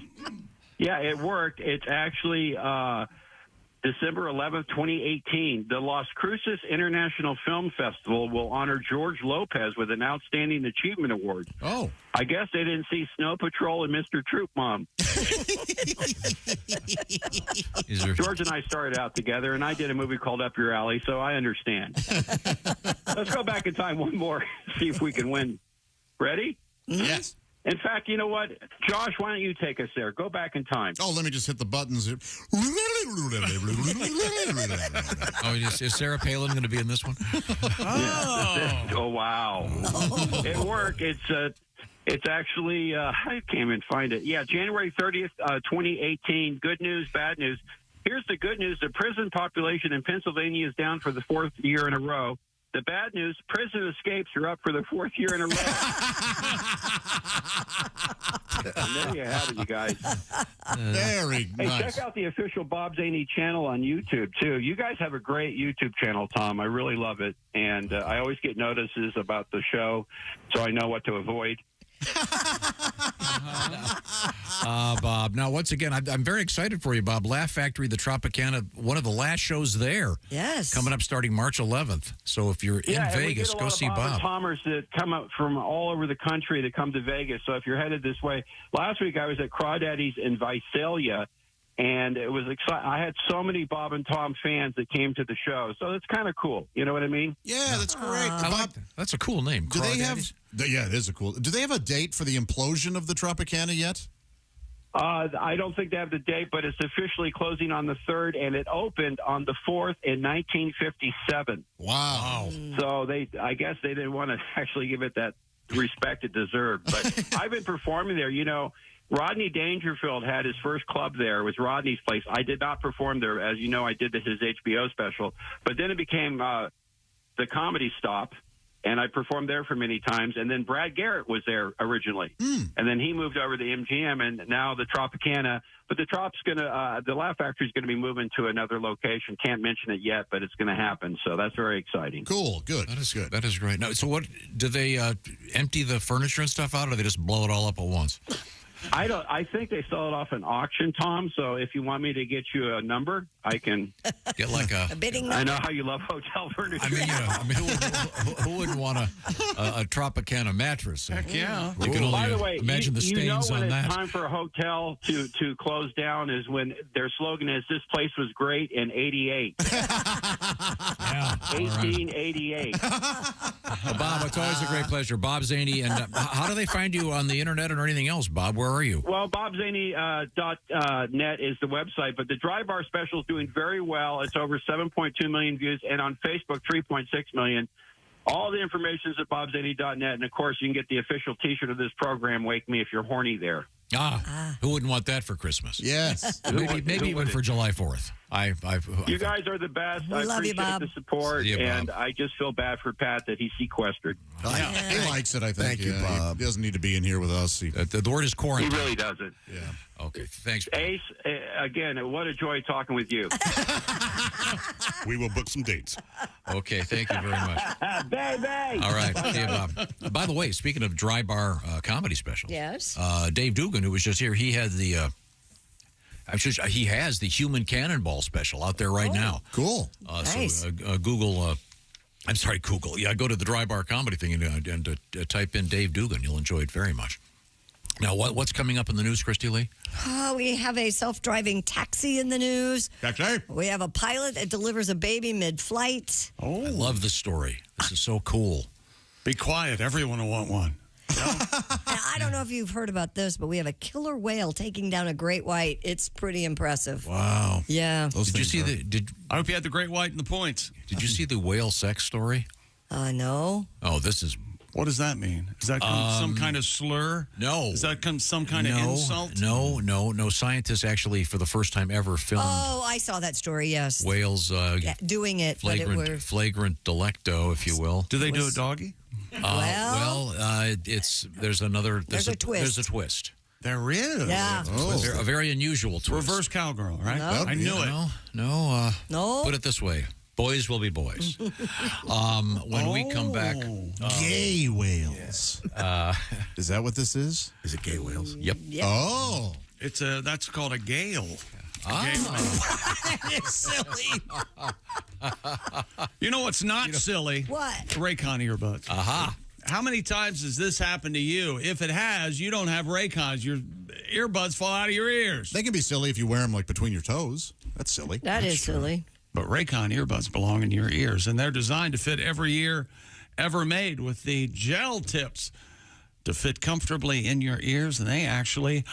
It worked. It's actually December 11th, 2018. The Las Cruces International Film Festival will honor George Lopez with an Outstanding Achievement Award. Oh. I guess they didn't see Snow Patrol and Mr. Troop Mom. George and I started out together, and I did a movie called Up Your Alley, so I understand. Let's go back in time one more, see if we can win. Ready? Yes. In fact, you know what? Josh, why don't you take us there? Go back in time. Oh, let me just hit the buttons. Is Sarah Palin going to be in this one? Oh, wow. It worked. It's actually, I can't even find it. Yeah, January 30th, 2018. Good news, bad news. Here's the good news. The prison population in Pennsylvania is down for the 4th year in a row. The bad news, prison escapes are up for the 4th year in a row. And there you have it, you guys. Very Hey, nice. check out the official Bob Zany channel on YouTube, too. You guys have a great YouTube channel, Tom. I really love it. And I always get notices about the show, so I know what to avoid. Bob. Now, once again, I'm very excited for you, Bob. Laugh Factory, the Tropicana, one of the last shows there. Yes. Coming up starting March 11th. So if you're in Vegas, go see Bob. Tommers that come up from all over the country that come to Vegas. So if you're headed this way, last week I was at Crawdaddy's in Visalia, and it was exciting. I had so many Bob and Tom fans that came to the show, so it's kind of cool. You know what I mean? Yeah, that's great. I like that. That's a cool name. Do they have? Yeah, it is a cool. Do they have a date for the implosion of the Tropicana yet? I don't think they have the date, but it's officially closing on the 3rd, and it opened on the 4th in 1957. Wow. So I guess they didn't want to actually give it that respect it deserved. But I've been performing there. You know, Rodney Dangerfield had his first club there. It was Rodney's place. I did not perform there. As you know, I did his HBO special. But then it became the Comedy Stop, and I performed there for many times. And then Brad Garrett was there originally. And then he moved over to MGM, and now the Tropicana. But the the Laugh Factory is going to be moving to another location. Can't mention it yet, but it's going to happen. So that's very exciting. Cool. Good. That is good. That is great. Now, so what, do they empty the furniture and stuff out, or do they just blow it all up at once? I think they sell it off an auction, Tom. So if you want me to get you a number, I can get like a bidding number. I know how you love hotel furniture. I mean, who wouldn't want a Tropicana mattress? Heck yeah. You can only By the way, imagine the stains you know on when that. it's time for a hotel to close down is when their slogan is, "This place was great in '88." 1888. Well, Bob, it's always a great pleasure. Bob Zany, and how do they find you on the internet or anything else, Bob? Where are you? Well, BobZany.net is the website, but the Dry Bar special is doing very well. It's over 7.2 million views, and on Facebook, 3.6 million. All the information is at BobZany.net, and of course, you can get the official T-shirt of this program, Wake Me If You're Horny, there. Who wouldn't want that for Christmas? Yes. maybe even for July 4th. You guys are the best. We I love you, appreciate Bob. the support, See you, Bob. and I just feel bad for Pat that he's sequestered. He likes it, I think. Thank you, Bob. He doesn't need to be in here with us. The word is He quarantine. really doesn't. Yeah. Okay, thanks. Ace, again, what a joy talking with you. We will book some dates. Okay, thank you very much. Baby. All right, see you, Bob. By the way, speaking of Dry Bar comedy specials, Yes. Dave Dugan, who was just here, he had the. He has the Human Cannonball special out there right now. Cool. Nice. So Google. I'm sorry, Google. Yeah, go to the Dry Bar comedy thing and type in Dave Dugan. You'll enjoy it very much. Now, what's coming up in the news, Christy Lee? We have a self-driving taxi in the news. Taxi. We have a pilot that delivers a baby mid-flight. Oh, I love this story. This is so cool. Be quiet. Everyone will want one. And I don't know if you've heard about this, but we have a killer whale taking down a great white. It's pretty impressive. Wow. Yeah. Did you see I hope you had the great white and the points. Did you see the whale sex story? No. Oh, this is. What does that mean? Is that some kind of slur? No. Is that some kind of insult? No. Scientists actually, for the first time ever, filmed Oh, I saw that story, yes. whales doing it. flagrant delecto, if you will. Do they do it doggy? There's another. There's a twist. There's a twist. There is. Yeah. A very unusual twist. Reverse cowgirl, right? No. I knew it. No. No. Put it this way. Boys will be boys. When we come back. Gay whales. Is that what this is? Is it gay whales? Yep. Oh. That's called a gale. That is silly. You know what's not silly? What? Raycon earbuds. Aha. How many times has this happened to you? If it has, you don't have Raycons. Your earbuds fall out of your ears. They can be silly if you wear them like between your toes. That's silly. That is silly. But Raycon earbuds belong in your ears, and they're designed to fit every ear ever made with the gel tips to fit comfortably in your ears, and they actually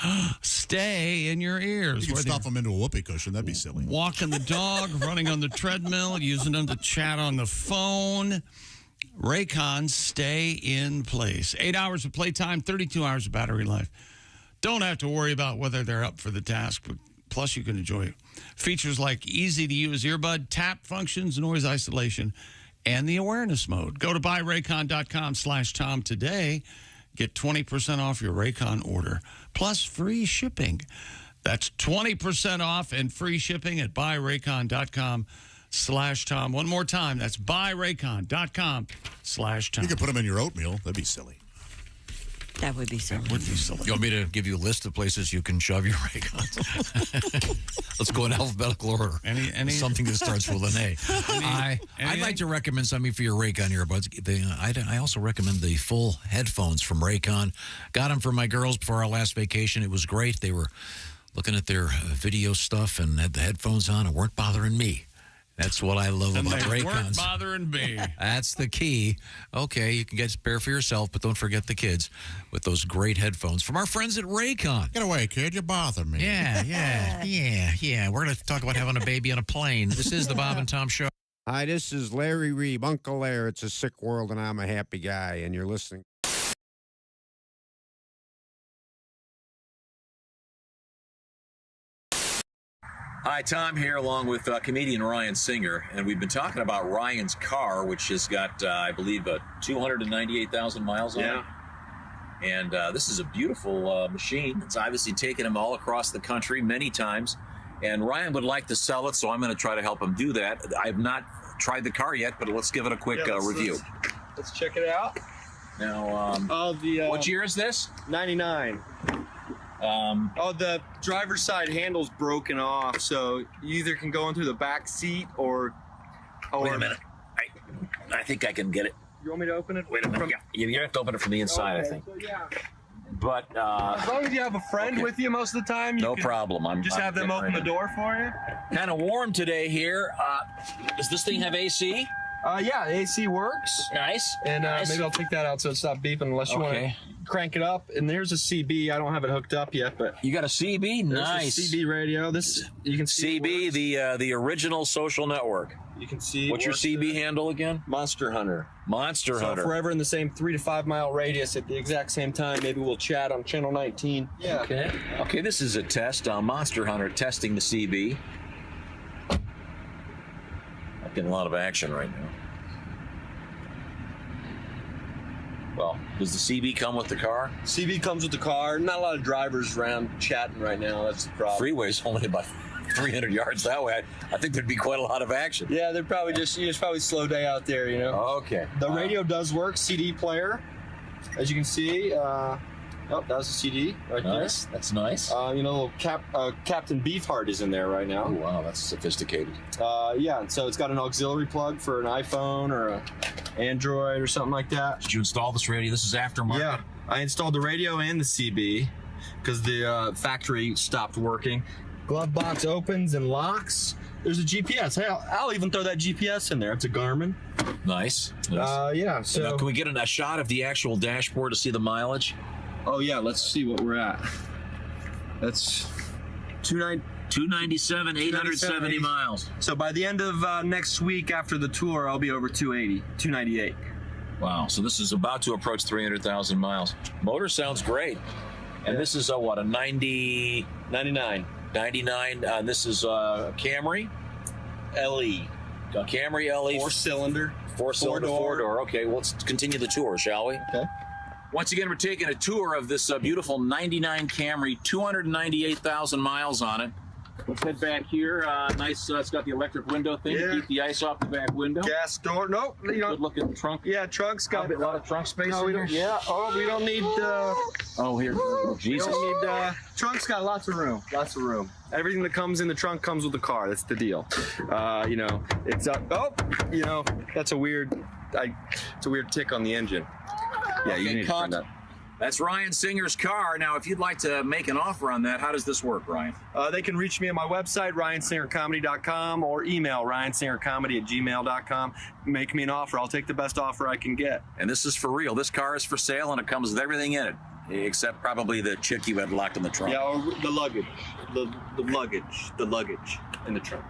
stay in your ears. You can stuff them into a whoopee cushion. That'd be silly. Walking the dog, running on the treadmill, using them to chat on the phone. Raycons stay in place. 8 hours of playtime, 32 hours of battery life. Don't have to worry about whether they're up for the task, but plus you can enjoy features like easy-to-use earbud, tap functions, noise isolation, and the awareness mode. Go to buyraycon.com/Tom today. Get 20% off your Raycon order, plus free shipping. That's 20% off and free shipping at buyraycon.com/Tom. One more time, that's buyraycon.com/Tom. You could put them in your oatmeal. That'd be silly. That would be silly. That would be silly. You want me to give you a list of places you can shove your Raycons? Let's go in alphabetical order. Any something that starts with an A. I'd like to recommend something for your Raycon earbuds. I also recommend the full headphones from Raycon. Got them for my girls before our last vacation. It was great. They were looking at their video stuff and had the headphones on and weren't bothering me. That's what I love about Raycons. Weren't bothering me. That's the key. Okay, you can get a pair for yourself, but don't forget the kids with those great headphones from our friends at Raycon. Get away, kid. You bother me. Yeah. We're going to talk about having a baby on a plane. This is the Bob and Tom Show. Hi, this is Larry Reeb, Uncle Larry. It's a sick world, and I'm a happy guy, and you're listening. Hi, Tom here, along with comedian Ryan Singer, and we've been talking about Ryan's car, which has got, I believe, 298,000 miles on it. And this is a beautiful machine. It's obviously taken him all across the country many times, and Ryan would like to sell it, so I'm going to try to help him do that. I have not tried the car yet, but let's give it a quick review. Let's check it out. Now, what year is this? 99. The driver's side handle's broken off, so you either can go in through the back seat or Wait a minute. I think I can get it. You want me to open it? Wait a minute. You have to open it from the inside, okay, I think. So, yeah. But as long as you have a friend with you most of the time, no problem. I'm just have them open the door for you. Kind of warm today here. Does this thing have AC? Yeah, AC works. Nice. And nice. maybe I'll take that out so it stops beeping unless you want to crank it up. And there's a CB. I don't have it hooked up yet, but you got a CB. Nice. There's a CB radio. This you can see. CB, the original social network. You can see. What's your CB handle again? Monster Hunter. Monster Hunter. So if we're ever in the same 3 to 5 mile radius at the exact same time, maybe we'll chat on channel 19. Yeah. Okay. Okay. This is a test. Monster Hunter testing the CB. I'm getting a lot of action right now. Well, does the CB come with the car? CB comes with the car. Not a lot of drivers around chatting right now. That's the problem. Freeway's only about 300 yards that way. I think there'd be quite a lot of action. Yeah, they're probably it's probably a slow day out there, you know. Okay. The radio does work. CD player, as you can see. That was a CD right there. Nice. That's nice. Little Captain Beefheart is in there right now. Oh, wow, that's sophisticated. Yeah, and so it's got an auxiliary plug for an iPhone or an Android or something like that. Did you install this radio? This is aftermarket? Yeah, I installed the radio and the CB because the factory stopped working. Glove box opens and locks. There's a GPS. Hey, I'll even throw that GPS in there. It's a Garmin. Nice. Yeah, so... Now, can we get a shot of the actual dashboard to see the mileage? Oh, yeah, let's see what we're at. That's 297, 870 miles. So by the end of next week after the tour, I'll be over 280, 298. Wow, so this is about to approach 300,000 miles. Motor sounds great. And this is a 99. 99, and this is a Camry? LE. A Camry LE. Four-cylinder. Four-cylinder, four-door. Okay, well, let's continue the tour, shall we? Okay. Once again, we're taking a tour of this beautiful 99 Camry, 298,000 miles on it. Let's head back here. Nice, it's got the electric window thing to keep the ice off the back window. Gas door. Nope. Good looking trunk. Yeah, trunk's got a lot of trunk space in here. Yeah. Oh, we don't need. Oh, here. Oh, Jesus. We don't need. Trunk's got lots of room. Lots of room. Everything that comes in the trunk comes with the car. That's the deal. It's up. Oh, that's a weird. It's a weird tick on the engine. Yeah, okay, you need to turn that. That's Ryan Singer's car. Now, if you'd like to make an offer on that, how does this work, Ryan? They can reach me at my website, ryansingercomedy.com, or email ryansingercomedy@gmail.com. Make me an offer. I'll take the best offer I can get. And this is for real. This car is for sale, and it comes with everything in it, except probably the chick you had locked in the trunk. Yeah, or the luggage. The luggage in the trunk.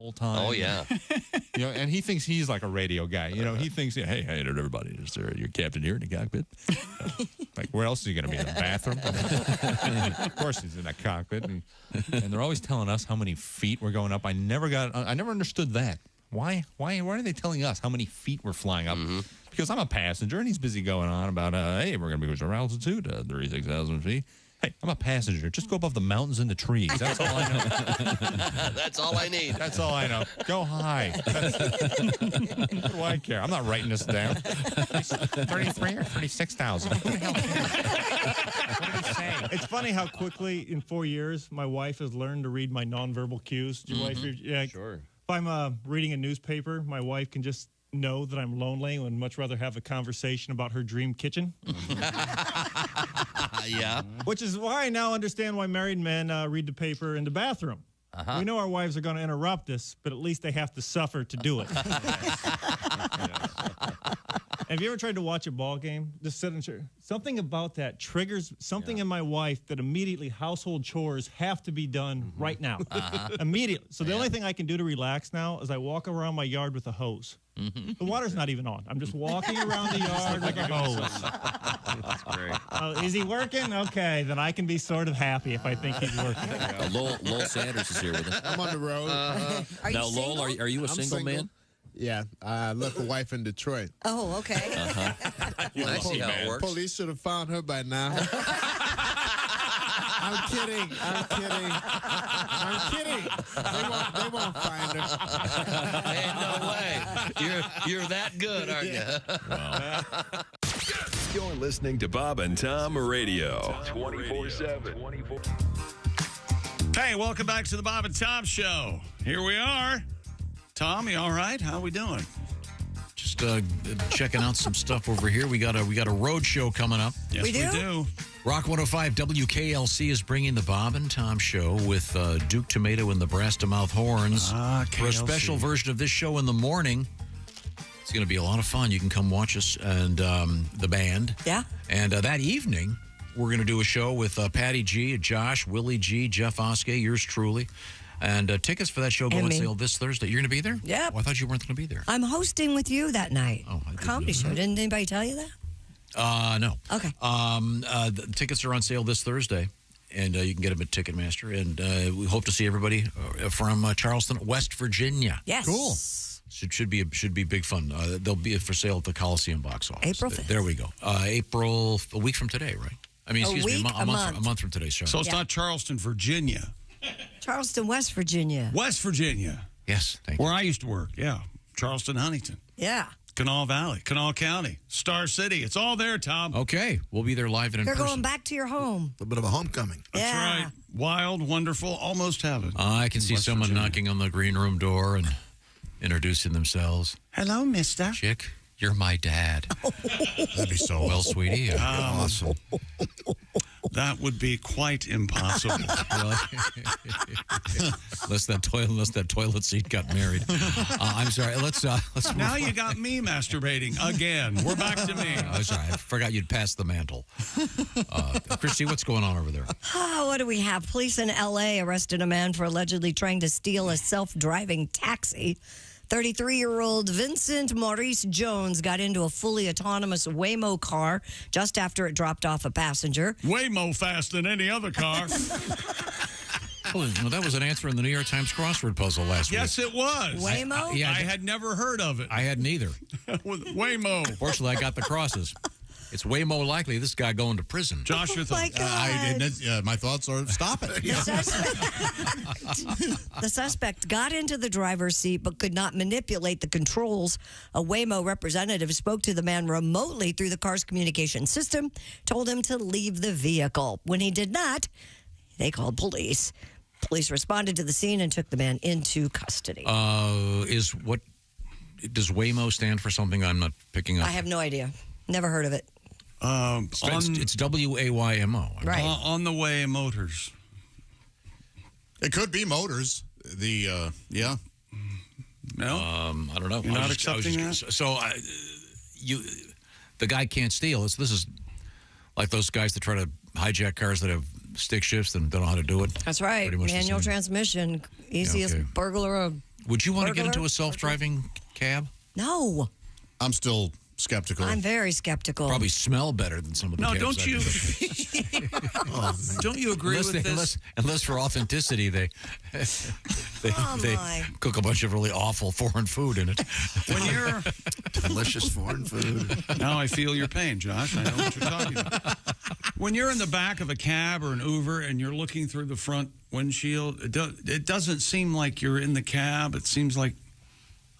whole time. Oh, yeah. And he thinks he's like a radio guy. He thinks, hey, everybody, is there your captain here in the cockpit? Like, where else is he going to be, in the bathroom? Of course he's in that cockpit. And they're always telling us how many feet we're going up. I never understood that. Why are they telling us how many feet we're flying up? Because I'm a passenger, and he's busy going on about, hey, we're going to be to our altitude, 36,000 feet. Hey, I'm a passenger. Just go above the mountains and the trees. That's all I know. That's all I need. That's all I know. Go high. What do I care? I'm not writing this down. 33 or 36,000. What the hell? What did he say? It's funny how quickly, in 4 years, my wife has learned to read my nonverbal cues. Did your wife read? Yeah. Sure. If I'm reading a newspaper, my wife can just know that I'm lonely and would much rather have a conversation about her dream kitchen. Yeah. Which is why I now understand why married men read the paper in the bathroom. We know our wives are going to interrupt us, but at least they have to suffer to do it. Have you ever tried to watch a ball game? Just sit in chair. Something about that triggers something in my wife that immediately household chores have to be done right now. Immediately. So the only thing I can do to relax now is I walk around my yard with a hose. The water's not even on. I'm just walking around the yard with a hose. That's great. Is he working? Okay, then I can be sort of happy if I think he's working. Lowell Sanders is here with us. I'm on the road. Now, Lowell, are you a single man? Yeah, I left a wife in Detroit. Oh, okay. I see how it works. Police should have found her by now. I'm kidding. They won't find her. Ain't no way. You're that good, aren't you? You're listening to Bob and Tom Radio 24/7. Hey, welcome back to the Bob and Tom Show. Here we are. Tom, you all right? How we doing? Just checking out some stuff over here. We got a road show coming up. Yes, we do. Rock 105 WKLC is bringing the Bob and Tom Show with Duke Tomato and the Brass to Mouth Horns for a special version of this show in the morning. It's going to be a lot of fun. You can come watch us and the band. Yeah. And that evening, we're going to do a show with Patty G, Josh, Willie G, Jeff Oskey, yours truly. And tickets for that show go on sale this Thursday. You're going to be there? Yeah. Oh, I thought you weren't going to be there. I'm hosting with you that night. Oh, I comedy show. Didn't anybody tell you that? No. Okay. The tickets are on sale this Thursday, and you can get them at Ticketmaster. And we hope to see everybody from Charleston, West Virginia. Yes. Cool. Should be big fun. They'll be for sale at the Coliseum box office. April 5th. There we go. April, a week from today, right? I mean, excuse me, a month from today. Sorry. So it's not Charleston, Virginia. Charleston, West Virginia. West Virginia. Yes, thank you. Where I used to work, yeah. Charleston, Huntington. Yeah. Kanawha Valley, Kanawha County, Star City. It's all there, Tom. Okay. We'll be there live and in You're person. going back to your home. A little bit of a homecoming. That's right. Wild, wonderful, almost heaven. I can see someone knocking on the green room door and introducing themselves. Hello, mister. Chick, you're my dad. That'd be so well, sweetie. awesome. That would be quite impossible. Really? unless that toilet seat got married. I'm sorry. Let's now you got me masturbating again. We're back to me. I'm sorry. I forgot you'd passed the mantle. Christy, what's going on over there? What do we have? Police in L.A. arrested a man for allegedly trying to steal a self-driving taxi. 33-year-old Vincent Maurice Jones got into a fully autonomous Waymo car just after it dropped off a passenger. Way more fast than any other car. Well, that was an answer in the New York Times crossword puzzle last week. Yes, it was. Waymo? I had never heard of it. I hadn't either. Waymo. Fortunately, I got the crosses. It's way more likely this guy going to prison. Josh, your thoughts? My thoughts are stop it. The suspect got into the driver's seat but could not manipulate the controls. A Waymo representative spoke to the man remotely through the car's communication system, told him to leave the vehicle. When he did not, they called police. Police responded to the scene and took the man into custody. Does Waymo stand for something I'm not picking up? I have no idea. Never heard of it. It's WAYMO. Right. On the way, motors. It could be motors. Yeah. No? I don't know. You're not accepting that? So, the guy can't steal. This is like those guys that try to hijack cars that have stick shifts and don't know how to do it. That's right. Pretty much Manual transmission. Easiest burglar Would you want to get Burglar? into a self-driving cab? No. I'm still skeptical. I'm very skeptical. Probably smell better than some of the cabs. Don't you? Don't you agree with this? Unless for authenticity, they cook a bunch of really awful foreign food in it. When you're delicious foreign food. Now I feel your pain, Josh. I know what you're talking about. When you're in the back of a cab or an Uber and you're looking through the front windshield, it doesn't seem like you're in the cab. It seems like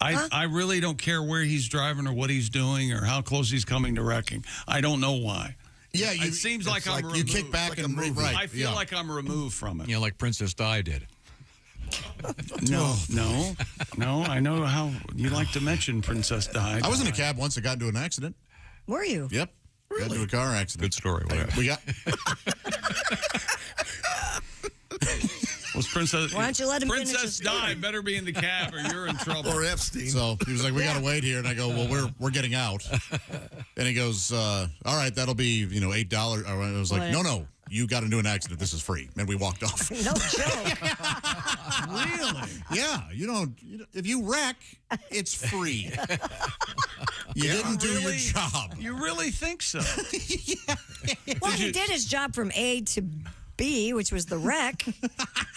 I really don't care where he's driving or what he's doing or how close he's coming to wrecking. I don't know why. Yeah, it seems like I'm removed. You kick back and move right. I feel like I'm removed from it. You know, like Princess Di did. No. I know how you like to mention Princess Di. I was in a cab once that got into an accident. Were you? Yep. Got into a car accident. Good story. We got. Was Princess? Why don't you let him finish Princess his story? Di better be in the cab or you're in trouble. Or Epstein. So he was like, "We got to wait here," and I go, "Well, we're getting out." And he goes, "All right, that'll be $8." I was like, "No, you got into an accident. This is free," and we walked off. No joke. Really? Yeah, you don't. If you wreck, it's free. You didn't do your job. You really think so? Well, he did his job from A to B, which was the wreck.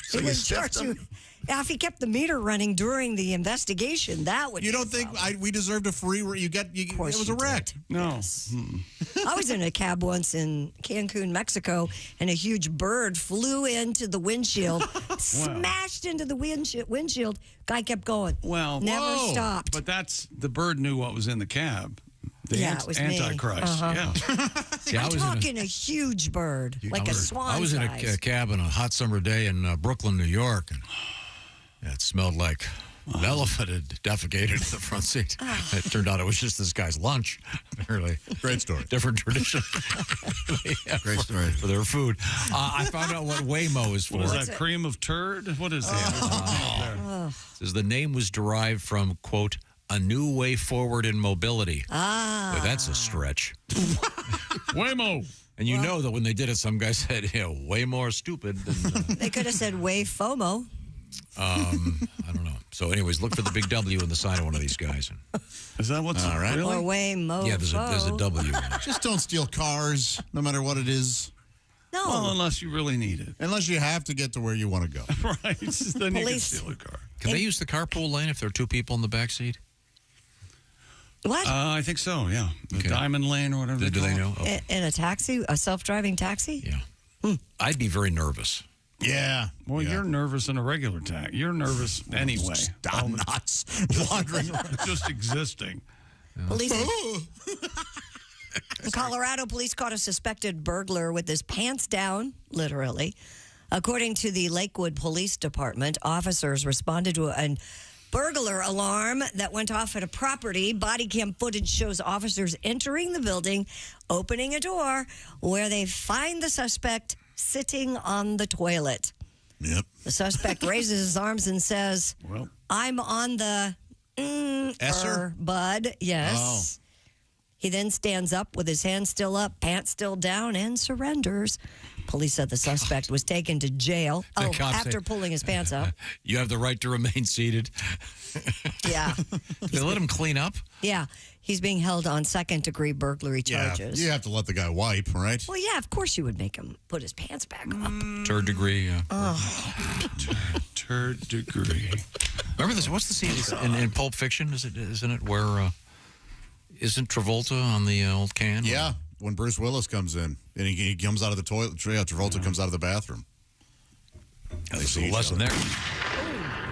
So he you would charge stiffed him? you. Now, if he kept the meter running during the investigation, that would. You don't think we deserved a free? It was a wreck. No. Yes. I was in a cab once in Cancun, Mexico, and a huge bird flew into the windshield, smashed into the windshield. Guy kept going. Well, never stopped. But the bird knew what was in the cab. The it was Antichrist. me. Yeah. I'm talking a huge bird, like a swan. I was in a cab on a hot summer day in Brooklyn, New York, and it smelled like an elephant had defecated in the front seat. It turned out it was just this guy's lunch. Apparently, great story. Different tradition. Great story for their food. I found out what Waymo is for. What is that? Cream of turd? What is that? Says the name was derived from quote a new way forward in mobility. Well, that's a stretch. Waymo. And you know that when they did it, some guy said, way more stupid than... They could have said way FOMO. I don't know. So anyways, look for the big W in the side of one of these guys. Is that what's all right? Really? Or Waymo. Yeah, there's a W. Just don't steal cars, no matter what it is. No. Well, unless you really need it. Unless you have to get to where you want to go. Right. Then you can steal a car. Can they use the carpool lane if there are two people in the back seat? What? I think so, yeah. The diamond lane or whatever. Do they know? Oh. In a taxi? A self-driving taxi? Yeah. I'd be very nervous. Yeah. Well, you're nervous in a regular taxi. You're nervous anyway. I'm nuts. Wandering around. Just existing. Police. In Colorado, police caught a suspected burglar with his pants down, literally. According to the Lakewood Police Department, officers responded to a burglar alarm that went off at a property. Body cam footage shows officers entering the building, opening a door, where they find the suspect sitting on the toilet. Yep. The suspect raises his arms and says, I'm on the Esser? bud. Yes. Oh. He then stands up with his hands still up, pants still down, and surrenders. Police said the suspect was taken to jail after pulling his pants up. You have the right to remain seated. Yeah. They let him clean up? Yeah. He's being held on second-degree burglary charges. Yeah, you have to let the guy wipe, right? Well, yeah, of course you would make him put his pants back up. Third degree. Third degree. Remember this? What's the scene in Pulp Fiction? Isn't it where isn't Travolta on the old can? Yeah, when Bruce Willis comes in and he comes out of the toilet. Travolta comes out of the bathroom. The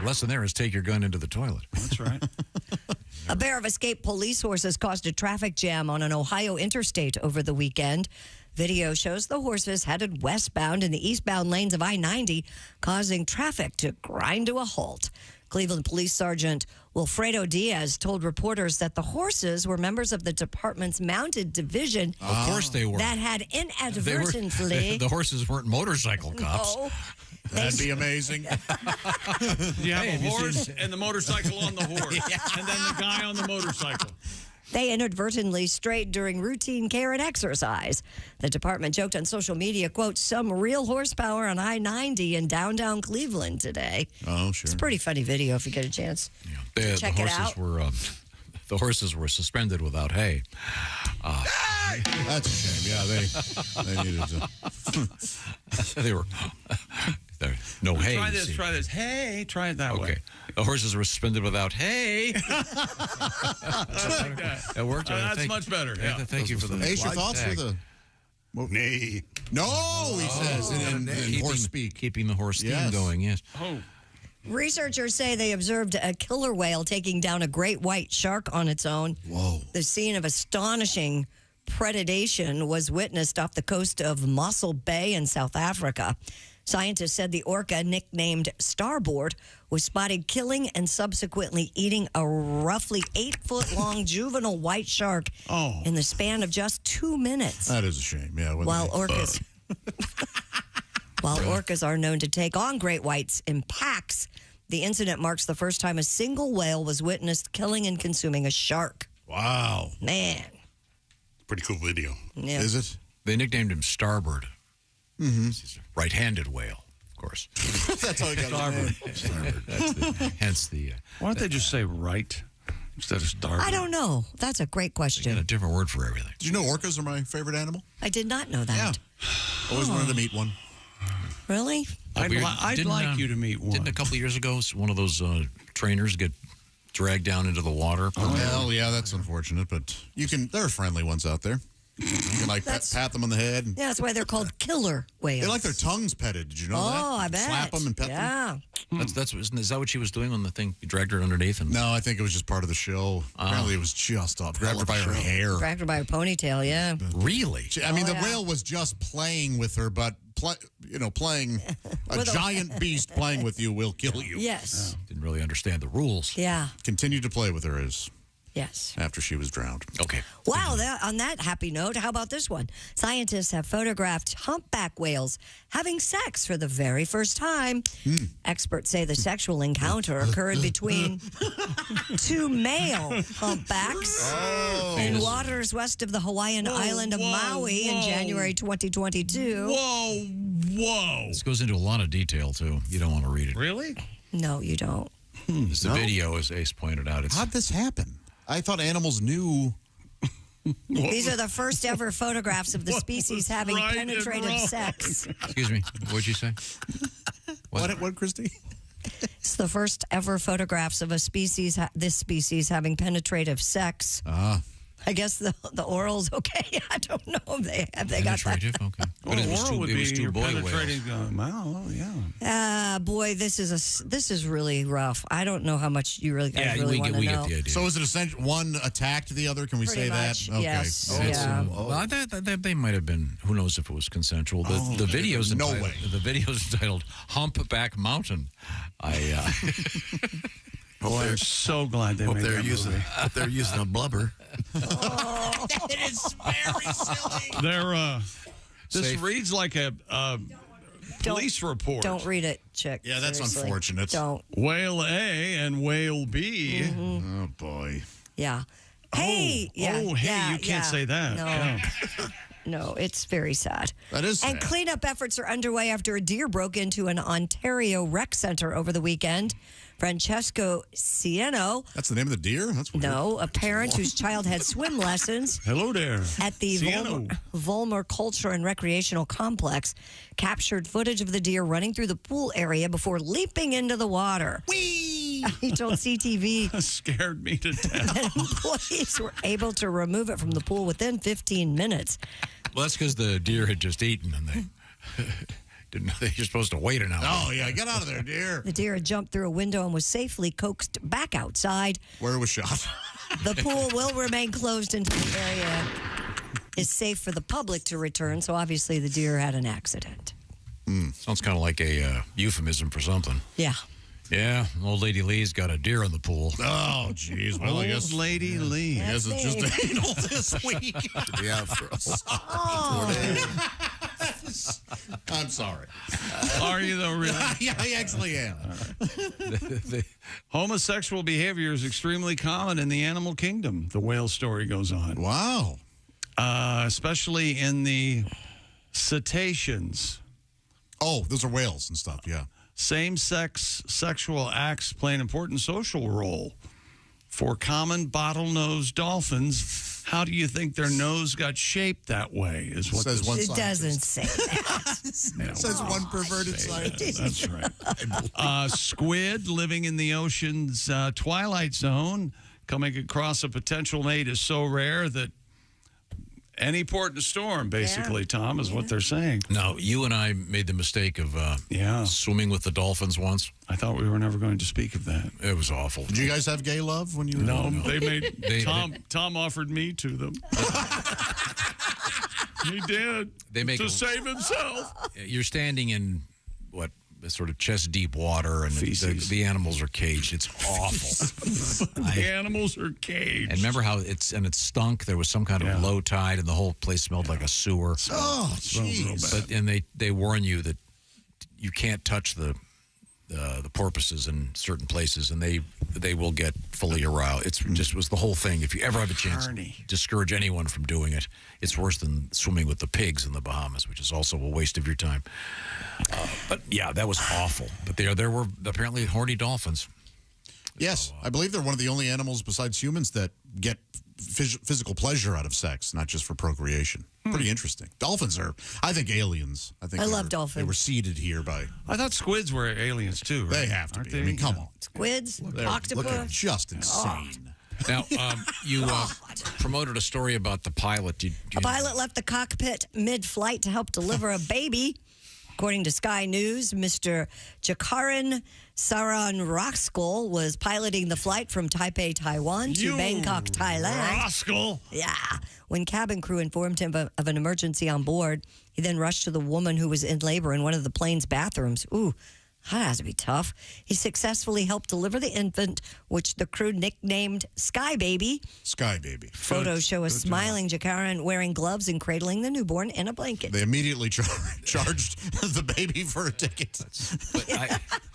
lesson there is take your gun into the toilet. That's right. A pair of escaped police horses caused a traffic jam on an Ohio interstate over the weekend. Video shows the horses headed westbound in the eastbound lanes of I-90, causing traffic to grind to a halt. Cleveland Police Sergeant Wilfredo Diaz told reporters that the horses were members of the department's mounted division. Of course they were. That had inadvertently... The horses weren't motorcycle cops. No. That'd be amazing. You have a horse and the motorcycle on the horse, and then the guy on the motorcycle. They inadvertently strayed during routine care and exercise. The department joked on social media, quote, some real horsepower on I-90 in downtown Cleveland today. Oh, sure. It's a pretty funny video if you get a chance. Yeah. Check it out. The horses were suspended without hay. That's a shame. Yeah, they needed to. They were no hay. Try this. Try this. Hey, try it that way. The horses were suspended without hay. I like that. It worked. That's much better. Yeah. Thank you for the. Ace, your thoughts for the. Nay. No, he says in horse speak. Keeping the horse theme going, yes. Oh. Researchers say they observed a killer whale taking down a great white shark on its own. Whoa. The scene of astonishing predation was witnessed off the coast of Mossel Bay in South Africa. Scientists said the orca, nicknamed Starboard, was spotted killing and subsequently eating a roughly 8-foot-long juvenile white shark in the span of just 2 minutes. That is a shame, yeah. While orcas... While orcas are known to take on great whites in packs, the incident marks the first time a single whale was witnessed killing and consuming a shark. Wow. Man. Pretty cool video. Yeah. Is it? They nicknamed him Starboard. Mm-hmm. He's a right-handed whale, of course. That's how he got Starboard. Starboard. Hence the... Why don't they just say right instead of starboard? I don't know. That's a great question. They got a different word for everything. Did you know orcas are my favorite animal? I did not know that. Yeah. Always wanted to meet one. Really? I'd like you to meet one. Didn't a couple of years ago one of those trainers get dragged down into the water? Well, yeah, that's unfortunate, but there are friendly ones out there. You can pat them on the head. Yeah, that's why they're called killer whales. They like their tongues petted. Did you know that? Oh, I bet. Slap them and pet them. Is that what she was doing on the thing? You dragged her underneath? No, I think it was just part of the show. Apparently, it was just off. Grabbed her by her hair. Grabbed her by her ponytail, yeah. Really? The whale was just playing with her, but playing a giant beast playing with you will kill you. Yes. Didn't really understand the rules. Yeah. Continued to play with her Yes. after she was drowned. Okay. Wow, on that happy note, how about this one? Scientists have photographed humpback whales having sex for the very first time. Experts say the sexual encounter occurred between two male humpbacks in waters west of the Hawaiian island of Maui in January 2022. Whoa. This goes into a lot of detail, too. You don't want to read it. Really? No, you don't. It's the video, as Ace pointed out. How'd this happen? I thought animals knew. These are the first ever photographs of the species having penetrative sex. Excuse me. What'd you say? What, Christy? It's the first ever photographs of this species having penetrative sex. I guess the oral's okay. I don't know if they got that. Okay. But it was two boy whales. Mouth, yeah. Boy, this is really rough. I don't know how much you really guys really want to know. We get the idea. So is it essentially one attacked the other? Can we Pretty say much, that? Okay. yes. Yeah. Well, they might have been. Who knows if it was consensual? The video's entitled, the video's entitled "Humpback Mountain." I'm so glad they made they're that using movie. they're using a blubber. It is very silly. This reads like a police report. Don't read it, Chick. Yeah, that's Seriously. unfortunate. Don't. Whale A and whale B. Mm-hmm. Oh, boy. Yeah. Hey. You can't say that. No. Yeah. No, it's very sad. That is sad. And cleanup efforts are underway after a deer broke into an Ontario rec center over the weekend. Francesco Cieno. That's the name of the deer? That's weird. No, a parent whose child had swim lessons. Hello there. At the Volmer Culture and Recreational Complex, captured footage of the deer running through the pool area before leaping into the water. Whee! He told CTV. That scared me to death. That employees were able to remove it from the pool within 15 minutes. Well, that's because the deer had just eaten and they didn't know you're supposed to wait an hour. Oh, yeah. Get out of there, deer. The deer had jumped through a window and was safely coaxed back outside. Where it was shot. The pool will remain closed until the area is safe for the public to return. So obviously the deer had an accident. Sounds kind of like a euphemism for something. Yeah. Yeah, old lady Lee's got a deer in the pool. Oh, jeez. Well, I guess Lady Lee. I guess it's just anal this week. Yeah, for us. I'm sorry. Are you, though, really? Yeah, I actually am. Homosexual behavior is extremely common in the animal kingdom, the whale story goes on. Wow. Especially in the cetaceans. Oh, those are whales and stuff, yeah. Same-sex sexual acts play an important social role. For common bottlenose dolphins, how do you think their nose got shaped that way? Is what says one It doesn't say that. It says one perverted scientist. That's right. Squid living in the ocean's twilight zone, coming across a potential mate is so rare that any port in a storm, basically, Tom, is what they're saying. Now, you and I made the mistake of swimming with the dolphins once. I thought we were never going to speak of that. It was awful. Did you guys have gay love when you were No, they made Tom offered me to them. He did. They make to save himself. You're standing in what sort of chest deep water, and the animals are caged. It's awful. The animals are caged. And remember how it stunk? There was some kind of low tide, and the whole place smelled like a sewer. Oh, jeez. But and they warn you that you can't touch the porpoises in certain places, and they will get fully aroused. It's just was the whole thing. If you ever have a chance, discourage anyone from doing it. It's worse than swimming with the pigs in the Bahamas, which is also a waste of your time. But yeah, that was awful. But there were apparently horny dolphins. Yes, I believe they're one of the only animals besides humans that get physical pleasure out of sex, not just for procreation. Pretty interesting. Dolphins are, I think, aliens. I love dolphins. They were seeded here by... I thought squids were aliens, too, right? They have to be. I mean, come on. Squids, They're octopus. just insane. Now, you promoted a story about the pilot. A pilot left the cockpit mid-flight to help deliver a baby. According to Sky News, Mr. Jakaran Saranraskal was piloting the flight from Taipei, Taiwan to Bangkok, Thailand. Rascal. Yeah. When cabin crew informed him of an emergency on board, he then rushed to the woman who was in labor in one of the plane's bathrooms. Ooh, that has to be tough. He successfully helped deliver the infant, which the crew nicknamed Sky Baby. Sky Baby. Photos show a smiling Jakaran wearing gloves and cradling the newborn in a blanket. They immediately charged the baby for a ticket.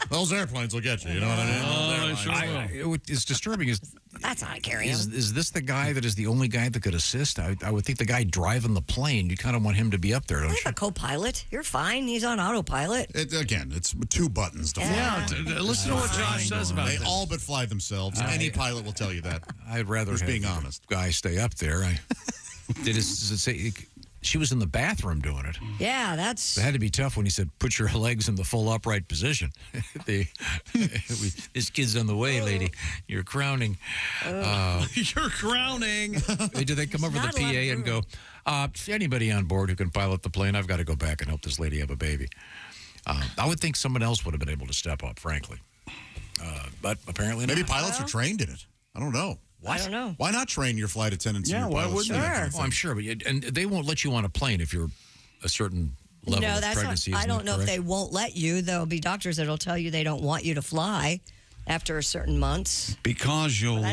Those airplanes will get you, you know what I mean? It's disturbing. That's not a carry-on. Is this the guy that is the only guy that could assist? I would think the guy driving the plane, you kind of want him to be up there, don't you? A co-pilot. You're fine. He's on autopilot. Again, it's two buttons to fly. Yeah, listen to what Josh says about They this. all but fly themselves. Any pilot will tell you that. I'd rather Who's have being the honest. guy stay up there. Does it say... She was in the bathroom doing it. Yeah, that's... It had to be tough when he said, put your legs in the full upright position. This kid's on the way, lady. You're crowning. You're crowning. Do they come over the PA and go, anybody on board who can pilot the plane, I've got to go back and help this lady have a baby. I would think someone else would have been able to step up, frankly. But apparently not. Maybe pilots are trained in it. I don't know. I don't know. Why not train your flight attendants? Yeah, and your why pilots? wouldn't Sure. Oh, I'm sure. And they won't let you on a plane if you're a certain level No, of that's pregnancy. not. I isn't don't that know if correct? they won't let you. There'll be doctors that'll tell you they don't want you to fly after a certain months. Because you'll...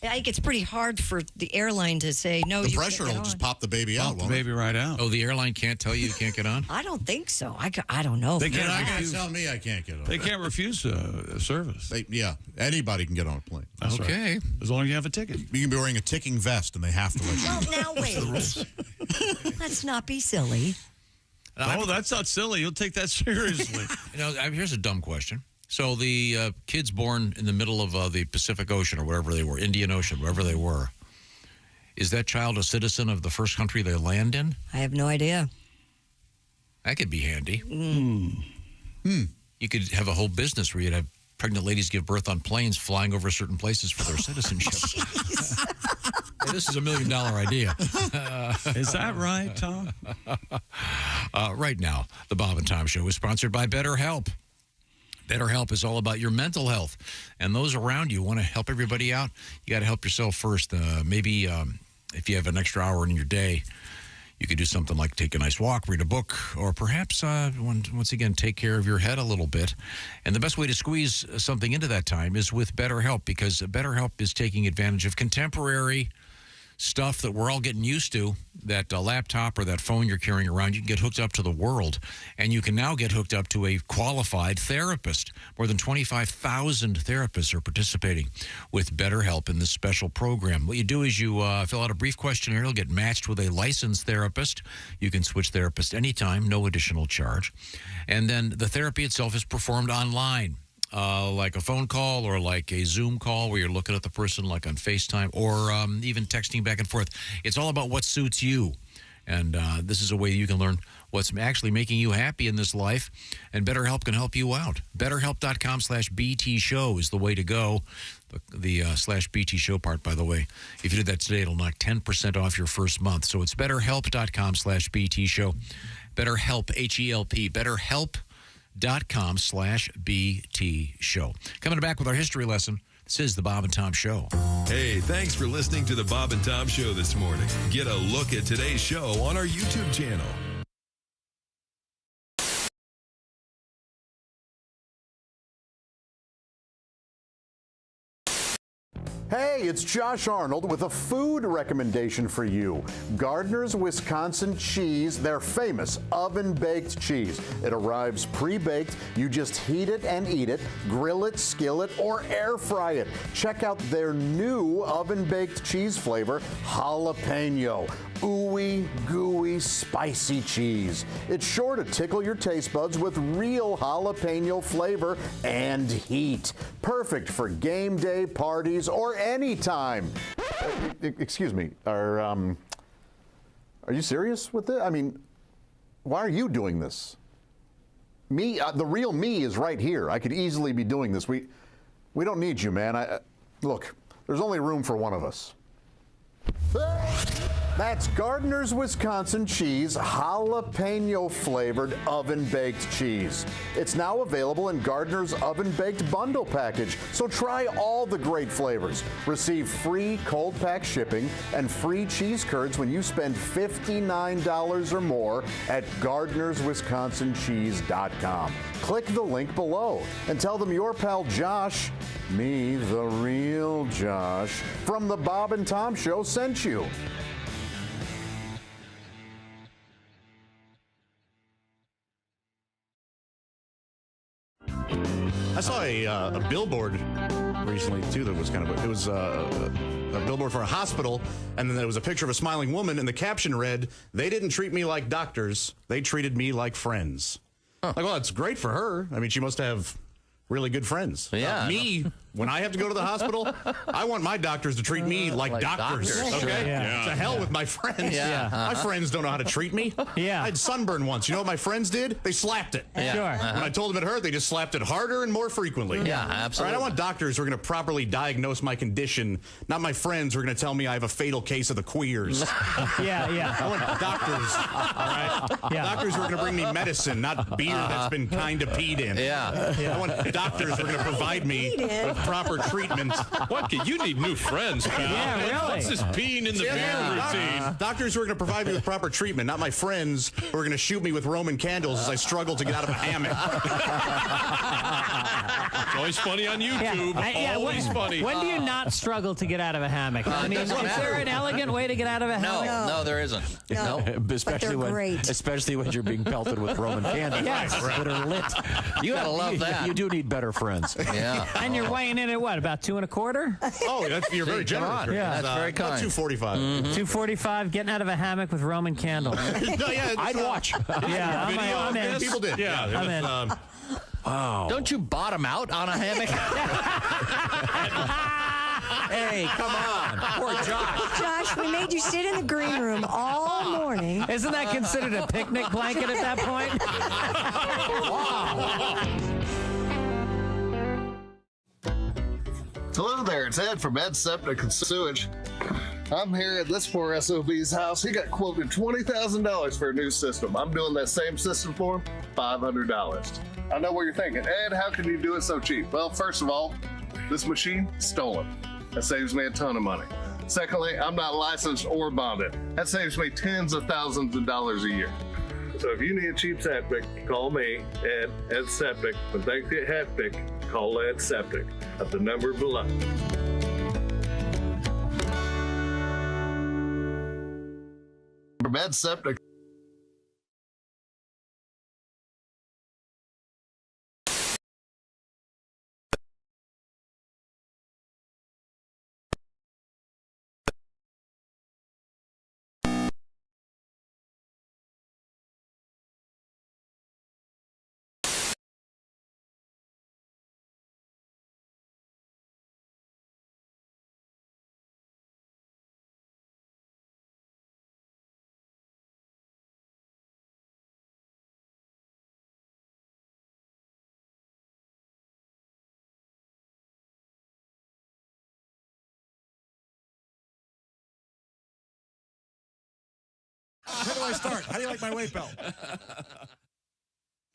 I think it's pretty hard for the airline to say, no, The you pressure can't will get just on. pop the baby out, the won't it? baby right out. Oh, the airline can't tell you can't get on? I don't think so. I don't know. They if can't that- refuse. Tell me I can't get on. They can't refuse service. Yeah, anybody can get on a plane. That's Okay. right. As long as you have a ticket. You can be wearing a ticking vest, and they have to let you. Well, now wait. Let's not be silly. Oh, that's not silly. You'll take that seriously. Here's a dumb question. So the kids born in the middle of the Pacific Ocean or wherever they were, Indian Ocean, wherever they were, is that child a citizen of the first country they land in? I have no idea. That could be handy. You could have a whole business where you'd have pregnant ladies give birth on planes flying over certain places for their citizenship. Hey, this is $1 million idea. Is that right, Tom? Right now, the Bob and Tom Show is sponsored by BetterHelp. BetterHelp is all about your mental health, and those around you want to help everybody out. You got to help yourself first. Maybe if you have an extra hour in your day, you could do something like take a nice walk, read a book, or perhaps, once again, take care of your head a little bit. And the best way to squeeze something into that time is with BetterHelp, because BetterHelp is taking advantage of contemporary stuff that we're all getting used to, that laptop or that phone you're carrying around, you can get hooked up to the world, and you can now get hooked up to a qualified therapist. More than 25,000 therapists are participating with BetterHelp in this special program. What you do is you fill out a brief questionnaire. You'll get matched with a licensed therapist. You can switch therapists anytime, no additional charge. And then the therapy itself is performed online. Like a phone call or like a Zoom call where you're looking at the person like on FaceTime or even texting back and forth. It's all about what suits you. And this is a way you can learn what's actually making you happy in this life. And BetterHelp can help you out. BetterHelp.com/BT show is the way to go. The /BT show part, by the way. If you did that today, it'll knock 10% off your first month. So it's BetterHelp.com/BT show. BetterHelp, H-E-L-P. BetterHelp.com/BT show. Coming back with our history lesson. This is the Bob and Tom Show. Hey, thanks for listening to the Bob and Tom Show this morning. Get a look at today's show on our YouTube channel. Hey, it's Josh Arnold with a food recommendation for you. Gardner's Wisconsin cheese, their famous oven-baked cheese. It arrives pre-baked. You just heat it and eat it, grill it, skillet, or air fry it. Check out their new oven-baked cheese flavor, jalapeno. Ooey, gooey, spicy cheese. It's sure to tickle your taste buds with real jalapeno flavor and heat. Perfect for game day parties or any time. Excuse me, are you serious with this? I mean, why are you doing this? Me, the real me is right here. I could easily be doing this. We don't need you, man. Look, there's only room for one of us. That's Gardner's Wisconsin cheese, jalapeno flavored oven baked cheese. It's now available in Gardner's oven baked bundle package. So try all the great flavors. Receive free cold pack shipping and free cheese curds when you spend $59 or more at Gardner'sWisconsinCheese.com. Click the link below and tell them your pal Josh, me, the real Josh, from the Bob and Tom Show sent you. I saw a billboard recently too that was kind of a billboard for a hospital, and then there was a picture of a smiling woman, and the caption read, "They didn't treat me like doctors, they treated me like friends." Like, well, that's great for her. I mean, she must have really good friends. Yeah. Me, when I have to go to the hospital, I want my doctors to treat me like doctors. Okay? Sure. Yeah. To hell with my friends. Yeah. My friends don't know how to treat me. Yeah. I had sunburn once. You know what my friends did? They slapped it. Yeah. Sure. When I told them it hurt, they just slapped it harder and more frequently. Yeah, absolutely. All right, I want doctors who are going to properly diagnose my condition, not my friends who are going to tell me I have a fatal case of the queers. Yeah. I want doctors, all right? Yeah. Doctors who are going to bring me medicine, not beer that's been kind of peed in. Yeah. I want doctors who are going to provide me with proper treatment. What? You need new friends, pal. Yeah, really. What's this peeing in the beer routine? Doctors who are going to provide me with proper treatment, not my friends who are going to shoot me with Roman candles as I struggle to get out of a hammock. It's always funny on YouTube. Always funny. When do you not struggle to get out of a hammock? I mean, is there an elegant way to get out of a hammock? No, there isn't. No. Especially when you're being pelted with Roman candles that are lit. You gotta love that. You do need better friends. Yeah. And you're weighing in at what, about 2 1/4? Oh, you're very generous. Yeah, that's very kind. 245. 245, getting out of a hammock with Roman candles. I'd watch. Yeah, I'm in. People did. Yeah, I'm in. Wow. Don't you bottom out on a hammock? Hey, come on. Poor Josh. Josh, we made you sit in the green room all morning. Isn't that considered a picnic blanket at that point? Hello there, it's Ed from Ed Septic and Sewage. I'm here at this poor SOB's house. He got quoted $20,000 for a new system. I'm doing that same system for him, $500. I know what you're thinking. Ed, how can you do it so cheap? Well, first of all, this machine, stolen. That saves me a ton of money. Secondly, I'm not licensed or bonded. That saves me tens of thousands of dollars a year. So if you need a cheap septic, call me, Ed Septic. When things get hectic, call Ed Septic at the number below. Med Septic. How do I start? How do you like my weight belt?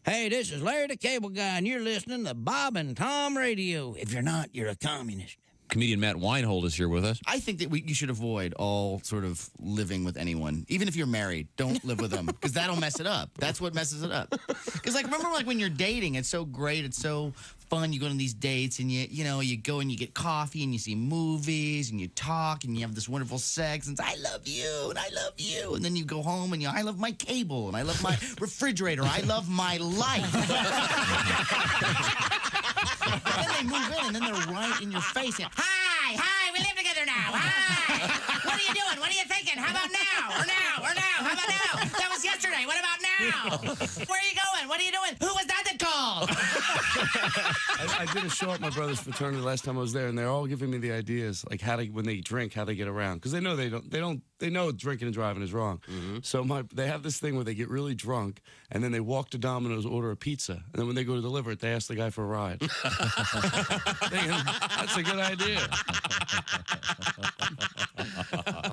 Hey, this is Larry the Cable Guy, and you're listening to Bob and Tom Radio. If you're not, you're a communist. Comedian Matt Weinhold is here with us. I think that you should avoid all sort of living with anyone. Even if you're married, don't live with them, because that'll mess it up. That's what messes it up. Because, like, remember, like, when you're dating, it's so great, it's so fun. You go on these dates, and you go and you get coffee, and you see movies, and you talk, and you have this wonderful sex, and it's, I love you, and I love you. And then you go home, and I love my cable, and I love my refrigerator. I love my life. And then they move in, and then they're right in your face. And, hi, we live together now. Hi. What are you doing? What are you thinking? How about now? Or now? How about now? That was yesterday. What about now? Where are you going? What are you doing? Who was that called? I did a show at my brother's fraternity last time I was there, and they're all giving me the ideas, like when they drink, how they get around, because they know they know drinking and driving is wrong. Mm-hmm. So they have this thing where they get really drunk, and then they walk to Domino's, order a pizza, and then when they go to deliver it, they ask the guy for a ride. Thinking, that's a good idea.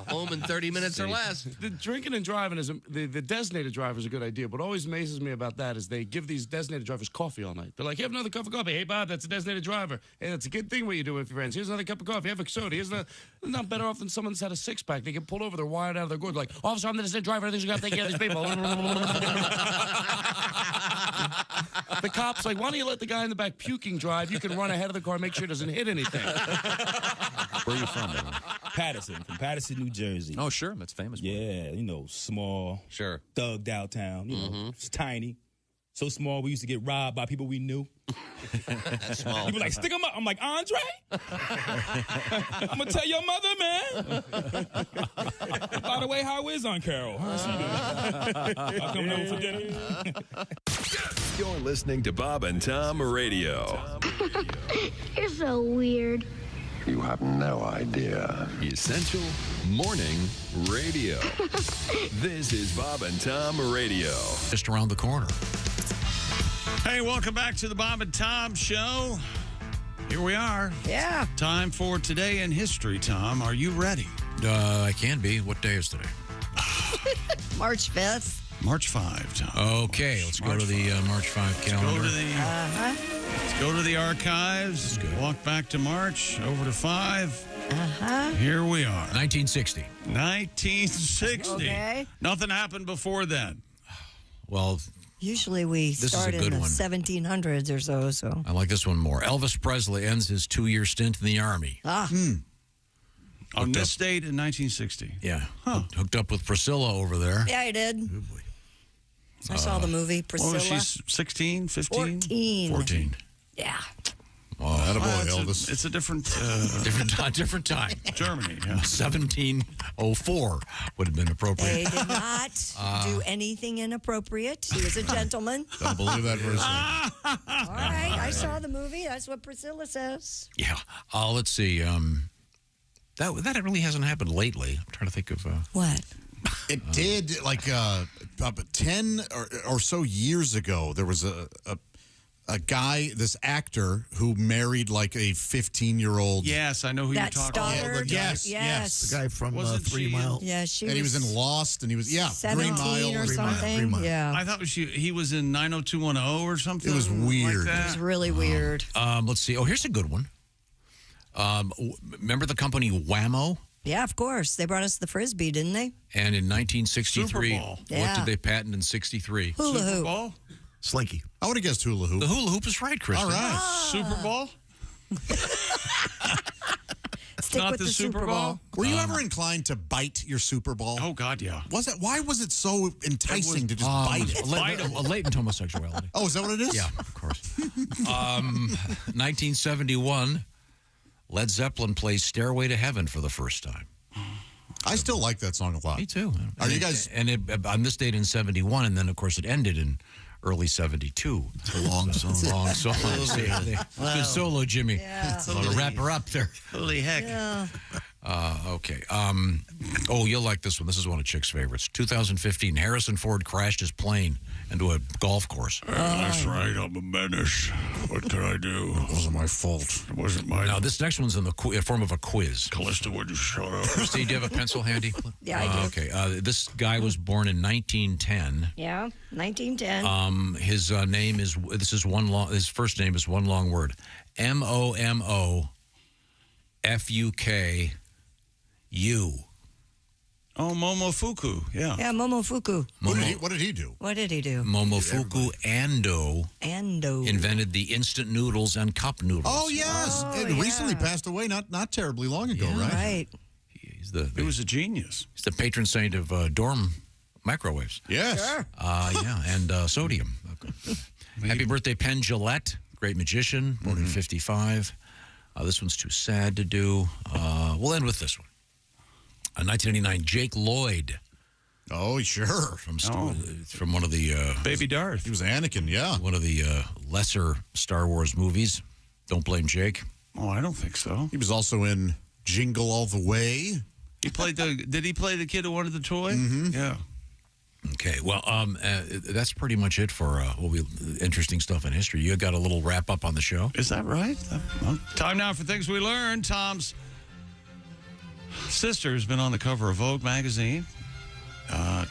Home in 30 minutes or less. The drinking and driving the designated driver is a good idea. What always amazes me about that is they give these designated drivers coffee all night. They're like, have another cup of coffee. Hey, Bob, that's a designated driver. Hey, that's a good thing what you do with your friends. Here's another cup of coffee. Have a soda. They're not better off than someone that's had a six-pack. They get pulled over. They're wired out of their gourd. Like, officer, I'm the designated driver. I think you got to take care of these people. The cop's like, why don't you let the guy in the back puking drive? You can run ahead of the car and make sure it doesn't hit anything. Where are you from, man? From Patterson, New Jersey. Oh, sure. That's famous. Yeah, small. Sure. Thugged out town. It's tiny. So small, we used to get robbed by people we knew. Small. People like, stick them up. I'm like, Andre? I'm going to tell your mother, man. By the way, how is Aunt Carol? I'll come over for dinner. You're listening to Bob and Tom Radio. You're so weird. You have no idea. Essential Morning Radio. This is Bob and Tom Radio. Just around the corner. Hey, welcome back to the Bob and Tom Show. Here we are. Yeah. Time for Today in History, Tom. Are you ready? I can be. What day is today? March 5th. March 5, Tom. Okay, let's go to the March 5 calendar. Let's go to the archives. Walk back to March, over to 5. Here we are. 1960. 1960. Okay. Nothing happened before then. Well, usually we start in the 1700s or so. I like this one more. Elvis Presley ends his 2-year stint in the Army. On this date in 1960. Yeah. Hooked up with Priscilla over there. Yeah, I did. Good boy. I saw the movie Priscilla. What was she, 16, 15? 14. Yeah. Oh, attaboy, Elvis. It's a different different time. Germany, yeah. 1704 would have been appropriate. They did not do anything inappropriate. He was a gentleman. Don't believe that verse. All right, I saw the movie. That's what Priscilla says. Yeah. Let's see. That really hasn't happened lately. I'm trying to think of... What? It did, like, about 10 or so years ago, there was a guy, this actor, who married, like, a 15-year-old... Yes, I know who you're talking about. Yes. The guy from 3 Mile. Yeah, she and he was in Lost, and he was, 17 3 Mile. or something. Yeah. I thought he was in 90210 or something. It was weird. Like It was really weird. Let's see. Oh, here's a good one. Remember the company Whammo? Yeah, of course. They brought us the Frisbee, didn't they? And in 1963, Super Bowl. what Yeah. did they patent in 63? Hula Super hoop. Bowl? Slinky. I would have guessed hula hoop. The hula hoop is right, Chris. All right. Super Bowl? It's Stick with the Super Bowl. Were you ever inclined to bite your Super Bowl? Oh, God, yeah. Why was it so enticing to just bite it? Latent homosexuality. Oh, is that what it is? Yeah, of course. 1971, Led Zeppelin plays Stairway to Heaven for the first time. I still like that song a lot. Me too. Are you guys... And on this date in 71, and then, of course, it ended in early 72. It's a long song. Long song. Good solo, Jimmy. Yeah. To wrap her up there. Holy heck. Yeah. Okay. You'll like this one. This is one of Chick's favorites. 2015, Harrison Ford crashed his plane into a golf course. That's right. I'm a menace. What can I do? It wasn't my fault. It wasn't my... Now, this next one's in the form of a quiz. Callista, would you shut up? Steve, do you have a pencil handy? Yeah, I do. Okay. This guy was born in 1910. Yeah, 1910. His name is... His first name is one long word. MOMOFUKU. Oh, Momofuku, yeah. Yeah, Momofuku. What did he do? What did he do? Momofuku Ando invented the instant noodles and cup noodles. Oh, yes. It recently passed away not terribly long ago, right? Right. He was a genius. He's the patron saint of dorm microwaves. Yes. Sure. And sodium. Happy birthday, Penn Jillette, great magician, born in 55. This one's too sad to do. We'll end with this one. 1989, Jake Lloyd. Oh, sure. From one of the... Baby Darth. He was Anakin, yeah. One of the lesser Star Wars movies. Don't blame Jake. Oh, I don't think so. He was also in Jingle All the Way. He played did he play the kid who wanted the toy? Mm-hmm. Yeah. Okay, well, that's pretty much it for interesting stuff in history. You got a little wrap up on the show. Is that right? Well, time now for things we learned. Tom's sister has been on the cover of Vogue magazine.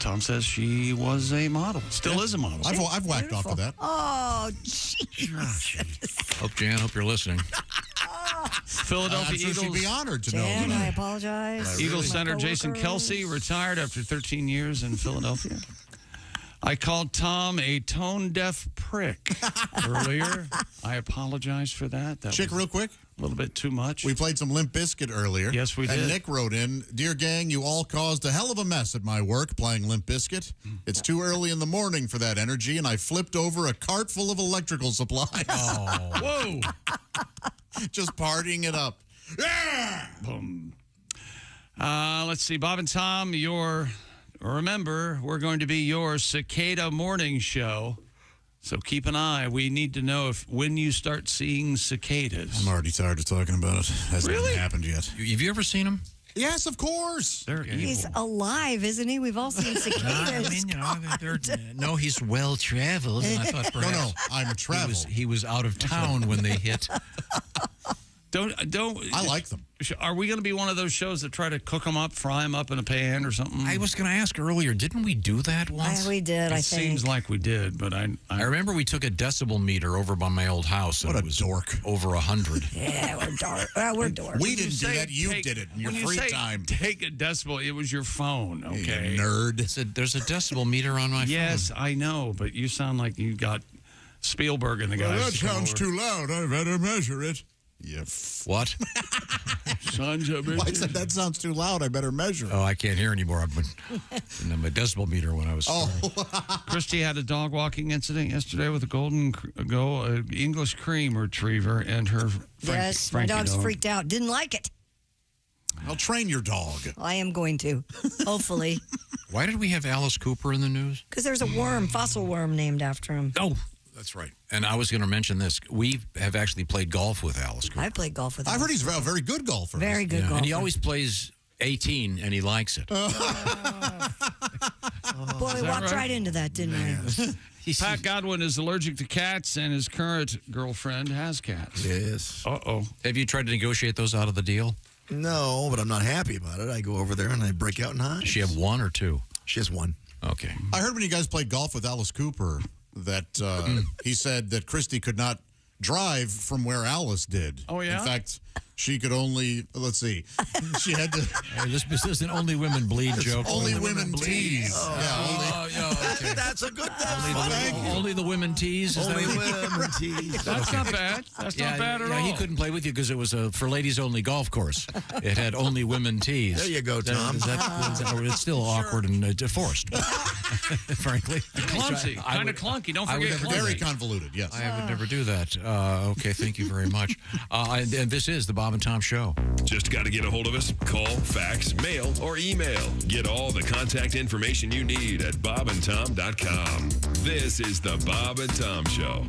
Tom says she was a model. Still is a model. I've whacked off of that. Oh, jeez. Hope you're listening. Philadelphia Eagles. She'd be honored to know. Jan, I apologize. Eagles center Jason Kelsey retired after 13 years in Philadelphia. I called Tom a tone-deaf prick earlier. I apologize for that. Chick, real quick. A little bit too much. We played some Limp Bizkit earlier. Yes, we did. And Nick wrote in, "Dear gang, you all caused a hell of a mess at my work playing Limp Bizkit. It's too early in the morning for that energy, and I flipped over a cart full of electrical supplies." Oh. Whoa. Just partying it up. Yeah! Boom. Let's see. Bob and Tom, remember, we're going to be your Cicada morning show. So keep an eye. We need to know when you start seeing cicadas. I'm already tired of talking about it. Hasn't Really? even happened yet. Have you ever seen him? Yes, of course. They're He's evil. alive, isn't he? We've all seen cicadas. No, he's well traveled. I thought perhaps No, I'm traveled. he was out of town when they hit. Don't. I like them. Are we going to be one of those shows that try to cook them up, fry them up in a pan or something? I was going to ask earlier, didn't we do that once? We did, I It think. seems like we did, but I remember we took a decibel meter over by my old house. What and a it was dork. Over 100. Yeah, we're dark. We're dork. We didn't do that. You did it in your when free you say time. Take a decibel. It was your phone, okay? You nerd. There's a decibel meter on my phone. Yes, I know, but you sound like you got Spielberg and the guys. Well, that sounds too loud. I better measure it. Yeah. What? Sons of Well, I said that sounds too loud. I better measure it. Oh, I can't hear anymore. I've been in my decibel meter when I was. Christy had a dog walking incident yesterday with a English cream retriever and her Yes, my dog's freaked out. Didn't like it. I'll train your dog. I am going to, hopefully. Why did we have Alice Cooper in the news? Because there's a worm, fossil worm named after him. Oh, that's right. And I was going to mention this. We have actually played golf with Alice Cooper. I played golf with him. I've heard he's a very good golfer. Very good golfer. And he always plays 18, and he likes it. Boy, we walked right into that, didn't we? Pat Godwin is allergic to cats, and his current girlfriend has cats. Yes. Uh-oh. Have you tried to negotiate those out of the deal? No, but I'm not happy about it. I go over there and I break out in hives. Does she have one or two? She has one. Okay. I heard when you guys played golf with Alice Cooper that he said that Christy could not drive from where Alice did. Oh, yeah? In fact, she could only, let's see, she had to... This is an only women bleed joke. Only women tease. Oh, yeah, okay. That's a good. That's only the women tease. Is only that women tease. That's not bad. That's not bad at all. He couldn't play with you because it was a for ladies only golf course. It had only women tees. There you go, Tom. It's still awkward and forced, frankly. Clumsy, kind of clunky. Don't forget, very convoluted. Yes, I would never do that. Okay, thank you very much. And this is the Bob and Tom Show. Just got to get a hold of us. Call, fax, mail, or email. Get all the contact information you need at bobandtom.com. This is the Bob and Tom Show.